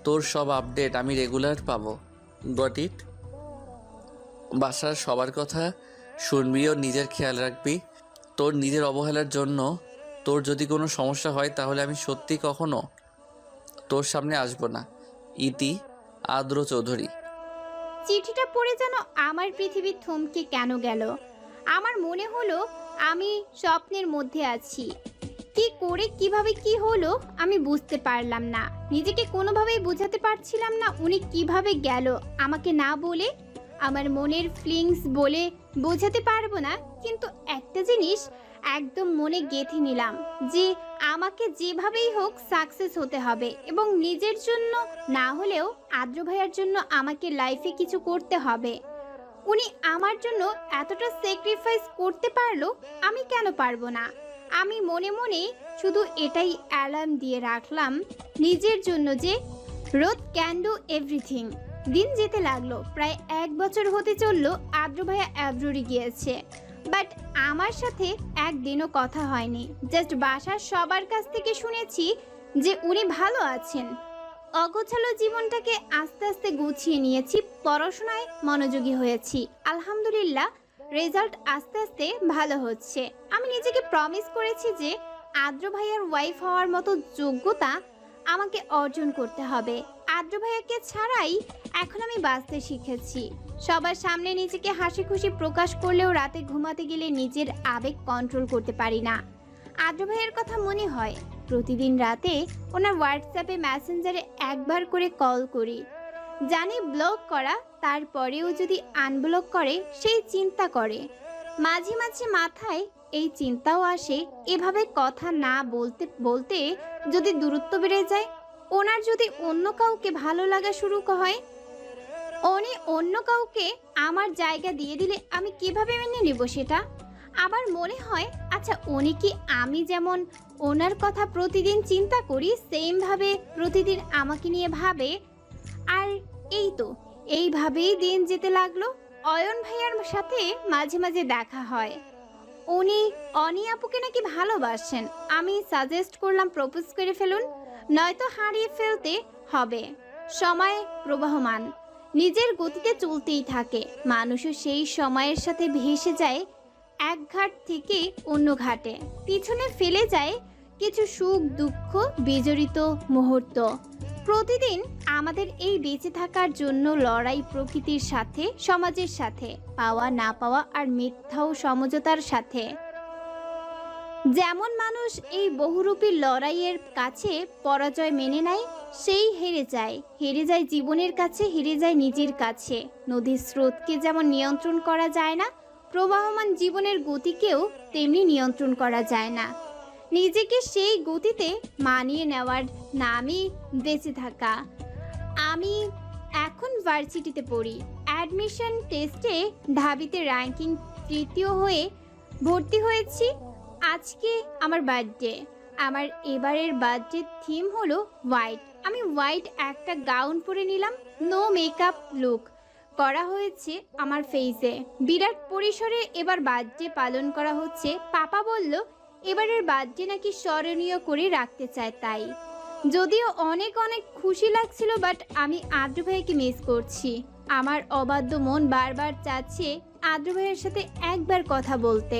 তোর সব আপডেট আমি রেগুলার পাবো। Got it? বাসার সবার কথা শুনবি ও নিজের খেয়াল রাখবি। তোর নিজের অবহেলার জন্য তোর যদি কোনো সমস্যা হয় তাহলে আমি সত্যি কখনো তোর সামনে আসবো না। ইতি, আদ্র চৌধুরী। চিঠিটা পড়ে যেন আমার পৃথিবী থমকে কেন গেল। আমার মনে হলো আমি স্বপ্নের মধ্যে আছি। কি করে কিভাবে কি হলো আমি বুঝতে পারলাম না। নিজেকে কোনোভাবেই বোঝাতে পারছিলাম না উনি কিভাবে গেল আমাকে না বলে। আমার মনের ফিলিংস বলে বোঝাতে পারবো না, কিন্তু একটা জিনিস একদম মনে গেঁথে নিলাম যে আমাকে যেভাবেই হোক সাকসেস হতে হবে এবং নিজের জন্য না হলেও আদ্র ভাইয়ার জন্য আমাকে লাইফে কিছু করতে হবে। উনি আমার জন্য এতটা স্যাক্রিফাইস করতে পারলো, আমি কেন পারবো না? আমি মনে মনে শুধু এটাই অ্যালার্ম দিয়ে রাখলাম নিজের জন্য যে রোদ ক্যান ডু এভরিথিং। দিন যেতে লাগলো, প্রায় 1 বছর হতে চললো আদ্র ভাইয়া অ্যাব্রোডে গিয়েছে, বাট আমার সাথে একদিনও কথা হয়নি। জাস্ট বাসার সবার কাছ থেকে শুনেছি যে উনি ভালো আছেন। অগোছালো জীবনটাকে আস্তে আস্তে গুছিয়ে নিয়েছি, পড়াশোনায় মনোযোগী হয়েছি। আলহামদুলিল্লাহ, রেজাল্ট আস্তে আস্তে ভালো হচ্ছে। আমি নিজেকে প্রমিস করেছি যে আদ্র ভাইয়ার ওয়াইফ হওয়ার মতো যোগ্যতা আমাকে অর্জন করতে হবে। আদ্র ভাইয়াকে ছাড়াই এখন আমি বাঁচতে শিখেছি। সবার সামনে নিজেকে হাসি খুশি প্রকাশ করলেও রাতে ঘুমাতে গেলে নিজের আবেগ কন্ট্রোল করতে পারি না। আদ্র ভাইয়ের কথা মনে হয়, প্রতিদিন রাতে ওনার হোয়াটসঅ্যাপে মেসেঞ্জারে একবার করে কল করি। জানি ব্লক করা, তারপরেও যদি আনব্লক করে সেই চিন্তা করে। মাঝে মাঝে মাথায় এই চিন্তাও আসে, এভাবে কথা না বলতে বলতে যদি দূরত্ব বেড়ে যায়, ওনার যদি অন্য কাউকে ভালো লাগা শুরু হয়, উনি অন্য কাউকে আমার জায়গা দিয়ে দিলে আমি কিভাবে মেনে নেব সেটা? আবার মনে হয়, আচ্ছা উনি কি আমি যেমন ওনার কথা প্রতিদিন চিন্তা করি সেমভাবে প্রতিদিন আমাকে নিয়ে ভাবে? আর এই তো এইভাবেই দিন যেতে লাগলো। অয়ন ভাইয়ার সাথে মাঝে মাঝে দেখা হয়। উনি অনি আপুকে নাকি ভালোবাসেন। আমি সাজেস্ট করলাম প্রপোজ করে ফেলুন, নয়তো হারিয়ে ফেলতে হবে। সময় প্রবাহমান, নিজের গতিতে চলতেই থাকে। মানুষও সেই সময়ের সাথে ভেসে যায়, এক ঘাট থেকে অন্য ঘাটে। পিছনে ফেলে যায় কিছু সুখ দুঃখ বিজড়িত মুহূর্ত। প্রতিদিন আমাদের এই বেঁচে থাকার জন্য লড়াই প্রকৃতির সাথে, সমাজের সাথে, পাওয়া না পাওয়া আর মিথ্যাও সমঝোতার সাথে। যেমন মানুষ এই বহুরূপী লড়াইয়ের কাছে পরাজয় মেনে নেয়, সেই হেরে যায় জীবনের কাছে, হেরে যায় নিজের কাছে। নদীর স্রোতকে যেমন নিয়ন্ত্রণ করা যায় না, প্রবাহমান জীবনের গতিকেও তেমনি নিয়ন্ত্রণ করা যায় না। নিজেকে সেই গতিতে মানিয়ে নেওয়ার নামই বেঁচে থাকা। আমি এখন ভার্সিটিতে পড়ি। অ্যাডমিশন টেস্টে ঢাবিতে র্যাঙ্কিং 3য় হয়ে ভর্তি হয়েছি। আজকে আমার বার্থডে। আমার এবারের বার্থডে থিম হলো হোয়াইট। আমি হোয়াইট একটা গাউন পরে নিলাম। নো মেকআপ লুক করা হয়েছে আমার ফেসে। বিরাট পরিসরে এবার বার্থডে পালন করা হচ্ছে। পাপা বলল এবারের বার্থডে নাকি স্মরণীয় করে রাখতে চায়, তাই যদিও অনেক অনেক খুশি লাগছিল, বাট আমি আদ্র ভাইয়াকে মিস করছি। আমার অবাধ্য মন বারবার চাচ্ছে আদ্র ভাইয়ের সাথে একবার কথা বলতে।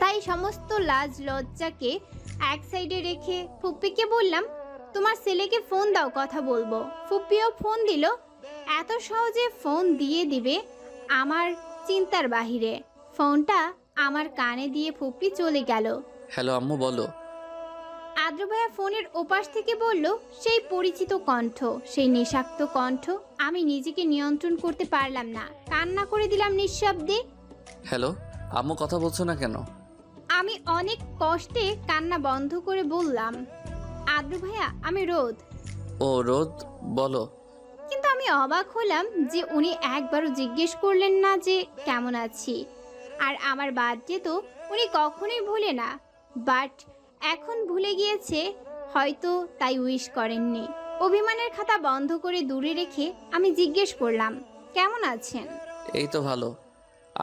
তাই সমস্ত লাজ লজ্জাকে এক সাইডে রেখে ফুপ্পিকে বললাম, তোমার ছেলেকে ফোন দাও, কথা বলবো। ফুপ্পিও ফোন দিল। এত সহজে ফোন দিয়ে দিবে আমার চিন্তার বাহিরে। ফোনটা আমার কানে দিয়ে ফুপ্পি চলে গেল। হ্যালো আম্মু, বলো। আদ্র ভাইয়া ফোনের ওপাশ থেকে বলল, সেই পরিচিত কণ্ঠ, সেই নেশাক্ত কণ্ঠ। আমি নিজেকে নিয়ন্ত্রণ করতে পারলাম না, কান্না করে দিলাম নিঃশব্দে। হ্যালো আম্মু, কথা বলছো না কেন? আমি অনেক কষ্টে কান্না বন্ধ করে বললাম, আদ্র ভাইয়া, আমি রোদ। ও রোদ, বলো। কিন্তু আমি অবাক হলাম যে উনি একবারও জিজ্ঞেস করলেন না যে কেমন আছি। আর আমার বার্থডে তো উনি কখনোই ভুলে না, বাট এখন ভুলে গিয়েছে হয়তো, তাই উইশ করেননি। অভিমানের খাতা বন্ধ করে দূরে রেখে আমি জিজ্ঞেস করলাম, কেমন আছেন? এই তো ভালো।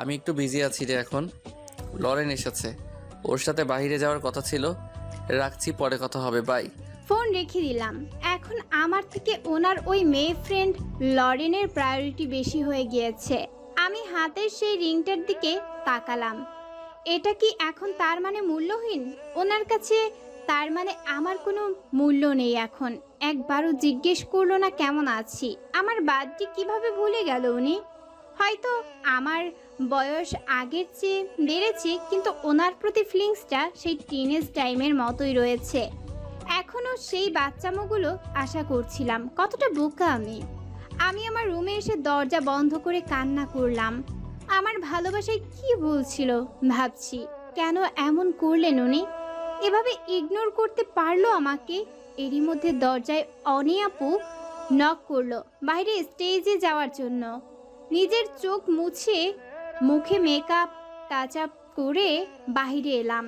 আমি একটু বিজি আছি রে এখন। লরেন এসেছে, ওর সাথে বাইরে যাওয়ার কথা ছিল। রাখছি, পরে কথা হবে, বাই। ফোন রেখে দিলাম। এখন আমার থেকে ওনার ওই মেয়ে ফ্রেন্ড লরেনের প্রায়োরিটি বেশি হয়ে গিয়েছে। আমি হাতের সেই রিংটার দিকে তাকালাম। এটা কি এখন তার মানে মূল্যহীন? ওনার কাছে তার মানে আমার কোনো মূল্য নেই এখন। একবারও জিজ্ঞেস করলো না কেমন আছি। আমার বার্থডে কিভাবে ভুলে গেল উনি? হয়তো আমার বয়স আগের চেয়ে বেড়েছে, কিন্তু ওনার প্রতি ফিলিংসটা সেই টিনেজ টাইমের মতোই রয়েছে। এখনো সেই বাচ্চামোগুলো আশা করছিলাম। কতটা বোকা আমি আমার রুমে এসে দরজা বন্ধ করে কান্না করলাম। আমার ভালোবাসায় কি ভুল ছিল ভাবছি। কেন এমন করলেন উনি? এভাবে ইগনোর করতে পারলো আমাকে? এরই মধ্যে দরজায় অনি আপু নক করলো বাইরে স্টেজে যাওয়ার জন্য। নিজের চোখ মুছে মুখে মেকআপ টাচ আপ করে বাইরে এলাম।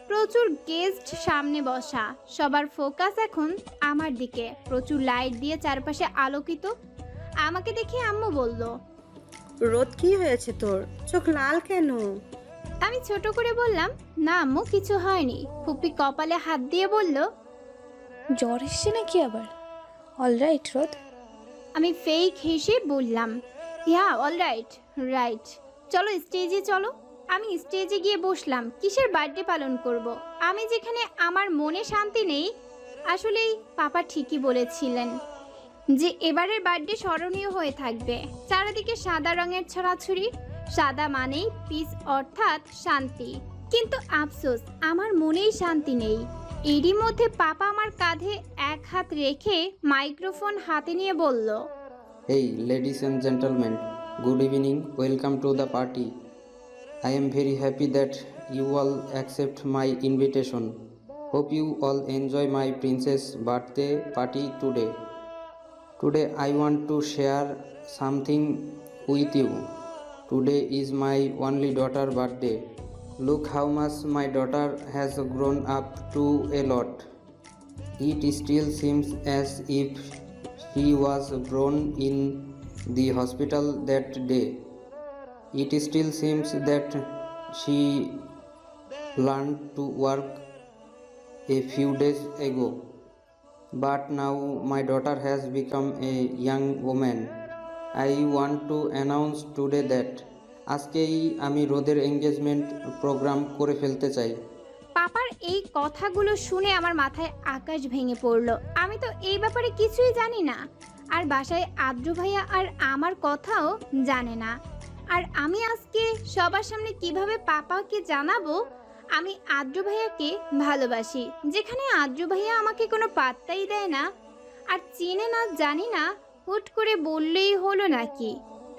প্রচুর গেস্ট সামনে বসা, সবার ফোকাস এখন আমার দিকে। প্রচুর লাইট দিয়ে চারপাশে আলোকিত। আমাকে দেখে আম্মু বলল, রোদ, কি হয়েছে তোর? চোখ লাল কেন? আমি ছোট করে বললাম, না আম্মু, কিছু হয়নি। ফুপি কপালে হাত দিয়ে বলল, জ্বর এসছে নাকি আবার? অলরাইট রোদ? আমি ফেক হেসে বললাম, ইয়া অলরাইট, রাইট, চলো স্টেজে চলো। আমি স্টেজে গিয়ে বসলাম। কিসের বার্থডে পালন করব? আমি যেখানে আমার মনে শান্তি নেই। আসলেই পাপা ঠিকই বলেছিলেন যে এবারের বার্থডে স্মরণীয় হয়ে থাকবে। চারিদিকে সাদা রঙের ছড়াছড়ি। সাদা মানেই পিস, অর্থাৎ শান্তি। কিন্তু আফসোস, আমার মনেই শান্তি নেই। এরই মধ্যে পাপা আমার কাঁধে এক হাত রেখে মাইক্রোফোন হাতে নিয়ে বলল, Hey, ladies and gentlemen, good evening. Welcome to the party. I am very happy that you all accept my invitation. Hope you all enjoy my princess birthday party today. Today I want to share something with you. Today is my only daughter's birthday. Look how much my daughter has grown up to a lot. It still seems as if she was born in the hospital that day. It still seems that she learned to work a few days ago. But now my daughter has become a young woman. I want to announce today that আজকেই আমি রোদের engagement programme করে ফেলতে চাই। পাপার এই কথাগুলো শুনে আমার মাথায় আকাশ ভেঙে পড়ল। আমি তো এই ব্যাপারে কিছুই জানি না। আর বাসায় আদ্র ভাইয়া আর আমার কথাও জানে না। আর আমি আজকে সবার সামনে কিভাবে পাপাকে জানাবো আমি আদ্র ভাইয়াকে ভালোবাসি, যেখানে আদ্র ভাইয়া আমাকে কোনো পাত্তাই দেয় না আর চেনে না, জানি না। হুট করে বললেই হলো নাকি?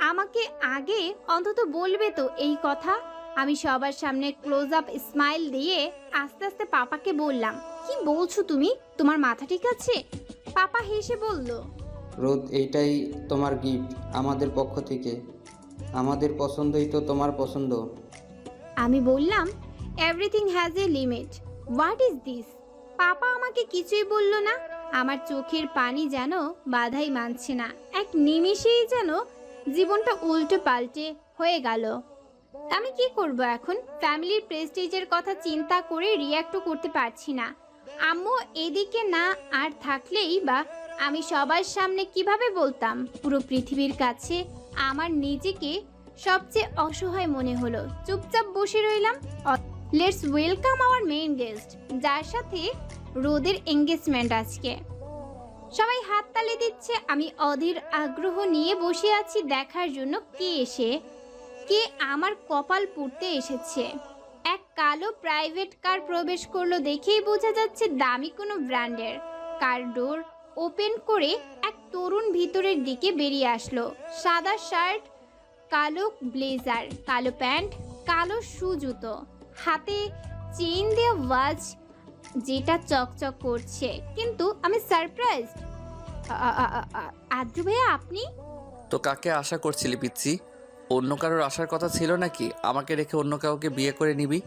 আমাকে আগে অন্তত বলবে তো এই কথা। আমি সবার সামনে ক্লোজ আপ স্মাইল দিয়ে আস্তে আস্তে পাপাকে বললাম, কি বলছো তুমি? তোমার মাথা ঠিক আছে? পাপা হেসে বলল, রোদ, এইটাই তোমার গিফট আমাদের পক্ষ থেকে। আমাদের পছন্দই তো তোমার পছন্দ। আমি বললাম, everything has a limit. What is this? Papa আমাকে কিছুই বলল না। আমার চোখের পানি যেন বাধাই মানছে না। এক নিমিষেই যেন জীবনটা উল্টো পাল্টে হয়ে গেল। আমি কি করব এখন? ফ্যামিলির প্রেস্টিজের কথা চিন্তা করে রিয়্যাক্টও করতে পারছি না। আম্মু এদিকে না আর থাকলেই বা আমি সবার সামনে কিভাবে বলতাম? পুরো পৃথিবীর কাছে আমার নিজেকে সবচেয়ে অসহায় মনে হলো। চুপচাপ বসে রইলাম। Let's welcome our main guest, যার সাথে রোদের এঙ্গেজমেন্ট আজকে। সবাই হাততালি দিচ্ছে। আমি অধীর আগ্রহ নিয়ে বসে আছি দেখার জন্য কে আমার কপাল পুড়তে এসেছে। এক কালো প্রাইভেট কার প্রবেশ করলো, দেখেই বোঝা যাচ্ছে দামি কোনো ব্র্যান্ডের। কার ডোর ওপেন করে এক তরুণ ভিতরের দিকে বেরিয়ে আসলো। সাদা শার্ট, কালো ব্লেজার, কালো প্যান্ট, কালো শু জুতো, হাতে চেইন দিয়ে ওয়াচ যেটা চকচক করছে। কিন্তু আমি সারপ্রাইজড। আদ্রু ভাইয়া, আপনি? তো কাকে আশা করছিলি পিচ্ছি? অন্য কারোর আসার কথা ছিল নাকি? আমাকে রেখে অন্য কাউকে বিয়ে করে নিবি?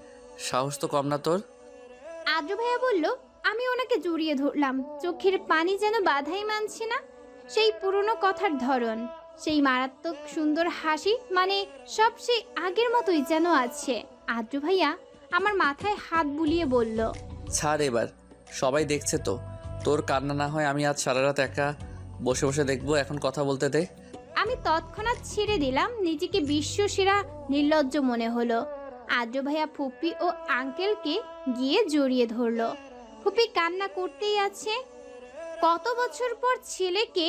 সাহস তো কম না তোর। আদ্রু ভাইয়া বলল। আমি ওনাকে জড়িয়ে ধরলাম। চোখের পানি যেন বাধাই মানছে না। সেই পুরনো কথার ধরন, সেই মারাত্মক সুন্দর হাসি, মানে সব সেই আগের মতোই যেন আছে। আদ্রু ভাইয়া আমার মাথায় হাত বুলিয়ে বলল, ছাড় এবার, সবাই দেখছে তো। তোর কান্না না হয় আমি আজ সারা রাত একা বসে বসে দেখবো, এখন কথা বলতে দে। আমি তৎক্ষণাৎ ছেড়ে দিলাম। নিজেকে বিশ্বসেরা নির্লজ্জ মনে হলো। আদ্রু ভাইয়া ফুপি ও আঙ্কেলকে গিয়ে জড়িয়ে ধরলো। ফুপি কান্না করতেই আছে। কত বছর পর ছেলেকে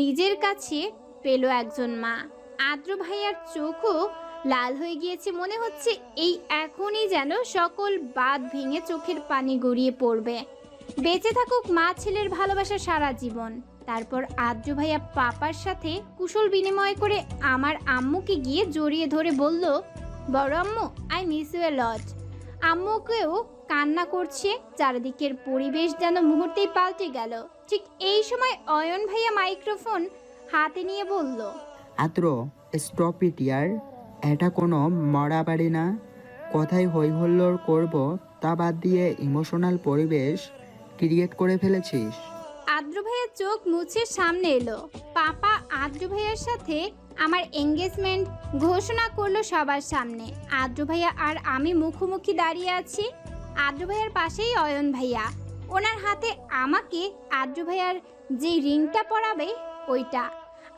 নিজের কাছে পেল একজন মা। আদ্রু ভাইয়ার চোখও লাল হয়ে গিয়েছে। মনে হচ্ছে এই এখনই যেন সকল বাঁধ ভেঙে চোখের পানি গড়িয়ে পড়বে। বেঁচে থাকুক মা ছেলের ভালোবাসা সারা জীবন। তারপর আদ্রু ভাইয়া পাপার সাথে কুশল বিনিময় করে আমার আম্মুকে গিয়ে জড়িয়ে ধরে বলল, বড় আম্মু, আই মিস ইউ এ লট। আম্মুকেও কান্না করছে। চারিদিকের পরিবেশ যেন মুহূর্তেই পাল্টে গেল। ঠিক এই সময় অয়ন ভাইয়া মাইক্রোফোন হাতে নিয়ে বলল, আদ্র, স্টপ ইট ইয়ার। এটা কোনো মরা বাড়ি না। কোথায় হই হল্লোড় করবো তা বাদ দিয়ে ইমোশনাল পরিবেশ ক্রিয়েট করে ফেলেছিস। আদ্রু ভাইয়ার চোখ মুছে সামনে এলো। পাপা আদ্রু ভাইয়ার সাথে আমার এঙ্গেজমেন্ট ঘোষণা করলো সবার সামনে। আদ্রু ভাইয়া আর আমি মুখোমুখি দাঁড়িয়ে আছি। আদ্রু ভাইয়ার পাশেই অয়ন ভাইয়া। ওনার হাতে আমাকে আদ্রু ভাইয়ার যে রিংটা পরাবে ওইটা।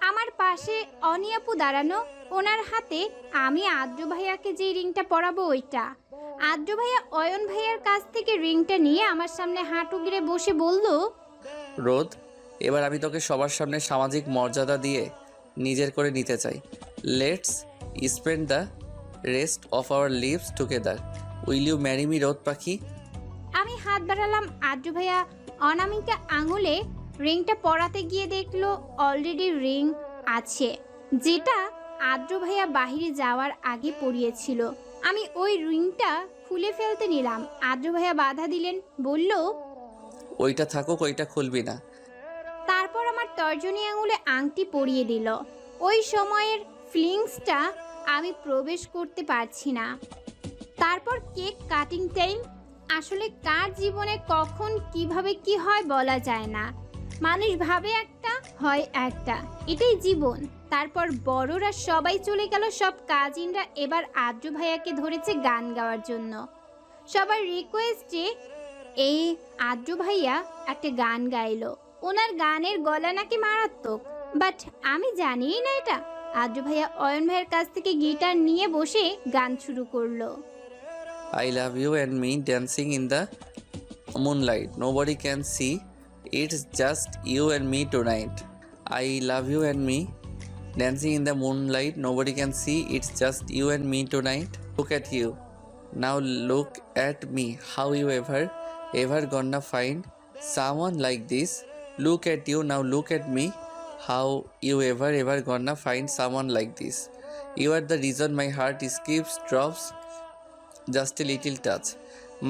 আমার পাশে অনিয়াপু দাঁড়ানো, ওনার হাতে আমি আদ্রু ভাইয়াকে যে রিংটা পরাবো ওইটা। আদ্রু ভাইয়া অয়ন ভাইয়ার কাছ থেকে রিংটা নিয়ে আমার সামনে হাঁটু গেড়ে বসে বলল, রোদ, এবার আমি তোকে সবার সামনে সামাজিক মর্যাদা দিয়ে নিজের করে নিতে চাই। Let's spend the rest of our lives together. Will you marry me, রোদ পাখি? আমি হাত বাড়ালাম। আদ্রু ভাইয়া অনামিকা আঙুলে রিংটা পরাতে গিয়ে দেখলো অলরেডি রিং আছে, যেটা আদ্রু ভাইয়া বাহিরে যাওয়ার আগে পরিয়েছিল। আমি ওই রিংটা খুলে ফেলতে নিলাম। আদ্রু ভাইয়া বাধা দিলেন, বলল, ওইটা থাকুক, ওইটা খুলবি না। তারপর আমার তর্জনী আঙুলে আংটি পরিয়ে দিল। ওই সময়ের ফিলিংসটা আমি প্রবেশ করতে পারছি না। তারপর কেক কাটিং টাইম। আসলে কার জীবনে কখন কিভাবে কি হয় বলা যায় না। মানুষ ভাবে একটা, হয় একটা, এটাই জীবন। তারপর বড়রা সবাই চলে গেল। সব কাজিনরা এবার আদ্রু ভাইয়াকে ধরেছে গান গাওয়ার জন্য। সবার রিকোয়েস্টে এই আদ্রু ভাইয়া একটা গান গাইলো। ওনার গানের গলা নাকি মারাত্মক, বাট আমি জানিই না এটা। আদ্রু ভাইয়া অয়ন ভাইয়ের কাছ থেকে গিটার নিয়ে বসে গান শুরু করলো। I love you and me dancing in the moonlight. Nobody can see. It's just you and me tonight. I love you and me dancing in the moonlight. Nobody can see. It's just you and me tonight. Look at you. Now look at me. How you ever gonna find someone like this? Look at you. Now look at me. How you ever gonna find someone like this? You are the reason my heart skips, drops. Just a little touch.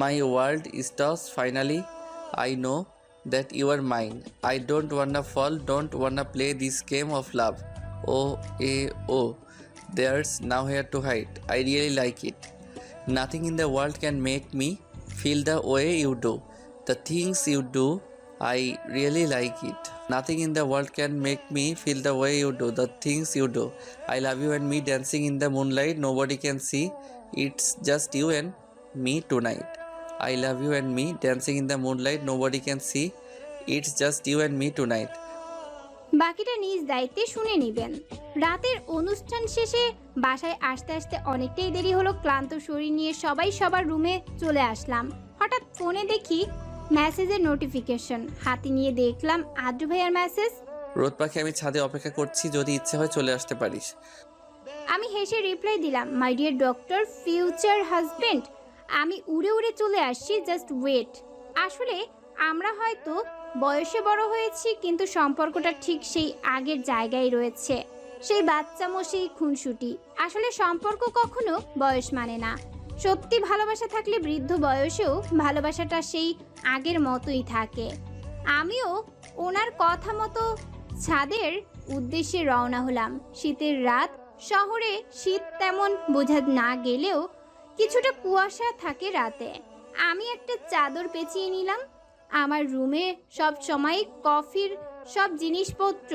My world stops finally. I know that you are mine. I don't wanna fall, don't wanna play this game of love. Oh, there's nowhere to hide. I really like it. Nothing in the world can make me feel the way you do. The things you do, I really like it. Nothing in the world can make me feel the way you do. The things you do. I love you and me dancing in the moonlight. Nobody can see. It's just you and me tonight. I love you and me dancing in the moonlight. Nobody can see. It's just you and me tonight. বাকিটা নিজ দায়িত্বে শুনে নেবেন। রাতের অনুষ্ঠান শেষে বাসায় আসতে আসতে অনেকটাই দেরি হলো। ক্লান্ত শরীর নিয়ে সবাই সবার রুমে চলে আসলাম। হঠাৎ ফোনে দেখি মেসেজের নোটিফিকেশন। হাতে নিয়ে দেখলাম আদ্র ভাইয়ার মেসেজ। রোদ পাখি, আমি ছাদে অপেক্ষা করছি, যদি ইচ্ছে হয় চলে আসতে পারিস। আমি হেসে রিপ্লাই দিলাম, my dear doctor future husband, আমি উড়ে উড়ে চলে আসছি, জাস্ট ওয়েট। আসলে আমরা হয়তো বয়সে বড় হয়েছি, কিন্তু সম্পর্কটা ঠিক সেই আগের জায়গায় রয়েছে, সেই বাচ্চামো, সেই খুনসুটি। আসলে সম্পর্ক কখনো বয়স মানে না। সত্যি ভালোবাসা থাকলে বৃদ্ধ বয়সেও ভালোবাসাটা সেই আগের মতোই থাকে। আমিও ওনার কথা মতো ছাদের উদ্দেশ্যে রওনা হলাম। শীতের রাত, শহরে শীত তেমন বোঝা না গেলেও কিছুটা কুয়াশা থাকে রাতে। আমি একটা চাদর পেঁচিয়ে নিলাম। আমার রুমে সব সময় কফির সব জিনিসপত্র,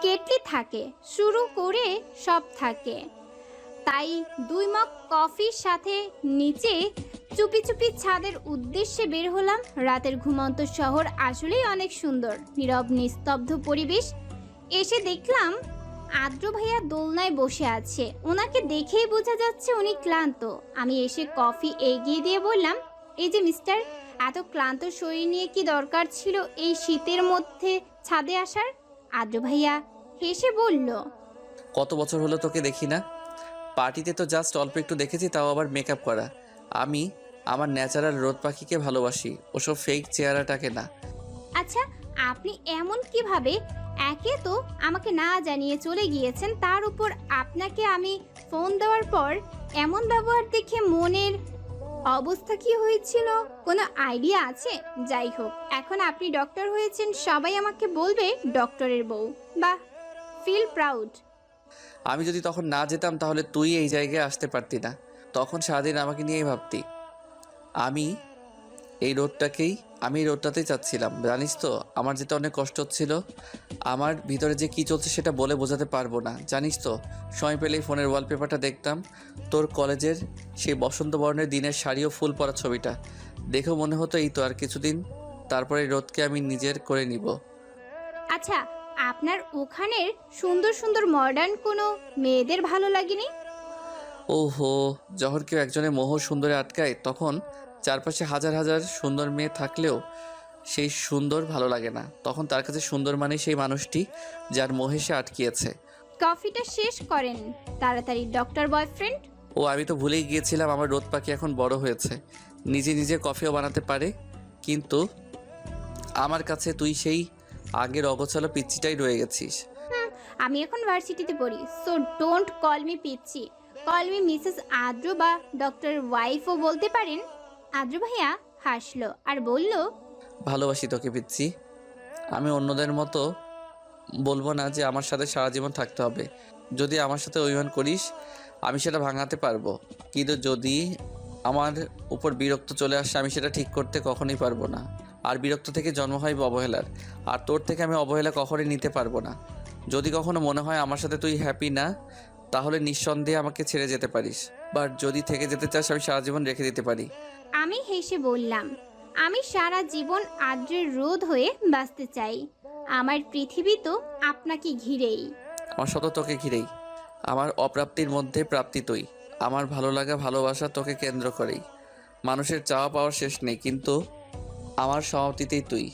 কেটলি থাকে শুরু করে সব থাকে, তাই 2 মগ কফির সাথে নিচে চুপি চুপি ছাদের উদ্দেশ্যে বের হলাম। রাতের ঘুমন্ত শহর আসলেই অনেক সুন্দর, নীরব নিস্তব্ধ পরিবেশ। এসে দেখলাম আদ্র ভাইয়া দোলনায় বসে আছে। ওনাকে দেখেই বোঝা যাচ্ছে উনি ক্লান্ত। আমি এসে কফি এগিয়ে দিয়ে বললাম, এই যে মিস্টার, এত ক্লান্ত শরীর নিয়ে কি দরকার ছিল এই শীতের মধ্যে ছাদে আসার? আদ্র ভাইয়া হেসে বলল, কত বছর হলো তোকে দেখি না। পার্টিতে তো জাস্ট অল্প একটু দেখেছি, তাও আবার মেকআপ করা। আমি আমার ন্যাচারাল রোদ পাখিকে ভালোবাসি, ওসব ফেক চেহারাটাকে না। আচ্ছা আপনি এমন কিভাবে? একে তো আমাকে না জানিয়ে চলে গিয়েছেন, তার উপর আপনাকে আমি ফোন দেওয়ার পর এমন ব্যবহার দেখে মনের অবস্থা কি হয়েছিল কোনো আইডিয়া আছে? যাই হোক, এখন আপনি ডক্টর হয়েছেন, সবাই আমাকে বলবে ডক্টরের বউ। বাহ, ফিল প্রাউড। আমি যদি তখন না যেতাম তাহলে তুই এই জায়গায় আসতে পারতি না। তখন সারাদিন আমাকে নিয়েই ভাবতি। আমি এই রোদটাতেই চাচ্ছিলাম। জানিস তো আমার যেটা অনেক কষ্ট হচ্ছিল। আমার ভিতরে যে কী চলছে সেটা বলে বোঝাতে পারবো না। জানিস তো, সময় পেলেই ফোনের ওয়ালপেপারটা দেখতাম, তোর কলেজের সেই বসন্ত বরণের দিনের শাড়ি ও ফুল পরা ছবিটা দেখেও মনে হতো এই তো আর কিছুদিন, তারপরে রোদকে আমি নিজের করে নিব। আচ্ছা, আপনার ওখানের সুন্দর সুন্দর মডার্ন কোনো মেয়েদের ভালো লাগেনি? ওহো, যখন কেউ একজনের মোহ সুন্দরে আটকায়, তখন চারপাশে হাজার হাজার সুন্দর মেয়ে থাকলেও সেই সুন্দর ভালো লাগে না। তখন তার কাছে সুন্দর মানে সেই মানুষটি যার মোহে সে আটকিয়েছে। কফিটা শেষ করেন তাড়াতাড়ি, ডক্টর বয়ফ্রেন্ড। ও, আমি তো ভুলেই গিয়েছিলাম আমার রোদ পাখি এখন বড় হয়েছে, নিজে নিজে কফিও বানাতে পারে। কিন্তু আমার কাছে তুই সেই আগের অগোছালো পিচ্চিটাই রয়ে গেছিস। আমি এখন ভার্সিটিতে পড়ি, সো ডোন্ট কল মি পিচ্ছি, কল মি মিসেস আদ্র বা ডক্টর ওয়াইফও বলতে পারেন। আদ্র ভাইয়া হাসলো আর বলল, ভালোবাসি তোকে পিচ্ছি। আমি অন্যদের মতো বলবো না যে আমার সাথে সারা জীবন থাকতে হবে। যদি আমার সাথে অভিমান করিস আমি সেটা ভাঙাতে পারবো, কিন্তু যদি আমার উপর বিরক্ত চলে আসে আমি সেটা ঠিক করতে কখনোই পারবো না। আর বিরক্ত থেকে জন্ম হয় অবহেলার, আর তোর থেকে আমি অবহেলা কখনোই নিতে পারবো না। যদি কখনো মনে হয় আমার সাথে তুই হ্যাপি না, তাহলে নিঃসন্দেহে আমাকে ছেড়ে যেতে পারিস, বাট যদি থেকে যেতে চাস আমি সারা জীবন রেখে দিতে পারি। আমি হেসে বললাম, আমি সারা জীবন আদ্রের রোদ হয়ে বাঁচতে চাই। আমার পৃথিবী তো আপনাকে ঘিরেই। আমার শত তোকে ঘিরেই, আমার অপ্রাপ্তির মধ্যে প্রাপ্তি তুই। আমার ভালো লাগা ভালোবাসা তোকে কেন্দ্র করেই। মানুষের চাওয়া পাওয়ার শেষ নেই, কিন্তু আমার সমাপ্তিতেই তুই।